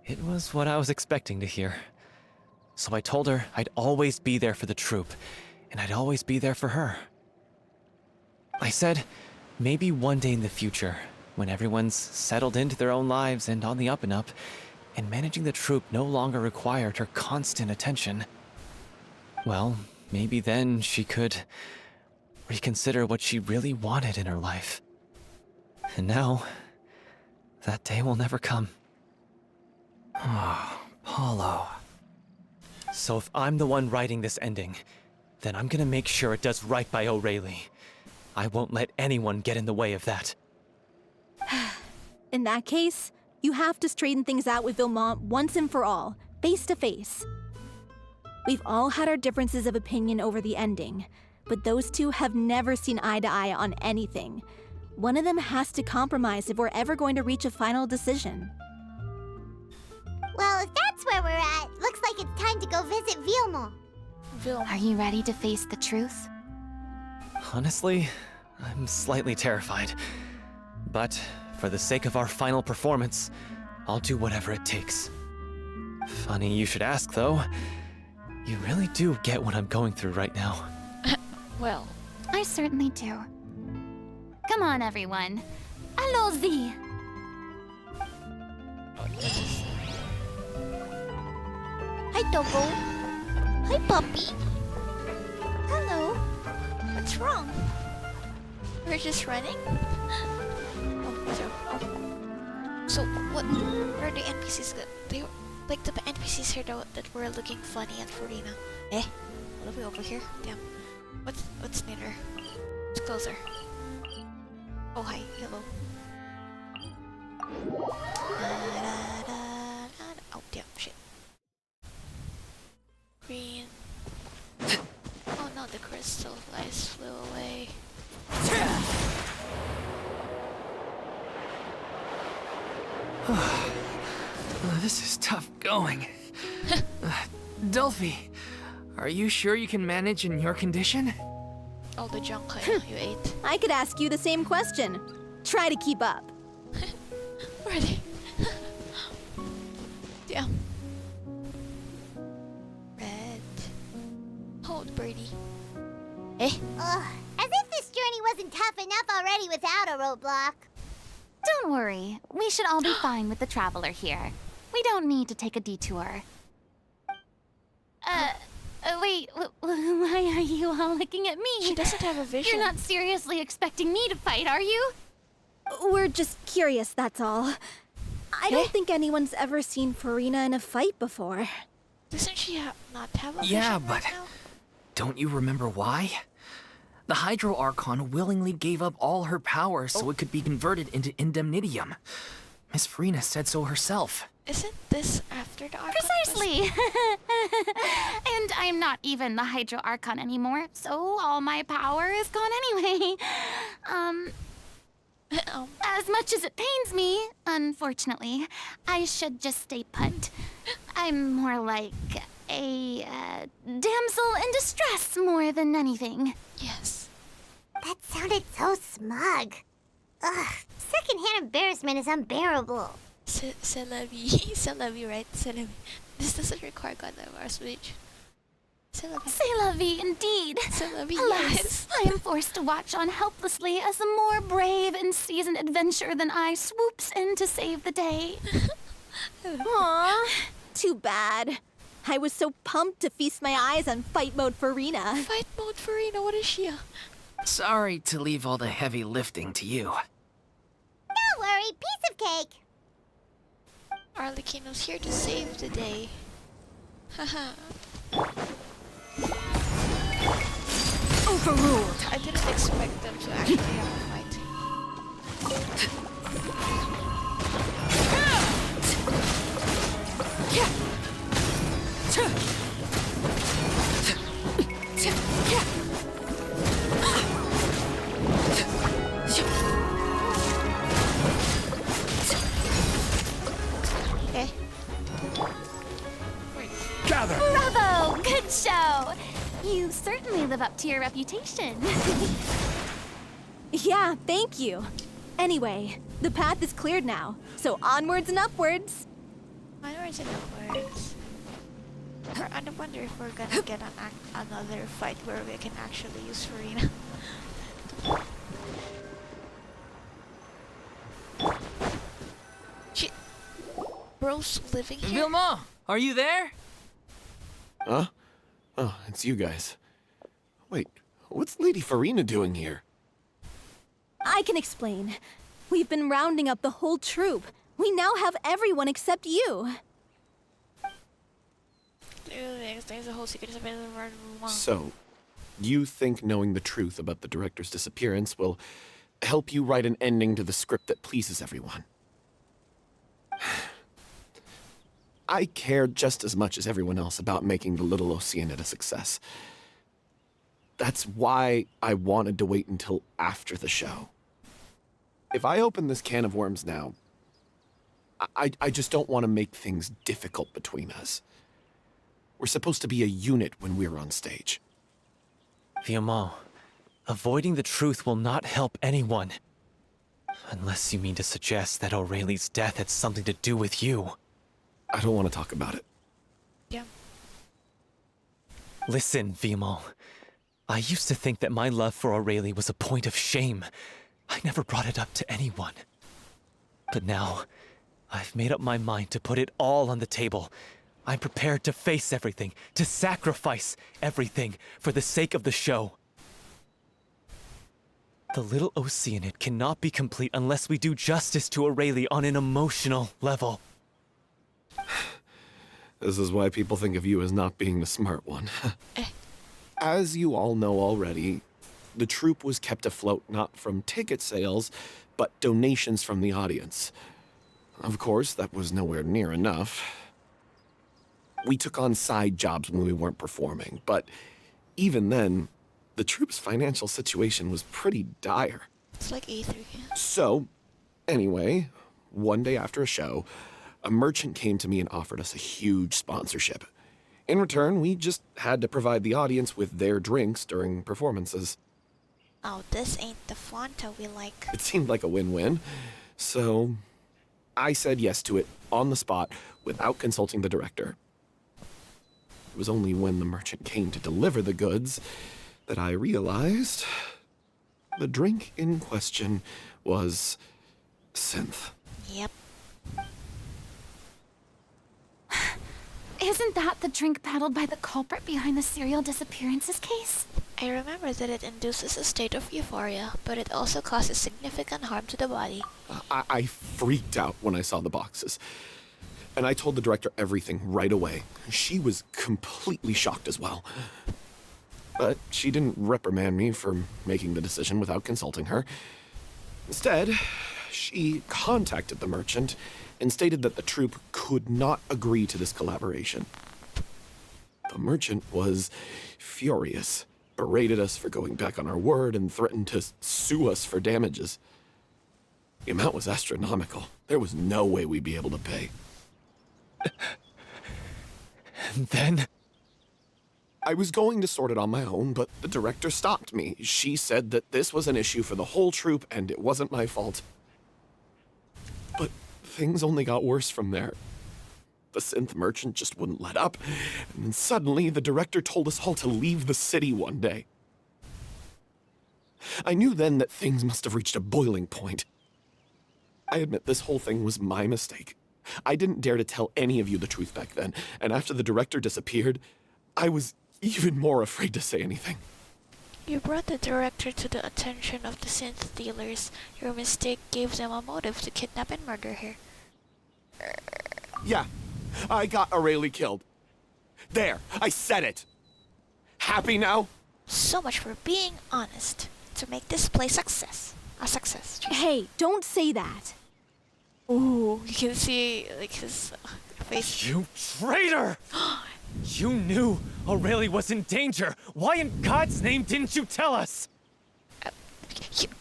It was what I was expecting to hear. So I told her I'd always be there for the troupe, and I'd always be there for her. I said, maybe one day in the future, when everyone's settled into their own lives and on the up and up, and managing the troupe no longer required her constant attention, well, maybe then she could reconsider what she really wanted in her life. And now, that day will never come. Oh, Paulo. So if I'm the one writing this ending, then I'm gonna make sure it does right by Aurelie. I won't let anyone get in the way of that. In that case, you have to straighten things out with Vilmont once and for all, face to face. We've all had our differences of opinion over the ending, but those two have never seen eye to eye on anything. One of them has to compromise if we're ever going to reach a final decision. Well, if that's where we're at, looks like it's time to go visit Vilmont. Are you ready to face the truth? Honestly, I'm slightly terrified. But for the sake of our final performance, I'll do whatever it takes. Funny you should ask, though. You really do get what I'm going through right now. Well, I certainly do. Come on, everyone. Allons-y! hi Togo. Hi puppy. Hello. What's wrong? We're just running? So what are the NPCs that they like the NPCs here that were looking funny at Furina? All the way over here? Damn. What's near? It's closer. Oh hi, hello. Oh damn, shit. Green. Oh no, the crystal flies flew away. This is tough going. Delphi, are you sure you can manage in your condition? All the junk you ate. I could ask you the same question. Try to keep up. Ready? Damn. Red. Hold, birdie. Ugh, as if this journey wasn't tough enough already without a roadblock. Don't worry. We should all be fine with the traveler here. We don't need to take a detour. Wait, why are you all looking at me? She doesn't have a vision. You're not seriously expecting me to fight, are you? We're just curious, that's all. I don't think anyone's ever seen Furina in a fight before. Doesn't she not have a vision? Yeah, right but now? don't you remember why? The Hydro Archon willingly gave up all her powers so it could be converted into Indemnitium. Miss Furina said so herself. Isn't this after the Archon? Precisely! And I'm not even the Hydro Archon anymore, so all my power is gone anyway. As much as it pains me, unfortunately, I should just stay put. I'm more like a damsel in distress more than anything. Yes. That sounded so smug. Ugh, secondhand embarrassment is unbearable. C'est la vie. C'est la vie, right? C'est la vie. This doesn't require God of our speech. C'est la vie. C'est la vie, indeed. C'est la vie, Alas, yes. I am forced to watch on helplessly as a more brave and seasoned adventurer than I swoops in to save the day. Aww, too bad. I was so pumped to feast my eyes on fight mode Furina. Fight mode Furina, what is she? Sorry to leave all the heavy lifting to you. Don't worry, piece of cake. Arlecchino's here to save the day. Haha. Overruled. I didn't expect them to actually have a fight. Okay. Wait. Gather! Bravo! Good show! You certainly live up to your reputation. Yeah, thank you. Anyway, the path is cleared now, so onwards and upwards. Onwards and upwards. I wonder if we're gonna get another fight where we can actually use Furina. bros living here? Vilma, are you there? Huh? Oh, it's you guys. Wait, what's Lady Furina doing here? I can explain. We've been rounding up the whole troupe. We now have everyone except you. There's a whole secret of it. So, you think knowing the truth about the director's disappearance will help you write an ending to the script that pleases everyone? I care just as much as everyone else about making the Little Oceanid a success. That's why I wanted to wait until after the show. If I open this can of worms now, I just don't want to make things difficult between us. We're supposed to be a unit when we're on stage. Vilma, avoiding the truth will not help anyone. Unless you mean to suggest that Aurelie's death had something to do with you. I don't want to talk about it. Yeah. Listen, Vilma. I used to think that my love for Aurelie was a point of shame. I never brought it up to anyone. But now, I've made up my mind to put it all on the table. I'm prepared to face everything, to sacrifice everything for the sake of the show. The Little Oceanid cannot be complete unless we do justice to Aurelie on an emotional level. This is why people think of you as not being the smart one. As you all know already, the troupe was kept afloat not from ticket sales, but donations from the audience. Of course, that was nowhere near enough. We took on side jobs when we weren't performing, but even then, the troupe's financial situation was pretty dire. It's like E3. So, anyway, one day after a show, a merchant came to me and offered us a huge sponsorship. In return, we just had to provide the audience with their drinks during performances. Oh, this ain't the Fanta we like. It seemed like a win-win, so I said yes to it on the spot without consulting the director. It was only when the merchant came to deliver the goods that I realized the drink in question was synth. Yep. Isn't that the drink paddled by the culprit behind the serial disappearances case? I remember that it induces a state of euphoria, but it also causes significant harm to the body. I freaked out when I saw the boxes. And I told the director everything right away. She was completely shocked as well. But she didn't reprimand me for making the decision without consulting her. Instead, she contacted the merchant and stated that the troupe could not agree to this collaboration. The merchant was furious, berated us for going back on our word, and threatened to sue us for damages. The amount was astronomical. There was no way we'd be able to pay. And then? I was going to sort it on my own, but the director stopped me. She said that this was an issue for the whole troupe and it wasn't my fault. But things only got worse from there. The synth merchant just wouldn't let up, and then suddenly the director told us all to leave the city one day. I knew then that things must have reached a boiling point. I admit this whole thing was my mistake. I didn't dare to tell any of you the truth back then, and after the director disappeared, I was even more afraid to say anything. You brought the director to the attention of the synth dealers. Your mistake gave them a motive to kidnap and murder her. Yeah, I got Aurelie killed. There, I said it. Happy now? So much for being honest. To make this play a success. Hey, don't say that. Ooh, you can see like his face. You traitor! You knew Aurelie was in danger. Why in God's name didn't you tell us?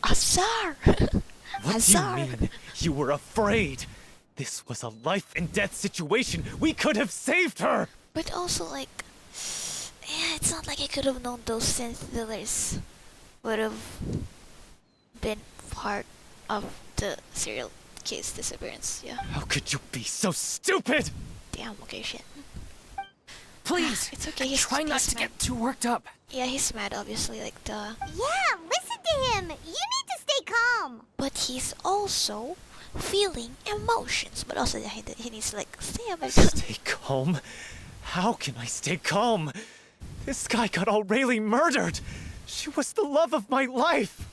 Azar! What do you mean? You were afraid. This was a life and death situation. We could have saved her. But also, like, yeah, it's not like I could have known those synth dealers would have been part of the serial case disappearance. Yeah. How could you be so stupid? Damn. Okay. Shit. Please, it's okay. try not to get too worked up. Yeah, he's mad. Obviously, like the. Yeah, listen to him. You need to stay calm. But he's also feeling emotions, but also he needs to like stay up. Stay calm? How can I stay calm? This guy got Aurelie murdered. She was the love of my life.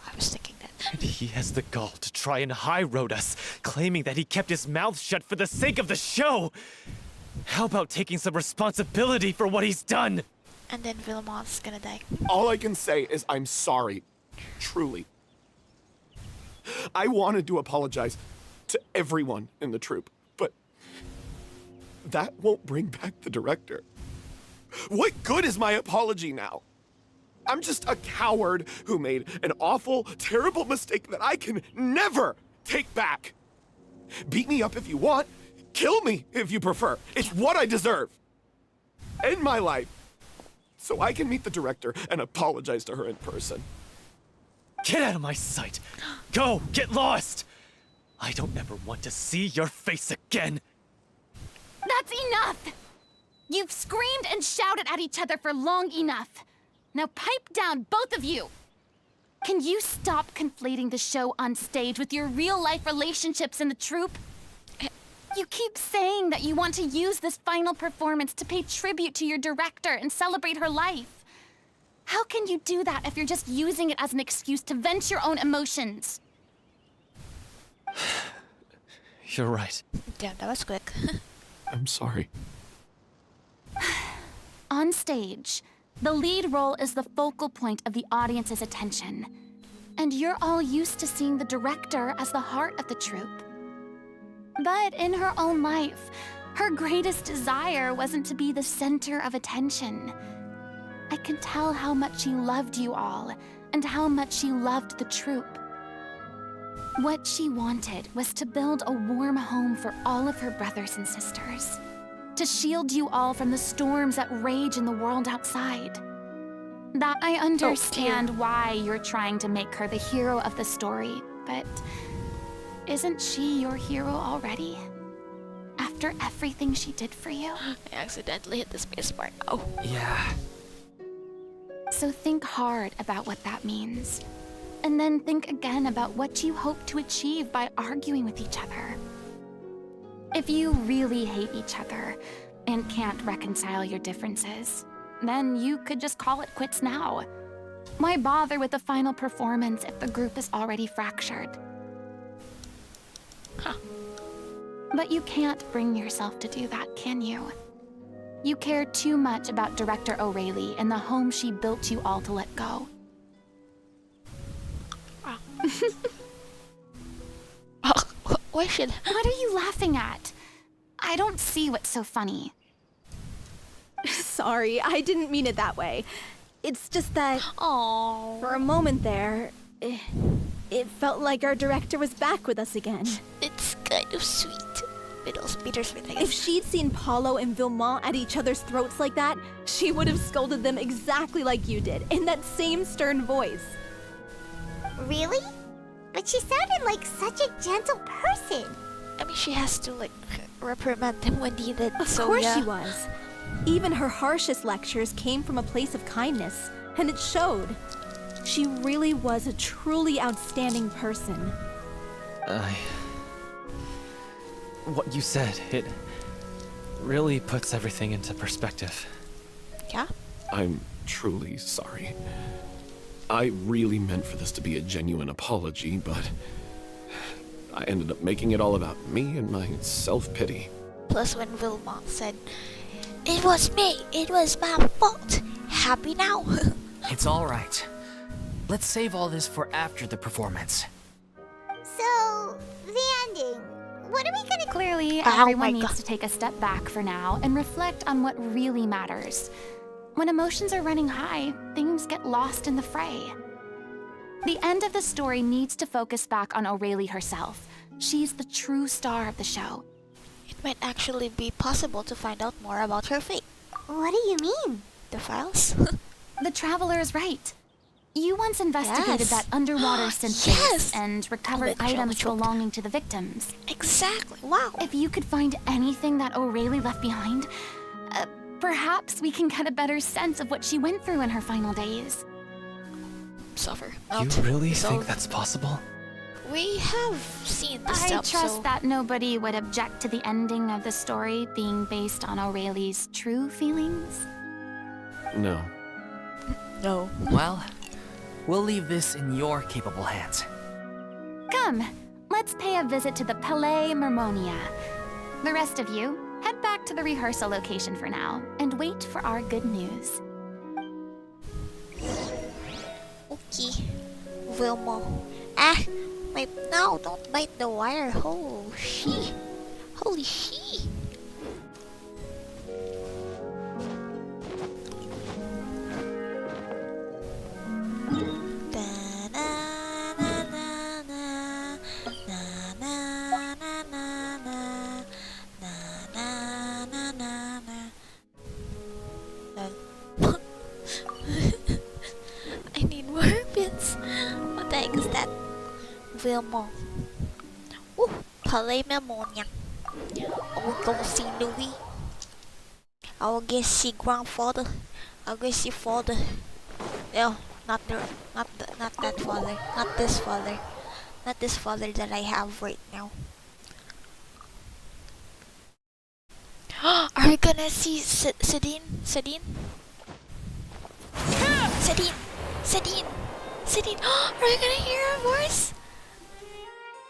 I was thinking that. And he has the gall to try and high-road us, claiming that he kept his mouth shut for the sake of the show. How about taking some responsibility for what he's done? And then Vilmont's gonna die. All I can say is I'm sorry. Truly. I wanted to apologize to everyone in the troupe, but that won't bring back the director. What good is my apology now? I'm just a coward who made an awful, terrible mistake that I can never take back. Beat me up if you want. Kill me if you prefer. It's what I deserve. End my life so I can meet the director and apologize to her in person. Get out of my sight. Go, get lost. I don't ever want to see your face again. That's enough! You've screamed and shouted at each other for long enough. Now pipe down, both of you! Can you stop conflating the show on stage with your real-life relationships in the troupe? You keep saying that you want to use this final performance to pay tribute to your director and celebrate her life. How can you do that if you're just using it as an excuse to vent your own emotions? You're right. Damn, that was quick. I'm sorry. On stage, the lead role is the focal point of the audience's attention. And you're all used to seeing the director as the heart of the troupe. But in her own life, her greatest desire wasn't to be the center of attention. I can tell how much she loved you all, and how much she loved the troupe. What she wanted was to build a warm home for all of her brothers and sisters. To shield you all from the storms that rage in the world outside. That I understand why you're trying to make her the hero of the story, but isn't she your hero already? After everything she did for you? I accidentally hit the space bar. Oh. Yeah. So think hard about what that means. And then think again about what you hope to achieve by arguing with each other. If you really hate each other and can't reconcile your differences, then you could just call it quits now. Why bother with the final performance if the group is already fractured? Huh. But you can't bring yourself to do that, can you? You care too much about Director Aurelie and the home she built you all to let go. What are you laughing at? I don't see what's so funny. Sorry, I didn't mean it that way. It's just that for a moment there, it felt like our director was back with us again. It's kind of sweet. Bittersweet, I guess. If she'd seen Paulo and Vilmont at each other's throats like that, she would have scolded them exactly like you did, in that same stern voice. Really? But she sounded like such a gentle person. I mean, she has to, like, reprimand him when needed. Of course she was. Even her harshest lectures came from a place of kindness, and it showed. She really was a truly outstanding person. What you said, it really puts everything into perspective. Yeah? I'm truly sorry. I really meant for this to be a genuine apology, but I ended up making it all about me and my self-pity. Plus when Vilmont said, "It was me, it was my fault. Happy now?" It's all right. Let's save all this for after the performance. So, the ending. What are we gonna... Clearly, everyone needs to take a step back for now and reflect on what really matters. When emotions are running high, things get lost in the fray. The end of the story needs to focus back on Aurelie herself. She's the true star of the show. It might actually be possible to find out more about her fate. What do you mean? The files? The Traveler is right. You once investigated that underwater synth base and recovered items belonging to the victims. Exactly. Wow. If you could find anything that Aurelie left behind, perhaps we can get a better sense of what she went through in her final days. Suffer. You really think that's possible? We have seen the I stuff, trust so... that nobody would object to the ending of the story being based on Aurelie's true feelings. No. No. Well, we'll leave this in your capable hands. Come, let's pay a visit to the Palais Mermonia. The rest of you, head back to the rehearsal location for now, and wait for our good news. Okay. Wilma. Ah! No, don't bite the wire. Oh, she. Holy she. I need more pins. What the heck is that? Wilma. Ooh, Palais Memonia. I will go see Louis. I will go see grandfather. I'll go see father. No, not that father. Not this father. Not this father that I have right now. Are we gonna see Sadine? Sadine? Sadine! Sadine! Sadine! Are we gonna hear her voice?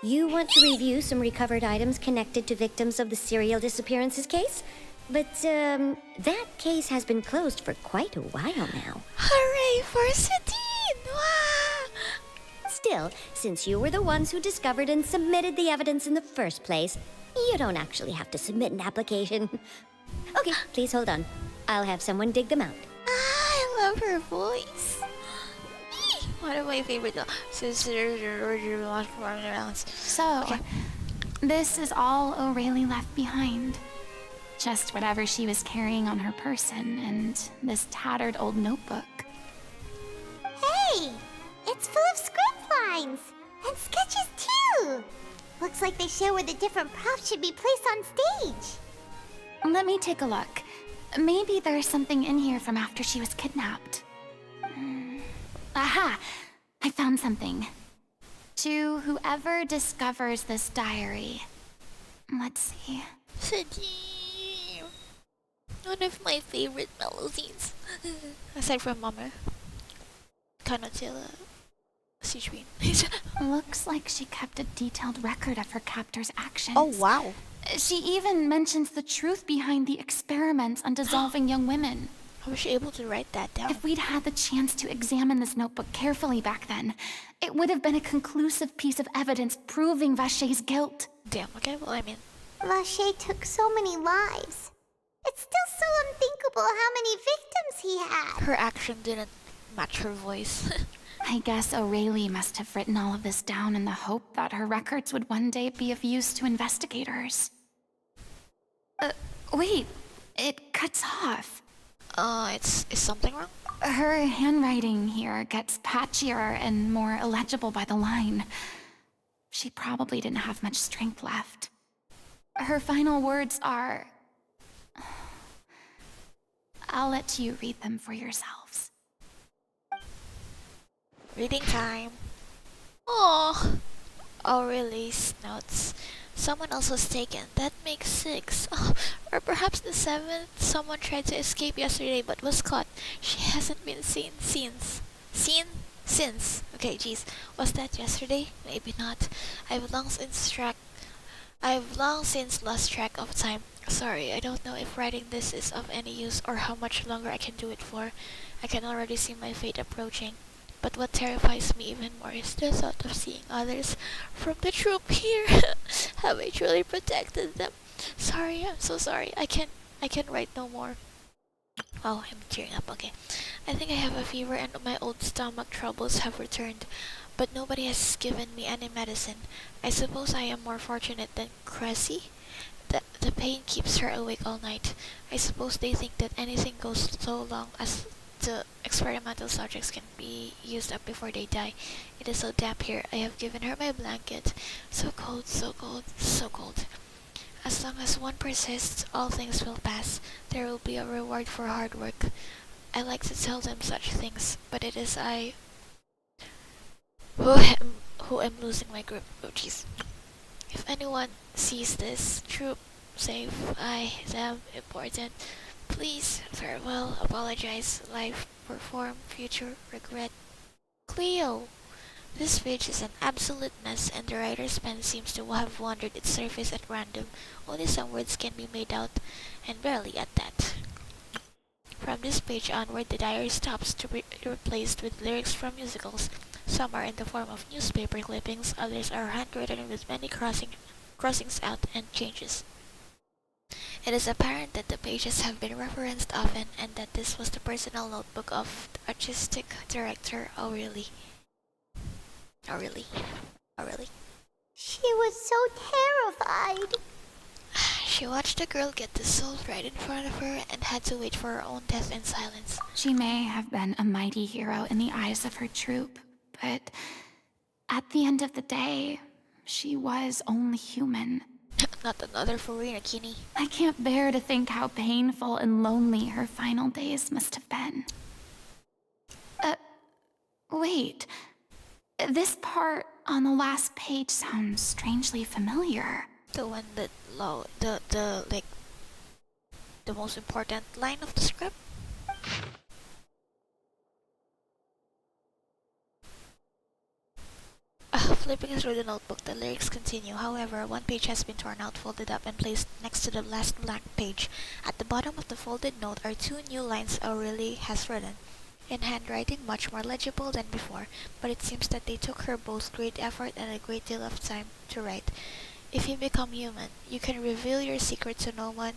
You want to review some recovered items connected to victims of the serial disappearances case? But, that case has been closed for quite a while now. Hooray for Sadine! Wow! Still, since you were the ones who discovered and submitted the evidence in the first place, you don't actually have to submit an application. Okay, please hold on. I'll have someone dig them out. I love her voice. One of my favorite sisters. So, this is all Aurelie left behind. Just whatever she was carrying on her person and this tattered old notebook. Hey! It's full of script lines! And sketches too! Looks like they show where the different props should be placed on stage. Let me take a look. Maybe there's something in here from after she was kidnapped. Aha! I found something. To whoever discovers this diary. Let's see. Sadine. One of my favorite melodies. Aside from Mama. Kanotilla. Siege Queen. Looks like she kept a detailed record of her captor's actions. Oh, wow. She even mentions the truth behind the experiments on dissolving young women. I was she able to write that down? If we'd had the chance to examine this notebook carefully back then, it would have been a conclusive piece of evidence proving Vachey's guilt. Damn, okay, well, I mean... Vachey took so many lives. It's still so unthinkable how many victims he had. Her action didn't match her voice. I guess Aurelie must have written all of this down in the hope that her records would one day be of use to investigators. Wait, it cuts off. Is something wrong? Her handwriting here gets patchier and more illegible by the line. She probably didn't have much strength left. Her final words are... I'll let you read them for yourselves. Reading time. Oh, Aurelie's notes. Someone else was taken. That makes 6. Oh, or perhaps the 7th. Someone tried to escape yesterday but was caught. She hasn't been seen since. Since. Okay, geez. Was that yesterday? Maybe not. I've long since lost track of time. Sorry, I don't know if writing this is of any use or how much longer I can do it for. I can already see my fate approaching. But what terrifies me even more is the thought of seeing others from the troupe here. Have I truly protected them? Sorry, I'm so sorry. I can't write no more. Oh, I'm tearing up, okay. I think I have a fever and my old stomach troubles have returned, but nobody has given me any medicine. I suppose I am more fortunate than Cressy. The pain keeps her awake all night. I suppose they think that anything goes so long as the experimental subjects can be used up before they die. It is so damp here. I have given her my blanket. So cold, so cold, so cold. As long as one persists, all things will pass. There will be a reward for hard work. I like to tell them such things, but it is I who who I'm losing my grip. Oh jeez. If anyone sees this, Troupe, safe, I am important. Please, farewell, apologize, life, perform, future, regret. CLIO! This page is an absolute mess, and the writer's pen seems to have wandered its surface at random. Only some words can be made out, and barely at that. From this page onward, the diary stops to be replaced with lyrics from musicals. Some are in the form of newspaper clippings, others are handwritten with many crossings out and changes. It is apparent that the pages have been referenced often, and that this was the personal notebook of the artistic director Aurelie. Aurelie. She was so terrified. She watched the girl get dissolved right in front of her and had to wait for her own death in silence. She may have been a mighty hero in the eyes of her troupe, but at the end of the day, she was only human. Not another Furina, Kini. I can't bear to think how painful and lonely her final days must have been. Wait. This part on the last page sounds strangely familiar. The one that the most important line of the script? Flipping through the notebook, the lyrics continue. However, one page has been torn out, folded up, and placed next to the last blank page. At the bottom of the folded note are two new lines Aurelie has written, in handwriting much more legible than before, but it seems that they took her both great effort and a great deal of time to write. If you become human, you can reveal your secret to no one.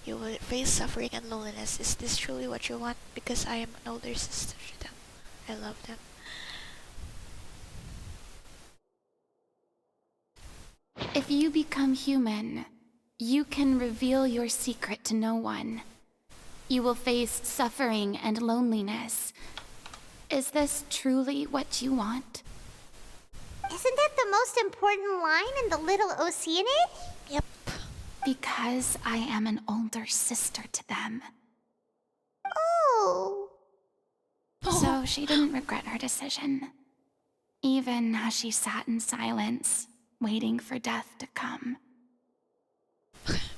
You will face suffering and loneliness. Is this truly what you want? Because I am an older sister to them. I love them. If you become human, you can reveal your secret to no one. You will face suffering and loneliness. Is this truly what you want? Isn't that the most important line in the Little Oceanid? Yep. Because I am an older sister to them. Oh. So she didn't regret her decision, even as she sat in silence, waiting for death to come.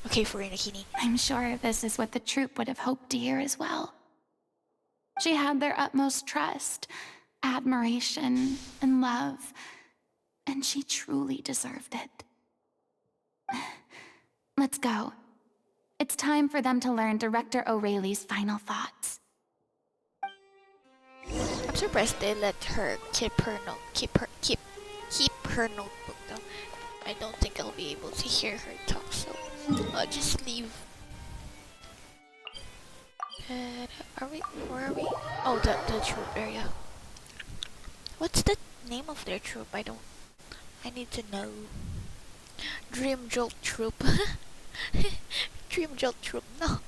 Okay, Furina, Kini. I'm sure this is what the troupe would have hoped to hear as well. She had their utmost trust, admiration, and love, and she truly deserved it. Let's go. It's time for them to learn Director Aurelie's final thoughts. I'm surprised they let her keep her notebook though. I don't think I'll be able to hear her talk, so I'll just leave. Where are we? Oh, the troupe area. What's the name of their troupe? I need to know. Dream Jolt Troupe. Dream Jolt Troupe. No.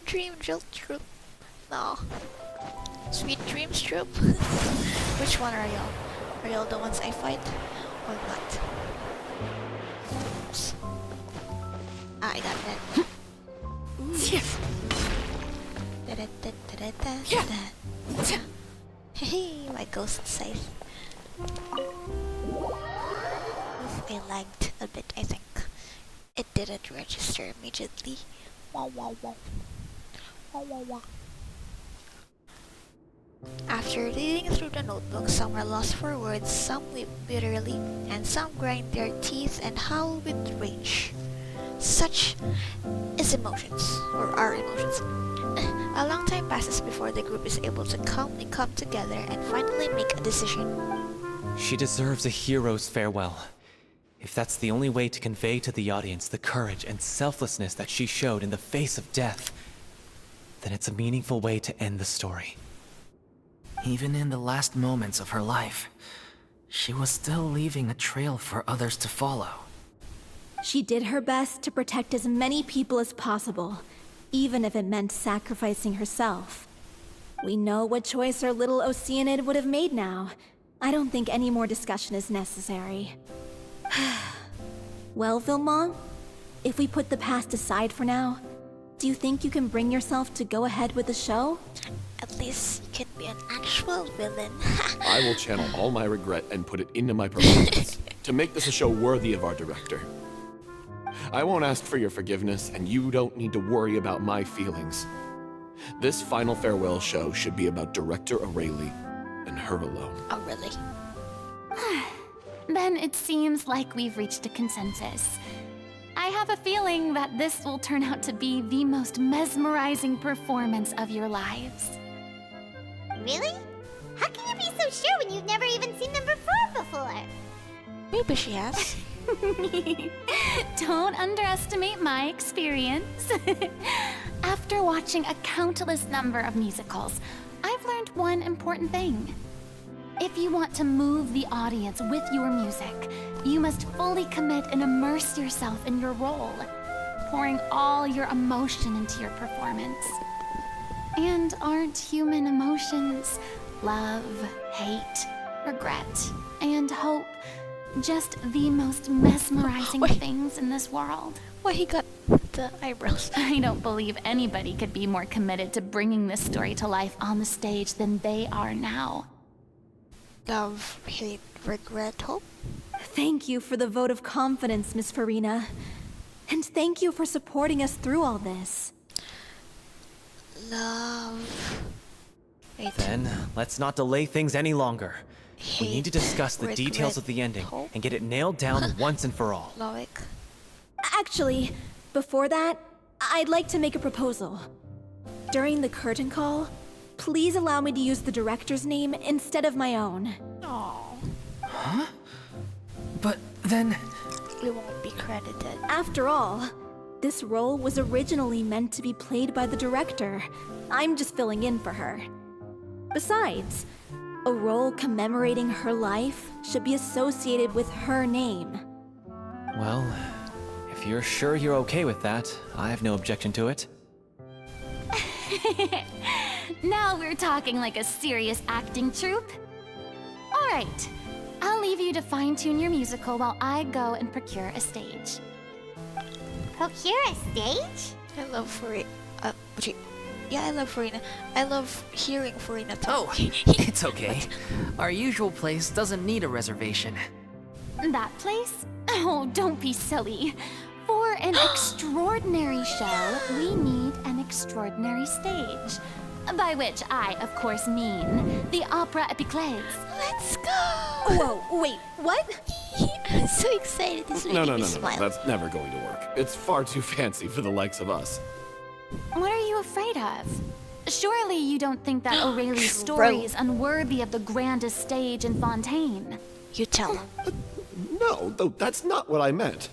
Dream Jolt Troupe. No. Sweet Dreams Troupe. Which one are y'all? Are y'all the ones I fight or not? Oops. Ah, I got that. Hey, my ghost scythe. I lagged a bit, I think. It didn't register immediately. Wow, wow, wow. Wow, wow, wow. After reading through the notebook, some are lost for words, some weep bitterly, and some grind their teeth and howl with rage. Such is emotions, or our emotions. A long time passes before the group is able to calmly come together and finally make a decision. She deserves a hero's farewell. If that's the only way to convey to the audience the courage and selflessness that she showed in the face of death, then it's a meaningful way to end the story. Even in the last moments of her life, she was still leaving a trail for others to follow. She did her best to protect as many people as possible, even if it meant sacrificing herself. We know what choice our little Oceanid would have made now. I don't think any more discussion is necessary. Well, Vilmont, if we put the past aside for now, do you think you can bring yourself to go ahead with the show? At least you can be an actual villain. I will channel all my regret and put it into my performance to make this a show worthy of our director. I won't ask for your forgiveness, and you don't need to worry about my feelings. This final farewell show should be about Director Aurelie and her alone. Oh, really? Then it seems like we've reached a consensus. I have a feeling that this will turn out to be the most mesmerizing performance of your lives. Really? How can you be so sure when you've never even seen them perform before? Maybe she has. Don't underestimate my experience. After watching a countless number of musicals, I've learned one important thing. If you want to move the audience with your music, you must fully commit and immerse yourself in your role, pouring all your emotion into your performance. And aren't human emotions love, hate, regret, and hope just the most mesmerizing things in this world? Why he got the eyebrows? I don't believe anybody could be more committed to bringing this story to life on the stage than they are now. Love, hate, regret, hope? Thank you for the vote of confidence, Miss Furina. And thank you for supporting us through all this. Love. Wait. Then, let's not delay things any longer. Hate, We need to discuss the details of the ending hope? and get it nailed down once and for all. Loic. Actually, before that, I'd like to make a proposal. During the curtain call, please allow me to use the director's name instead of my own. Aww. Huh? But then... We won't be credited. After all, this role was originally meant to be played by the director. I'm just filling in for her. Besides, a role commemorating her life should be associated with her name. Well, if you're sure you're okay with that, I have no objection to it. Now we're talking like a serious acting troupe. All right, I'll leave you to fine-tune your musical while I go and procure a stage. Procure a stage? I love Furina. Yeah, I love Furina. I love hearing Furina talk. Oh, it's okay. Our usual place doesn't need a reservation. That place? Oh, don't be silly. For an extraordinary show, we need an extraordinary stage. By which I, of course, mean the Opera Epiclese. Let's go! Whoa, wait, what? I'm so excited. This is making me smile. That's never going to work. It's far too fancy for the likes of us. What are you afraid of? Surely you don't think that Aurelie's story is unworthy of the grandest stage in Fontaine. You tell him. No, though that's not what I meant.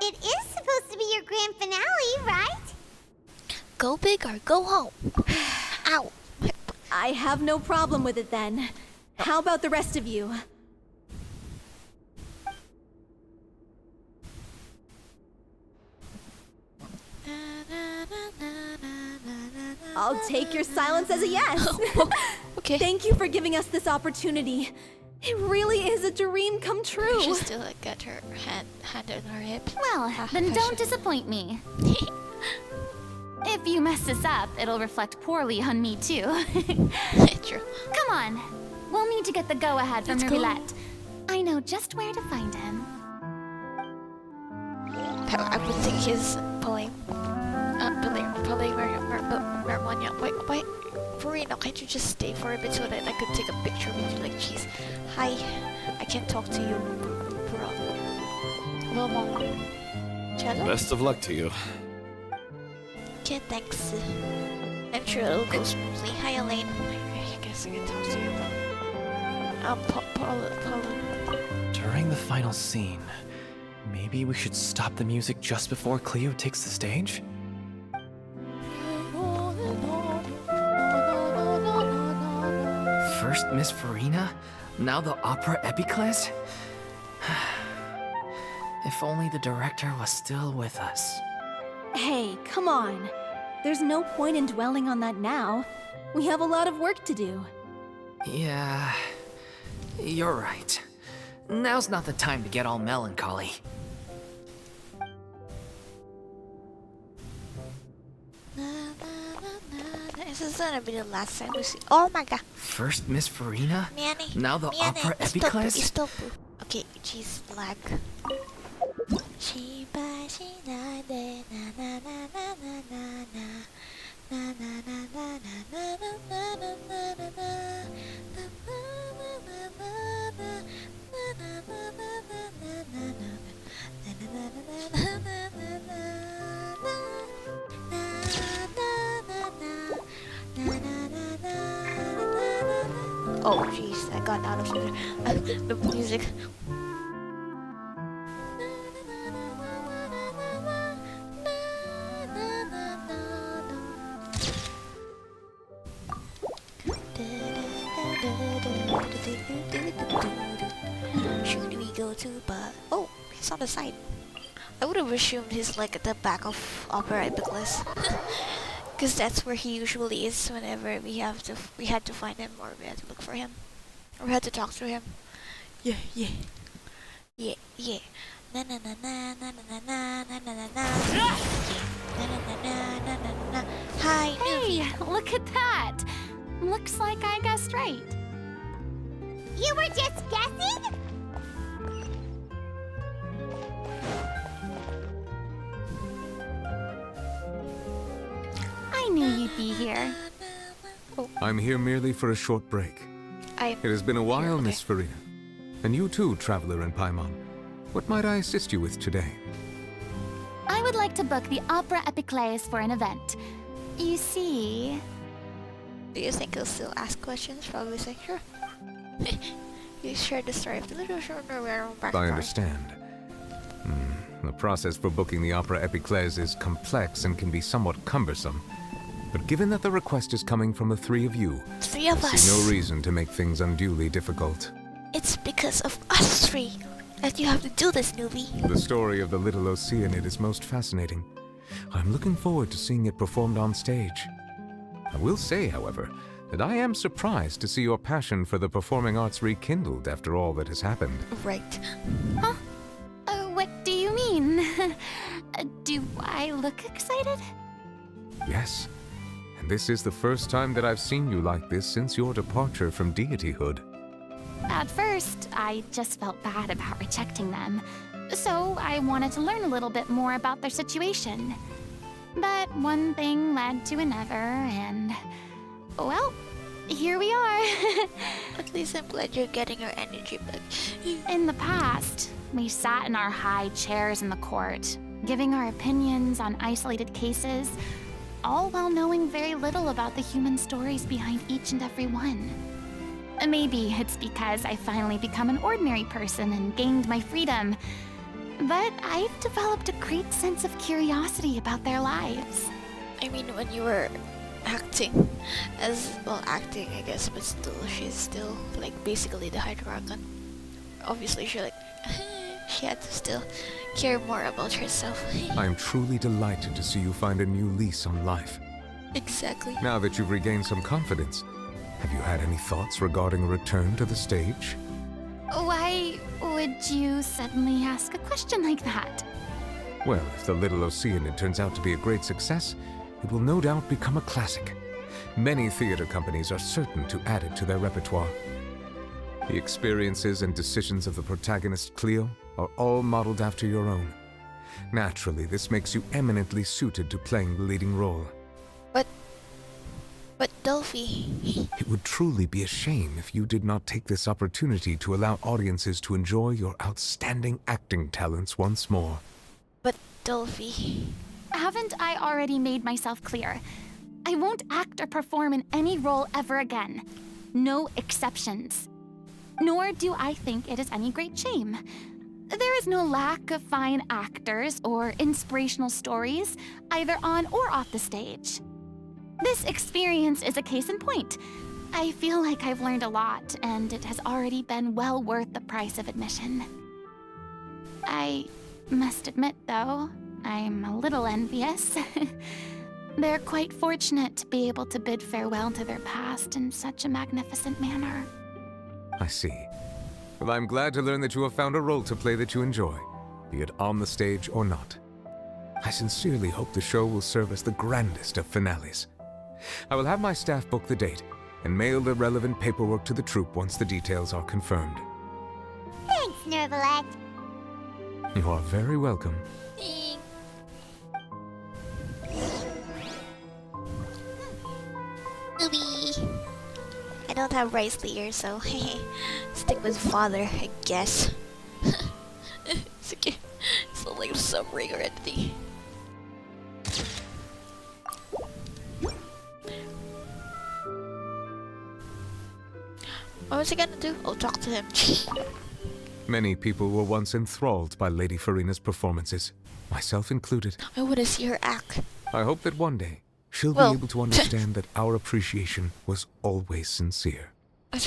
It is supposed to be your grand finale, right? Go big or go home. Ow. I have no problem with it then. How about the rest of you? I'll take your silence as a yes. Okay. Thank you for giving us this opportunity. It really is a dream come true. She still got her hand on her hip. Well, then don't disappoint me. If you mess this up, it'll reflect poorly on me too. True. Come on. We'll need to get the go-ahead from Let's go. Roulette. I know just where to find him. I would think he's pulling Marmonia. Wait, Furina, can't you just stay for a bit so that I could take a picture with you? Like, jeez, hi, I can't talk to you, bro. Cello? Best of luck to you. Okay, thanks. I'm sure it'll go smoothly. Hi, Elaine. I guess I can talk to you. Paula. During the final scene, maybe we should stop the music just before CLIO takes the stage? First Miss Furina, now the Opera Epiclese? If only the director was still with us. Hey, come on. There's no point in dwelling on that now. We have a lot of work to do. Yeah, you're right. Now's not the time to get all melancholy. This is gonna be the last time we see. Oh my god. First Miss Furina, Manny. now the opera epiclese? Stop. Okay, jeez, lag. Shiba shina de na na na na na na na na na na na na na na na na. Oh jeez, I got out of the music. Should we go to oh, he's on the side. I would have assumed he's like at the back of Opera Epiclese. Cause that's where he usually is whenever we had to find him, or we had to look for him, or we had to talk to him. Yeah. Na na na na na na na na na na na. Na na na na na na na. Hi. Hey, look at that. Looks like I guessed right. You were just guessing? I knew you'd be here. I'm here merely for a short break. It has been a while, Miss Furina. And you too, Traveler in Paimon. What might I assist you with today? I would like to book the Opera Epiclese for an event. You see... Do you think he'll still ask questions? Probably say, sure. You shared the story of the little shoulder where I understand. The process for booking the Opera Epiclese is complex and can be somewhat cumbersome. But given that the request is coming from the three of you, three of I us. see no reason to make things unduly difficult. It's because of us three that you have to do this, newbie. The story of the little Oceanid is most fascinating. I'm looking forward to seeing it performed on stage. I will say, however, that I am surprised to see your passion for the performing arts rekindled after all that has happened. Right. Huh? What do you mean? Do I look excited? Yes. And this is the first time that I've seen you like this since your departure from deityhood. At first, I just felt bad about rejecting them. So I wanted to learn a little bit more about their situation. But one thing led to another, and... well, here we are. At least I'm glad you're getting your energy back. In the past, we sat in our high chairs in the court, giving our opinions on isolated cases, all while knowing very little about the human stories behind each and every one. Maybe it's because I finally become an ordinary person and gained my freedom, but I've developed a great sense of curiosity about their lives. I mean, when you were acting, acting I guess, but still, she's still like basically the Hydra-Archon. Obviously, she had to still care more about herself. I am truly delighted to see you find a new lease on life. Exactly. Now that you've regained some confidence, have you had any thoughts regarding a return to the stage? Why would you suddenly ask a question like that? Well, if the Little Oceanid turns out to be a great success, it will no doubt become a classic. Many theater companies are certain to add it to their repertoire. The experiences and decisions of the protagonist CLIO are all modeled after your own. Naturally, this makes you eminently suited to playing the leading role. But Delphi... It would truly be a shame if you did not take this opportunity to allow audiences to enjoy your outstanding acting talents once more. But Delphi... Haven't I already made myself clear? I won't act or perform in any role ever again. No exceptions. Nor do I think it is any great shame. There is no lack of fine actors or inspirational stories, either on or off the stage. This experience is a case in point. I feel like I've learned a lot, and it has already been well worth the price of admission. I must admit, though, I'm a little envious. They're quite fortunate to be able to bid farewell to their past in such a magnificent manner. I see. Well, I'm glad to learn that you have found a role to play that you enjoy, be it on the stage or not. I sincerely hope the show will serve as the grandest of finales. I will have my staff book the date and mail the relevant paperwork to the troupe once the details are confirmed. Thanks, Nervalet. You are very welcome. Ooby. I don't have rice here, so stick with father, I guess. It's okay. It's not like I'm suffering already. What was I gonna do? I'll talk to him. Many people were once enthralled by Lady Furina's performances, myself included. I wanna see her act. I hope that one day she'll be able to understand that our appreciation was always sincere. I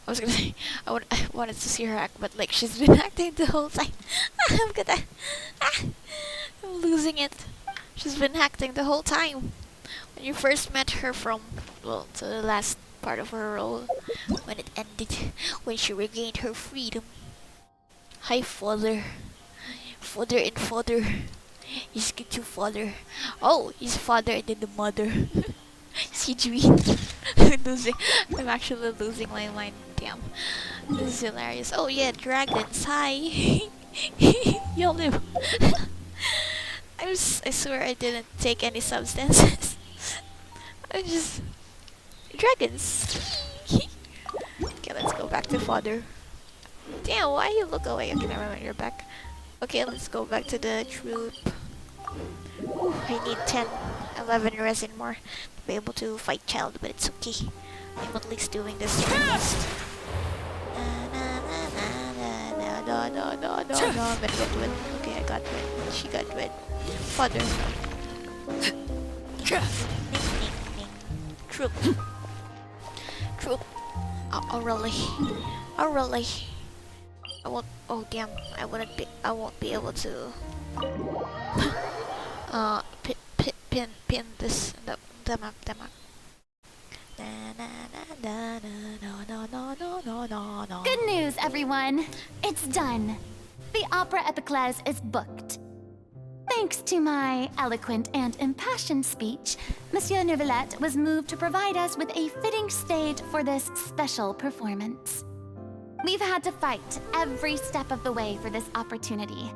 was gonna say, I wanted to see her act, but like she's been acting the whole time. I'm losing it. She's been acting the whole time. When you first met her from, well, to the last part of her role, when it ended, when she regained her freedom. Hi, father. Father and father. He's good to father. Oh, he's father and then the mother. See, I'm actually losing my mind. Damn. This is hilarious. Oh yeah, dragons. Hi. Y'all knew. I swear I didn't take any substances. I just... Dragons. Okay, let's go back to father. Damn, why you look away? Okay, never mind, you're back. Okay, let's go back to the troupe. Ooh, I need 10, 11 resin more to be able to fight child, but it's okay. I'm at least doing this first. No, I'm gonna get wet. Okay, I got wet. She got wet. Father. Troupe. Troupe. Aurelie. Aurelie. I won't. Oh damn! I won't be able to. Pin this the map. Good news, everyone. It's done. The Opera Epiclese is booked. Thanks to my eloquent and impassioned speech, Monsieur Neuvillette was moved to provide us with a fitting stage for this special performance. We've had to fight every step of the way for this opportunity,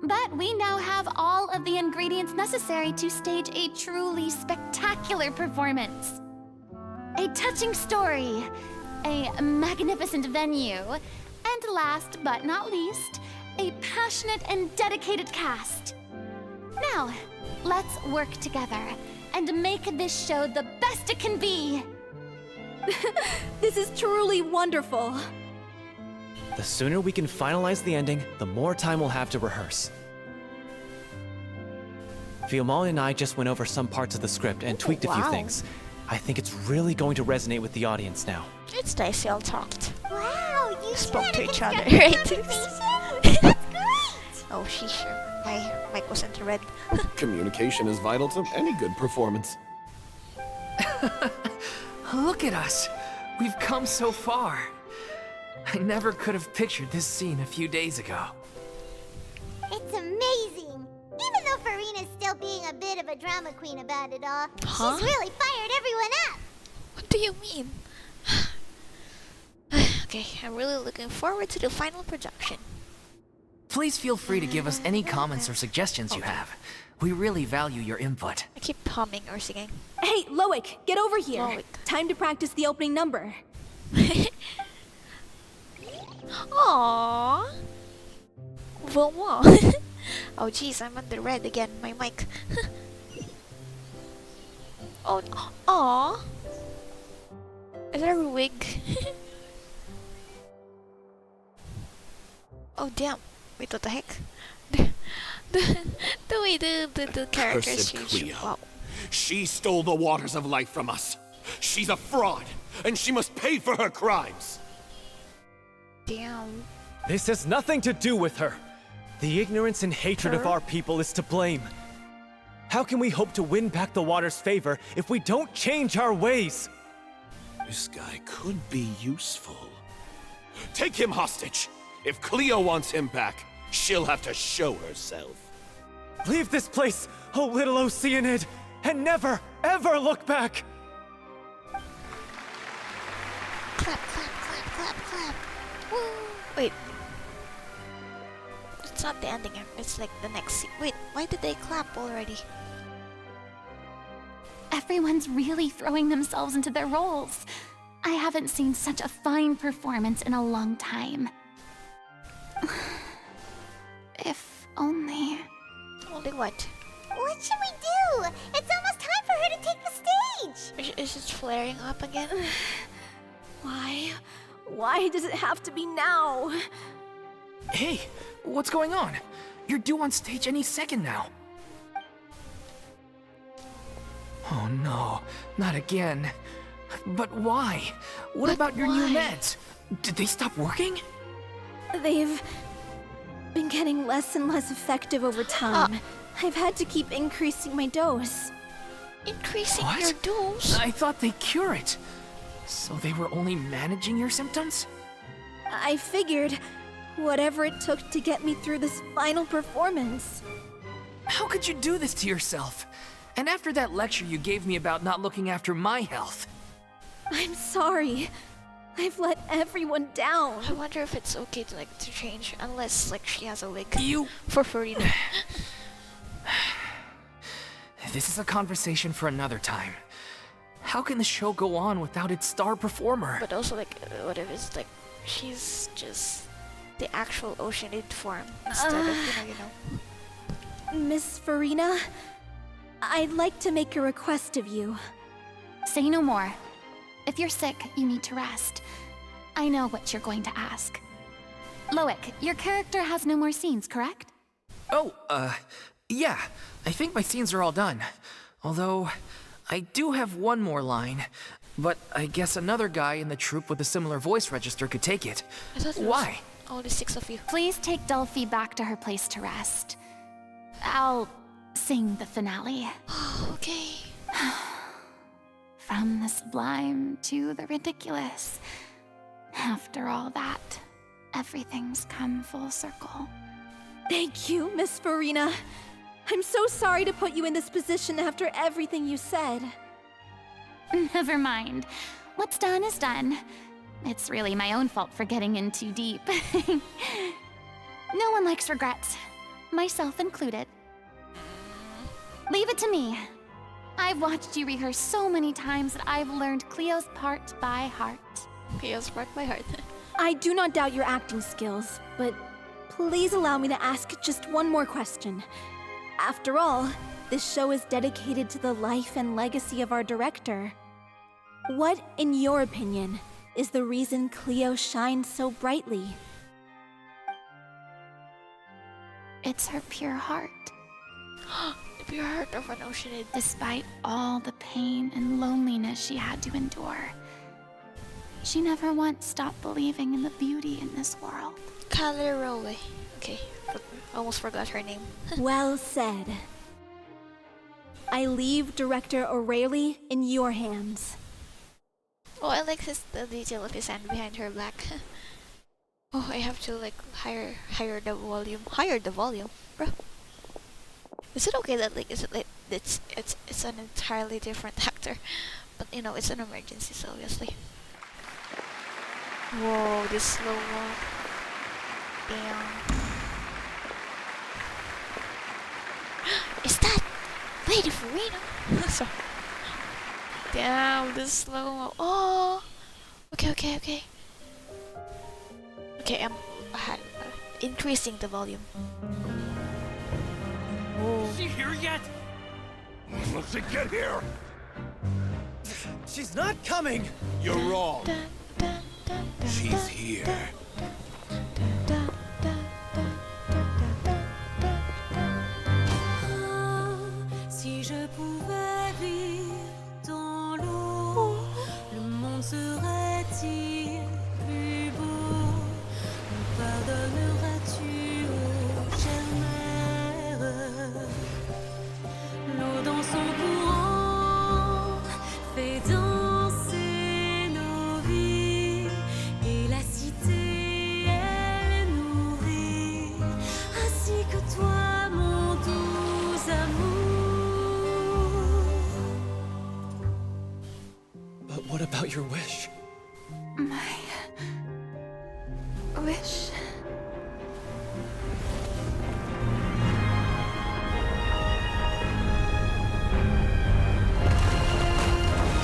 but we now have all of the ingredients necessary to stage a truly spectacular performance. A touching story, a magnificent venue, and last but not least, a passionate and dedicated cast. Now, let's work together and make this show the best it can be. This is truly wonderful. The sooner we can finalize the ending, the more time we'll have to rehearse. Fiamma and I just went over some parts of the script and tweaked a few things. I think it's really going to resonate with the audience now. It's nice y'all talked. Wow, you spoke to each other, right? right? That's great. Oh, sheesh. My mic wasn't red. Communication is vital to any good performance. Look at us. We've come so far. I never could have pictured this scene a few days ago. It's amazing. Even though Furina's still being a bit of a drama queen about it all, she's really fired everyone up. What do you mean? Okay, I'm really looking forward to the final production. Please feel free to give us any comments or suggestions you have. We really value your input. I keep humming or singing. Hey, Loic, get over here. Loic. Time to practice the opening number. Aww. Wilma. Oh jeez, I'm under red again. My mic. Oh, aww. Is there a wig? Oh damn. Wait, what the heck? The way the characters Cursed change. CLIO. Wow. She stole the waters of life from us. She's a fraud, and she must pay for her crimes. Damn. This has nothing to do with her. The ignorance and hatred of our people is to blame. How can we hope to win back the water's favor if we don't change our ways? This guy could be useful. Take him hostage. If CLIO wants him back, she'll have to show herself. Leave this place, oh little Oceanid, and never, ever look back! Clap, clap, clap, clap, clap. Woo! Wait. It's not the ending. It's like the next scene. Wait, why did they clap already? Everyone's really throwing themselves into their roles. I haven't seen such a fine performance in a long time. If only... Only what? What should we do? It's almost time for her to take the stage! Is it flaring up again? Why? Why does it have to be now? Hey, what's going on? You're due on stage any second now. Oh no, not again. But why? What about your new meds? Did they stop working? They've been getting less and less effective over time. I've had to keep increasing my dose. Increasing your dose? I thought they cure it. So they were only managing your symptoms? I figured whatever it took to get me through this final performance. How could you do this to yourself? And after that lecture you gave me about not looking after my health. I'm sorry. I've let everyone down. I wonder if it's okay to change, unless she has a wig. You for Furina. This is a conversation for another time. How can the show go on without its star performer? But also what if it's she's just the actual Oceanid form instead of you know. Miss Furina, I'd like to make a request of you. Say no more. If you're sick, you need to rest. I know what you're going to ask. Loic, your character has no more scenes, correct? Oh, yeah. I think my scenes are all done. Although, I do have one more line. But I guess another guy in the troupe with a similar voice register could take it. Why? Only 6 of you. Please take Delphi back to her place to rest. I'll sing the finale. Okay. From the sublime to the ridiculous. After all that, everything's come full circle. Thank you, Miss Furina. I'm so sorry to put you in this position after everything you said. Never mind. What's done is done. It's really my own fault for getting in too deep. No one likes regrets, myself included. Leave it to me. I've watched you rehearse so many times that I've learned CLIO's part by heart. CLIO's part by heart. I do not doubt your acting skills, but please allow me to ask just one more question. After all, this show is dedicated to the life and legacy of our director. What, in your opinion, is the reason CLIO shines so brightly? It's her pure heart. The pure heart of an Oceanid. Despite all the pain and loneliness she had to endure, she never once stopped believing in the beauty in this world. Caleroe. Okay, almost forgot her name. Well said. I leave Director Aurelie in your hands. Oh, I like the detail of his hand behind her back. Oh, I have to higher the volume. Higher the volume, bro. Is it okay that it's an entirely different actor, but it's an emergency, so obviously. Whoa, this slow walk. Damn. Is that Lady Furina? Sorry. Damn, this slow mo. Oh. Okay. Okay, I'm increasing the volume. Is she here yet? Let's get here. She's not coming. You're wrong. She's here. Si je pouvais vivre dans l'eau, le monde serait-il plus beau? Me pardonneras-tu, ô chère mère? L'eau dans son courant fait danser nos vies, et la cité elle nourrit, ainsi que toi, mon doux amour. But what about your wish? My wish.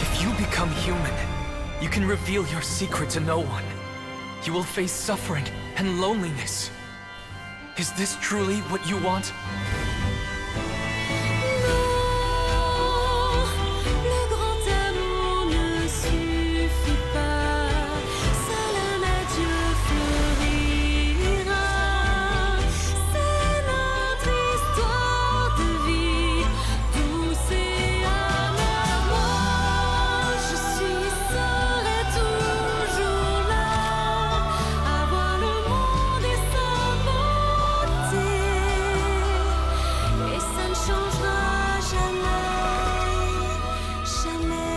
If you become human, you can reveal your secret to no one. You will face suffering and loneliness. Is this truly what you want? Le grand amour ne suffit pas, seul un adieu fleurira. C'est notre histoire de vie, douce et amère. Moi, je suis serai toujours là, à voir le monde et sa beauté, et ça ne changera jamais, jamais.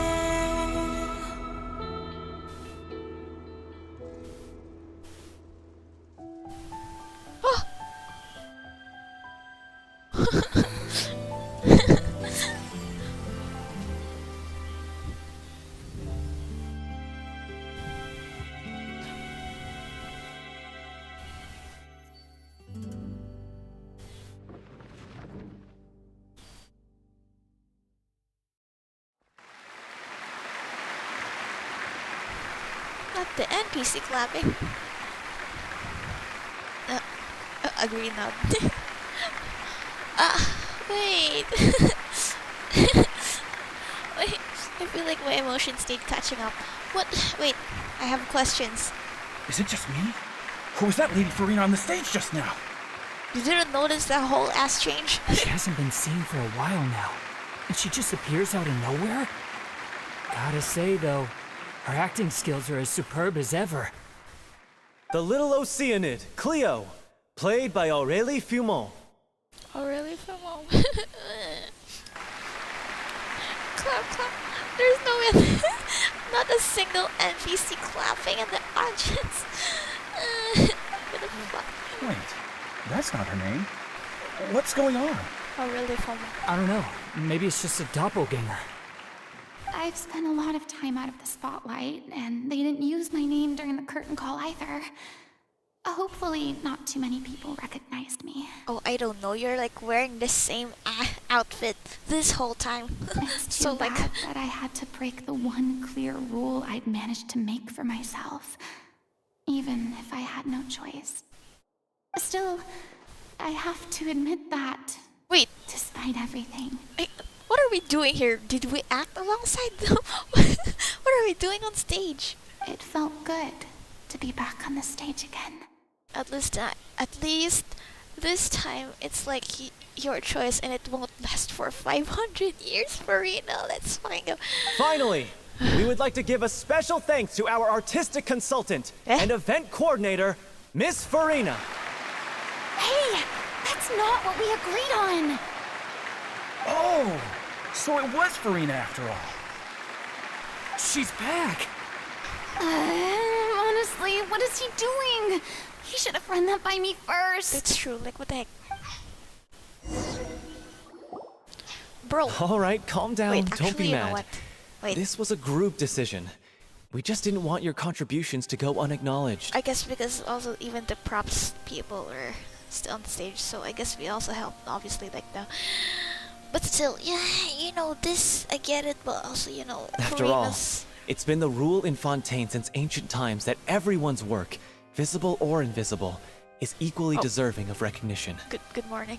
Not the NPC clapping. Agree nod. Wait. Wait, I feel like my emotions need catching up. What? Wait, I have questions. Is it just me? Or was that Lady Furina on the stage just now? You didn't notice that whole ass change? She hasn't been seen for a while now, and she just appears out of nowhere? Gotta say, though, her acting skills are as superb as ever. The little Oceanid, CLIO, played by Aurelie Fumont. Aurelie Fumont. Clap, clap. There's no way. Not a single NPC clapping in the audience. What the fuck? Wait, that's not her name. What's going on? Aurelie Fumont. I don't know. Maybe it's just a doppelganger. I've spent a lot of time out of the spotlight, and they didn't use my name during the curtain call either. Hopefully, not too many people recognized me. Oh, I don't know. You're like wearing the same outfit this whole time. It's too bad that I had to break the one clear rule I'd managed to make for myself, even if I had no choice. Still, I have to admit that. Wait. Despite everything. What are we doing here? Did we act alongside them? What are we doing on stage? It felt good to be back on the stage again. At least this time it's like your choice and it won't last for 500 years, Furina. Let's find out. Finally, we would like to give a special thanks to our artistic consultant and event coordinator, Miss Furina. Hey, that's not what we agreed on. Oh, so it was Furina after all. She's back. Honestly, what is he doing? He should have run that by me first. That's true. Like, what the heck? Bro. All right, calm down. Wait, Don't actually, be you know mad. what? Wait. This was a group decision. We just didn't want your contributions to go unacknowledged. I guess because also even the props people were still on the stage, so I guess we also helped, obviously, like the... But still, yeah, you know, this, I get it, but also, you know, After all, Furina's... it's been the rule in Fontaine since ancient times that everyone's work, visible or invisible, is equally deserving of recognition. Good morning.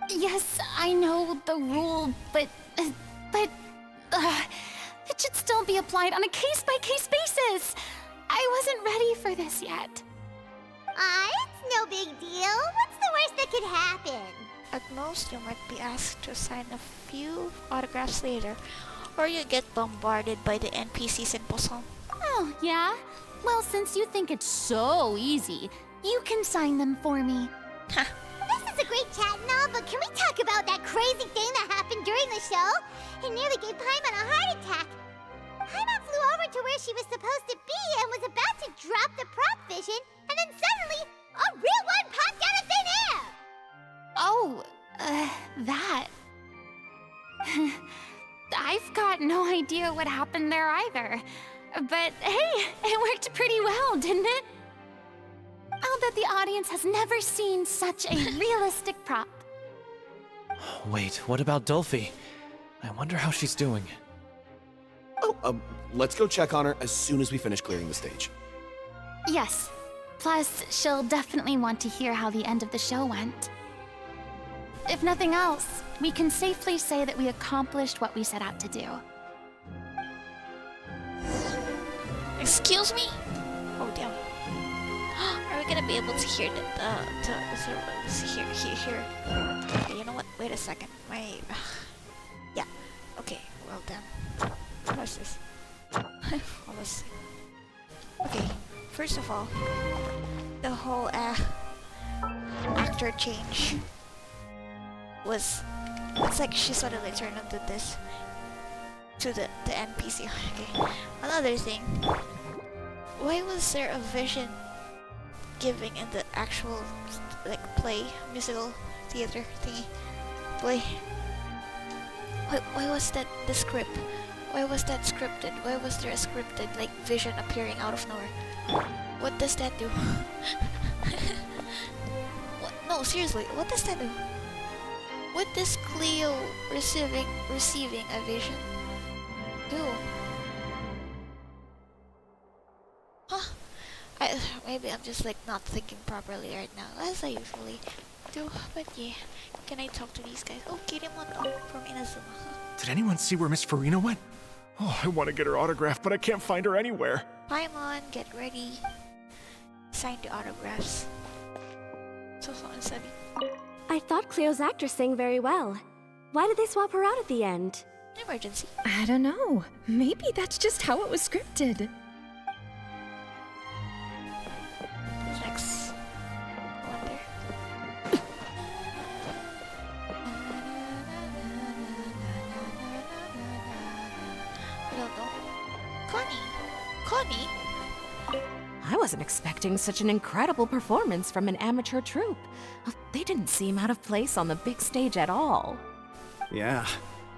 Yes, I know the rule, but it should still be applied on a case-by-case basis. I wasn't ready for this yet. It's no big deal. What's the worst that could happen? At most, you might be asked to sign a few autographs later, or you get bombarded by the NPCs in Poisson. Oh, yeah? Well, since you think it's so easy, you can sign them for me. Ha! This is a great chat and all, but can we talk about that crazy thing that happened during the show? It nearly gave Paimon a heart attack. Paimon flew over to where she was supposed to be and was about to drop the prop vision, and then suddenly, a real one popped out of thin air! Oh, that. I've got no idea what happened there either. But hey, it worked pretty well, didn't it? I'll bet the audience has never seen such a realistic prop. Wait, what about Dolphy? I wonder how she's doing. Oh, let's go check on her as soon as we finish clearing the stage. Yes. Plus, she'll definitely want to hear how the end of the show went. If nothing else, we can safely say that we accomplished what we set out to do. Excuse me? Oh damn. Are we gonna be able to hear here? Okay, you know what? Wait a second. Yeah. Okay. Well done. What's this? Let's see. Okay. First of all, the whole actor change was. It's like she suddenly turned into this. To the NPC. Okay. Another thing. Why was there a vision giving in the actual like play, musical theater thingy? Play. Why was that the script? Why was that scripted? Why was there a scripted like vision appearing out of nowhere? What does that do? What? No, seriously, what does that do? What does CLIO receiving a vision do? Huh? Maybe I'm just like not thinking properly right now, as I usually do. But yeah, can I talk to these guys? Oh, Kirimon from Inazuma. Did anyone see where Miss Furina went? Oh, I want to get her autograph, but I can't find her anywhere. Paimon, get ready. Sign the autographs. So study. I thought Cleo's actress sang very well. Why did they swap her out at the end? Emergency. I don't know. Maybe that's just how it was scripted. Who's next? Wonder. I don't know. Connie? I wasn't expecting such an incredible performance from an amateur troupe. They didn't seem out of place on the big stage at all. Yeah,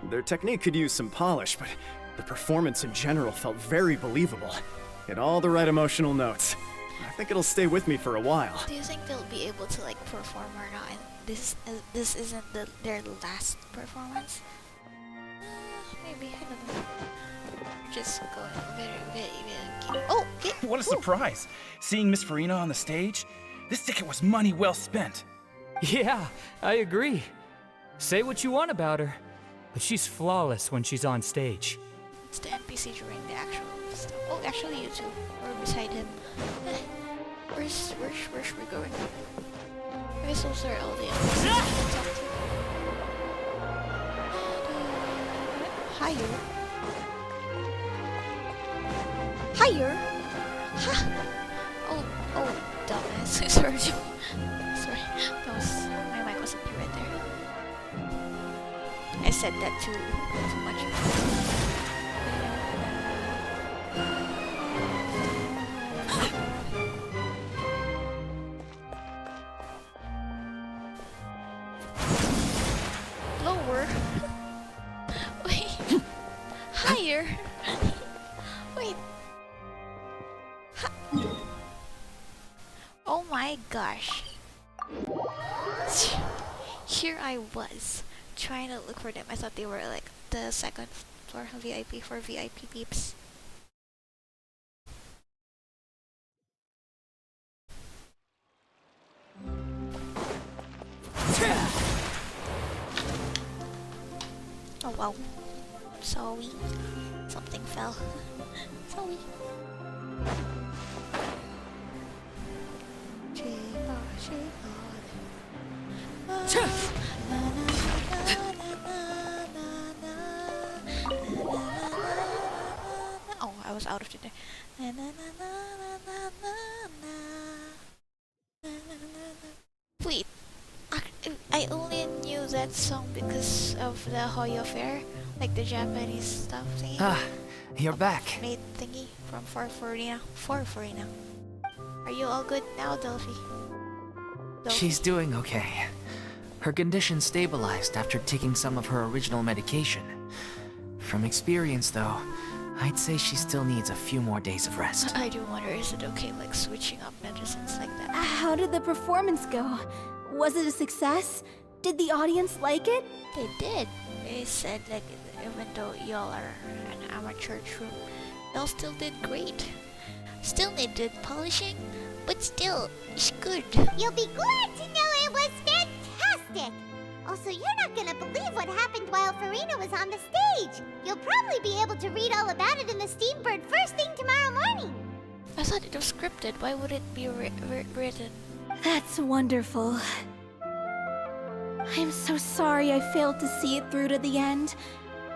their technique could use some polish, but the performance in general felt very believable. Hit all the right emotional notes. I think it'll stay with me for a while. Do you think they'll be able to like perform or not? And this isn't their last performance? Maybe, I don't know. Just going very. Oh, okay. What a surprise! Seeing Miss Furina on the stage? This ticket was money well spent. Yeah, I agree. Say what you want about her, but she's flawless when she's on stage. It's the NPC during the actual stuff. Oh, actually, you two. We're beside him. Where's we going? I guess those are all the others. Higher. Ha! Oh, dumbass. Sorry. Sorry. My mic wasn't right there. I said that too much. Lower. Wait. Higher. Wait. Oh my gosh. Here I was trying to look for them. I thought they were like the second floor VIP for VIP peeps. Oh wow. Sorry. Something fell. Sorry. Oh, I was out of there. Wait, I only knew that song because of the Hoyo Fair, like the Japanese stuff thingy. Ah, you're back. Made thingy from Furina. Are you all good now, Delphi? She's doing okay. Her condition stabilized after taking some of her original medication. From experience, though, I'd say she still needs a few more days of rest. I do wonder, is it okay, like, switching up medicines like that? How did the performance go? Was it a success? Did the audience like it? They did. They said, like, even though y'all are an amateur troupe, y'all still did great. Still needed polishing, but still, it's good. You'll be glad to know it was fantastic! Also, you're not gonna believe what happened while Furina was on the stage. You'll probably be able to read all about it in the Steambird first thing tomorrow morning. I thought it was scripted. Why would it be written? That's wonderful. I'm so sorry I failed to see it through to the end.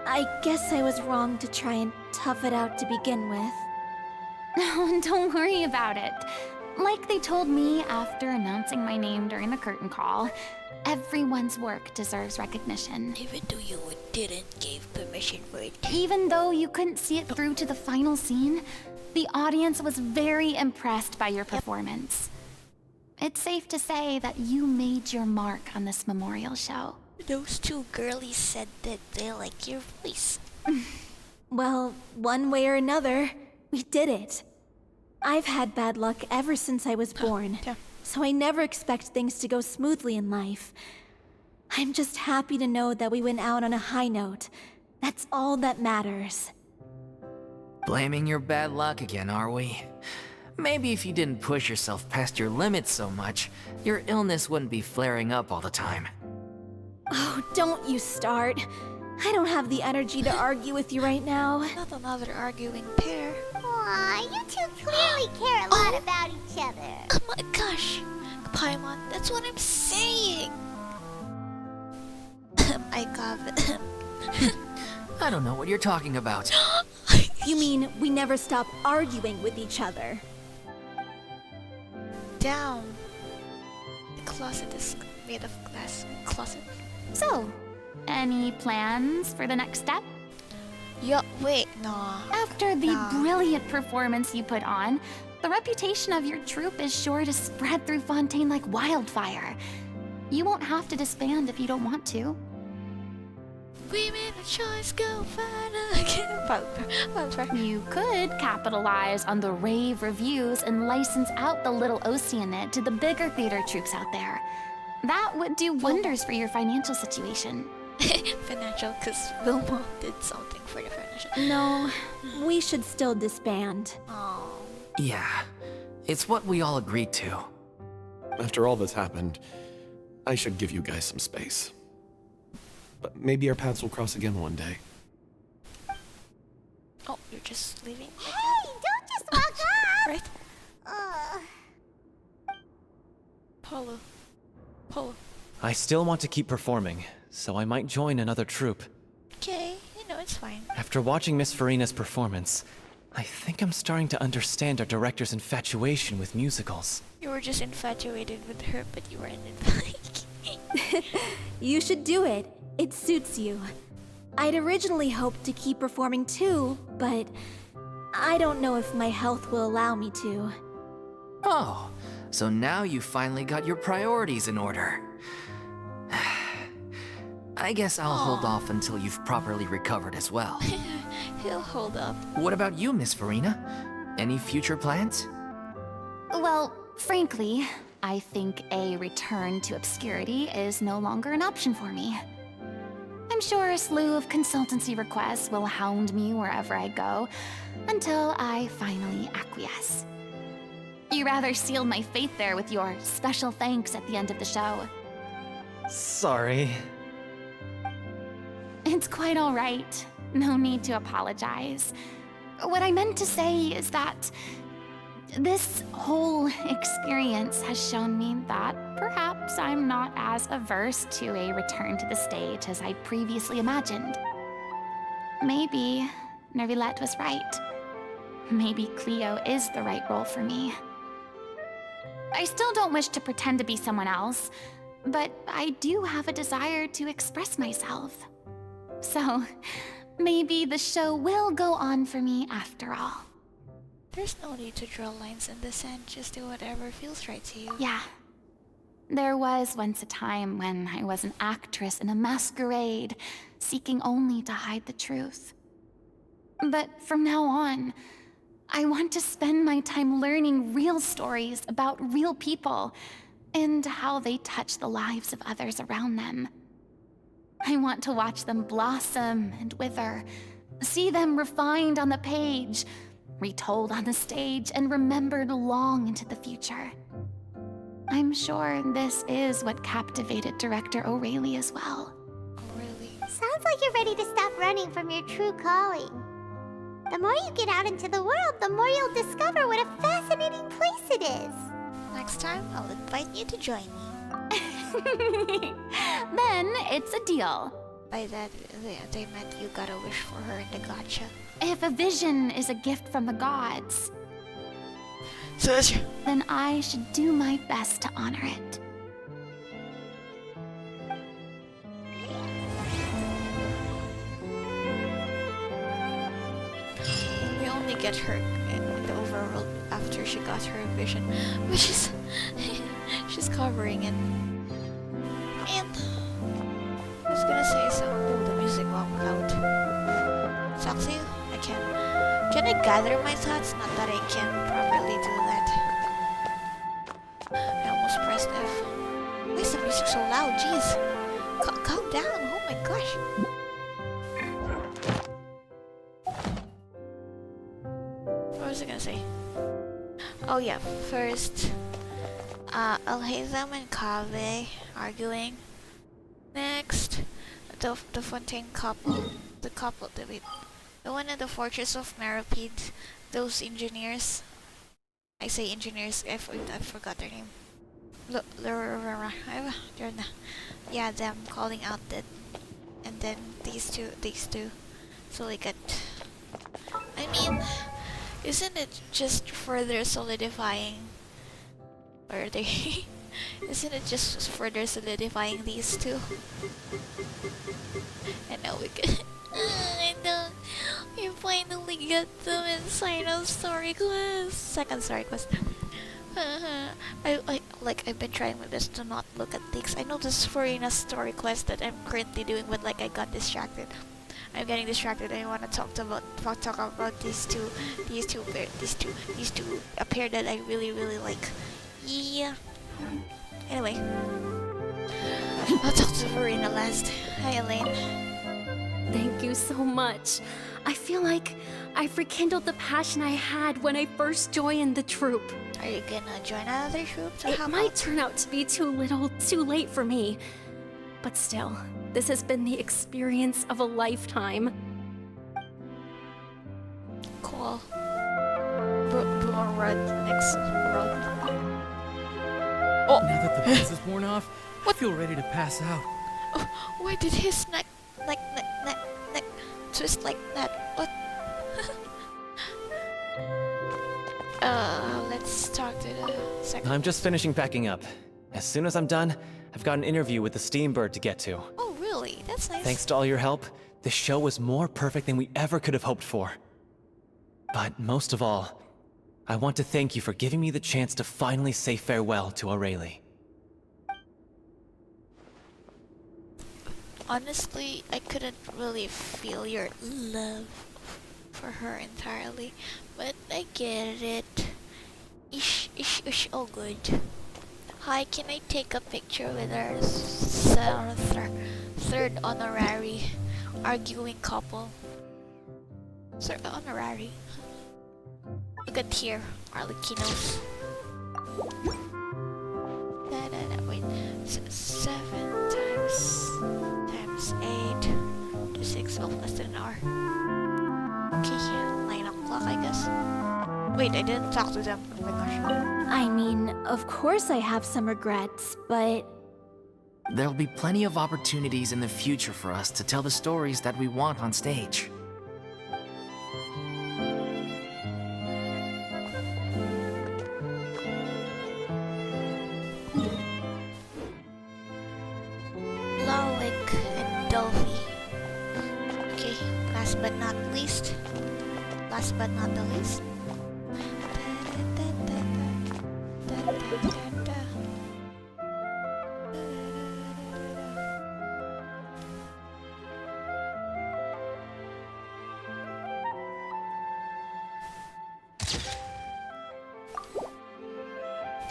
I guess I was wrong to try and tough it out to begin with. No, don't worry about it. Like they told me after announcing my name during the curtain call, everyone's work deserves recognition. Even though you didn't give permission for it. Even though you couldn't see it through to the final scene, the audience was very impressed by your performance. It's safe to say that you made your mark on this memorial show. Those two girlies said that they like your voice. Well, one way or another, we did it. I've had bad luck ever since I was born, so I never expect things to go smoothly in life. I'm just happy to know that we went out on a high note. That's all that matters. Blaming your bad luck again, are we? Maybe if you didn't push yourself past your limits so much, your illness wouldn't be flaring up all the time. Oh, don't you start. I don't have the energy to argue with you right now. Not another arguing pair. Aw, you two clearly care a lot about each other. Oh my gosh, Paimon, that's what I'm saying. I got it. I don't know what you're talking about. You mean we never stop arguing with each other? Down. The closet is made of glass. Closet. So, any plans for the next step? Yo, wait, no. After the brilliant performance you put on, the reputation of your troupe is sure to spread through Fontaine like wildfire. You won't have to disband if you don't want to. We made a choice, go find again. You could capitalize on the rave reviews and license out the little Oceanid to the bigger theater troupes out there. That would do wonders for your financial situation. Financial, because Wilma did something for the financial. No, we should still disband. Oh. Yeah, it's what we all agreed to. After all that's happened, I should give you guys some space. But maybe our paths will cross again one day. Oh, you're just leaving? Like hey, don't just walk off! Right? Polo. I still want to keep performing, so I might join another troupe. Okay, it's fine. After watching Miss Furina's performance, I think I'm starting to understand our director's infatuation with musicals. You were just infatuated with her, but you weren't You should do it. It suits you. I'd originally hoped to keep performing too, but I don't know if my health will allow me to. Oh, so now you finally got your priorities in order. I guess I'll hold off until you've properly recovered as well. He'll hold up. What about you, Miss Furina? Any future plans? Well, frankly, I think a return to obscurity is no longer an option for me. I'm sure a slew of consultancy requests will hound me wherever I go, until I finally acquiesce. You rather sealed my fate there with your special thanks at the end of the show. Sorry. It's quite all right. No need to apologize. What I meant to say is that this whole experience has shown me that perhaps I'm not as averse to a return to the stage as I previously imagined. Maybe Nervilette was right. Maybe CLIO is the right role for me. I still don't wish to pretend to be someone else, but I do have a desire to express myself. So, maybe the show will go on for me after all. There's no need to draw lines in the sand, just do whatever feels right to you. Yeah. There was once a time when I was an actress in a masquerade, seeking only to hide the truth. But from now on, I want to spend my time learning real stories about real people and how they touch the lives of others around them. I want to watch them blossom and wither, see them refined on the page, retold on the stage, and remembered long into the future. I'm sure this is what captivated director Aurelie as well. Sounds like you're ready to stop running from your true calling. The more you get out into the world, the more you'll discover what a fascinating place it is. Next time, I'll invite you to join me. Then it's a deal. By that, they meant you got a wish for her in the gacha. If a vision is a gift from the gods, then I should do my best to honor it. We only get her in the overworld after she got her vision, which is she's covering it. And I was gonna say so. Oh, the music went loud. Sucks you? I can I gather my thoughts? Not that I can properly do that. I almost pressed F. Why is the music so loud? Jeez. Calm down. Oh my gosh. What was I gonna say? Oh yeah, first, Alhaitham and Kaveh arguing. Next, the Fontaine couple, the one in the Fortress of Meripede, those engineers. I say engineers, I forgot their name. Yeah, them calling out that, and then these two. So like I mean, isn't it just further solidifying, or they? Isn't it just further solidifying these two? And now we can. I don't. We finally get them inside of story quest. Second story quest. I've been trying with this to not look at things. I know this is Furina's story quest that I'm currently doing, but like I got distracted. I'm getting distracted. I want to talk about these two a pair that I really like. Yeah. Anyway, I'll talk to Furina last. Hi, Elaine. Thank you so much. I feel like I've rekindled the passion I had when I first joined the troupe. Are you gonna join another troupe? It might turn out to be too late for me. But still, this has been the experience of a lifetime. Cool. More red next road. Oh! Now that the buzz is worn off, I feel ready to pass out. Oh, why did his neck twist like that? What? Let's talk to the second. I'm just finishing packing up. As soon as I'm done, I've got an interview with the Steambird to get to. Oh, really? That's nice. Thanks to all your help, this show was more perfect than we ever could have hoped for. But most of all, I want to thank you for giving me the chance to finally say farewell to Aurelie. Honestly, I couldn't really feel your love for her entirely, but I get it. Ish, all good. Hi, can I take a picture with our third honorary arguing couple? Third honorary. Look at here, Arlequinos. Wait. 7 times 8 to 6, oh, less than an hour. Okay, 9 o'clock, I guess. Wait, I didn't talk to them. Oh my gosh. I mean, of course I have some regrets, but... There'll be plenty of opportunities in the future for us to tell the stories that we want on stage. Lalik and Dolphy. Okay, last but not the least.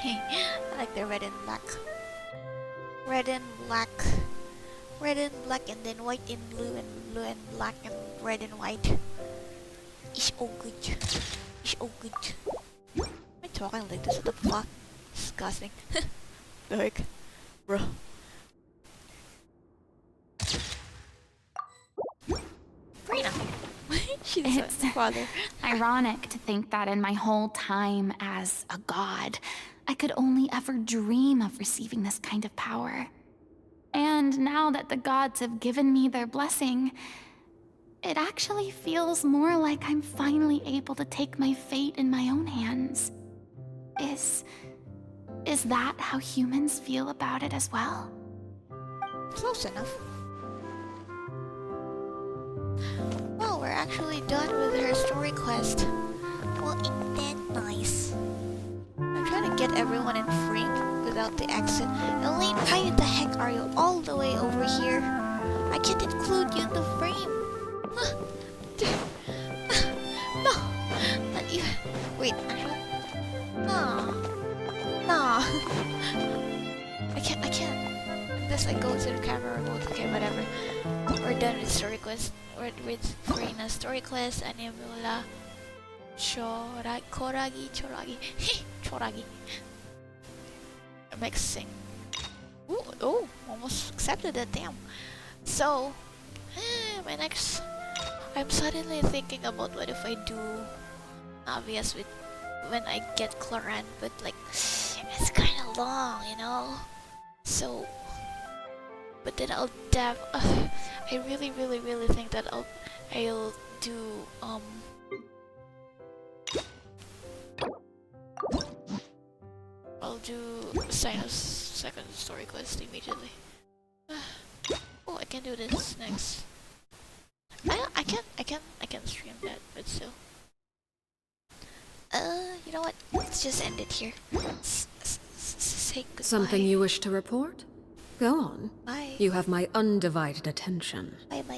I like the red and black. Red and black. Red and black and then white and blue and black and red and white. It's all good. It's all good. Am I talking like this? What the fuck? Disgusting. The heck? Bro. Furina. She's It's a father. ironic to think that in my whole time as a god, I could only ever dream of receiving this kind of power. And now that the gods have given me their blessing, it actually feels more like I'm finally able to take my fate in my own hands. Is that how humans feel about it as well? Close enough. Well, we're actually done with her story quest. Well, ain't that nice? I'm trying to get everyone in frame without the exit. Elaine, why the heck are you all the way over here? I can't include you in the frame. No, not even. Wait, actually. No. I can't. Unless I go to the camera mode. Okay, whatever. We're done with story quest. We're with Furina's story quest. Animula. Choragi. Choragi. Mixing. Ooh, oh, almost accepted it, damn. So, my next... I'm suddenly thinking about what if I do obvious with when I get Cloran, but like, it's kinda long, you know? So, but then I'll I really think that I'll do, I'll do Sinus second story quest immediately. Oh, I can do this next. I can stream that, but still. You know what? Let's just end it here. Say goodbye. Something you wish to report? Go on. Bye. You have my undivided attention. Bye bye.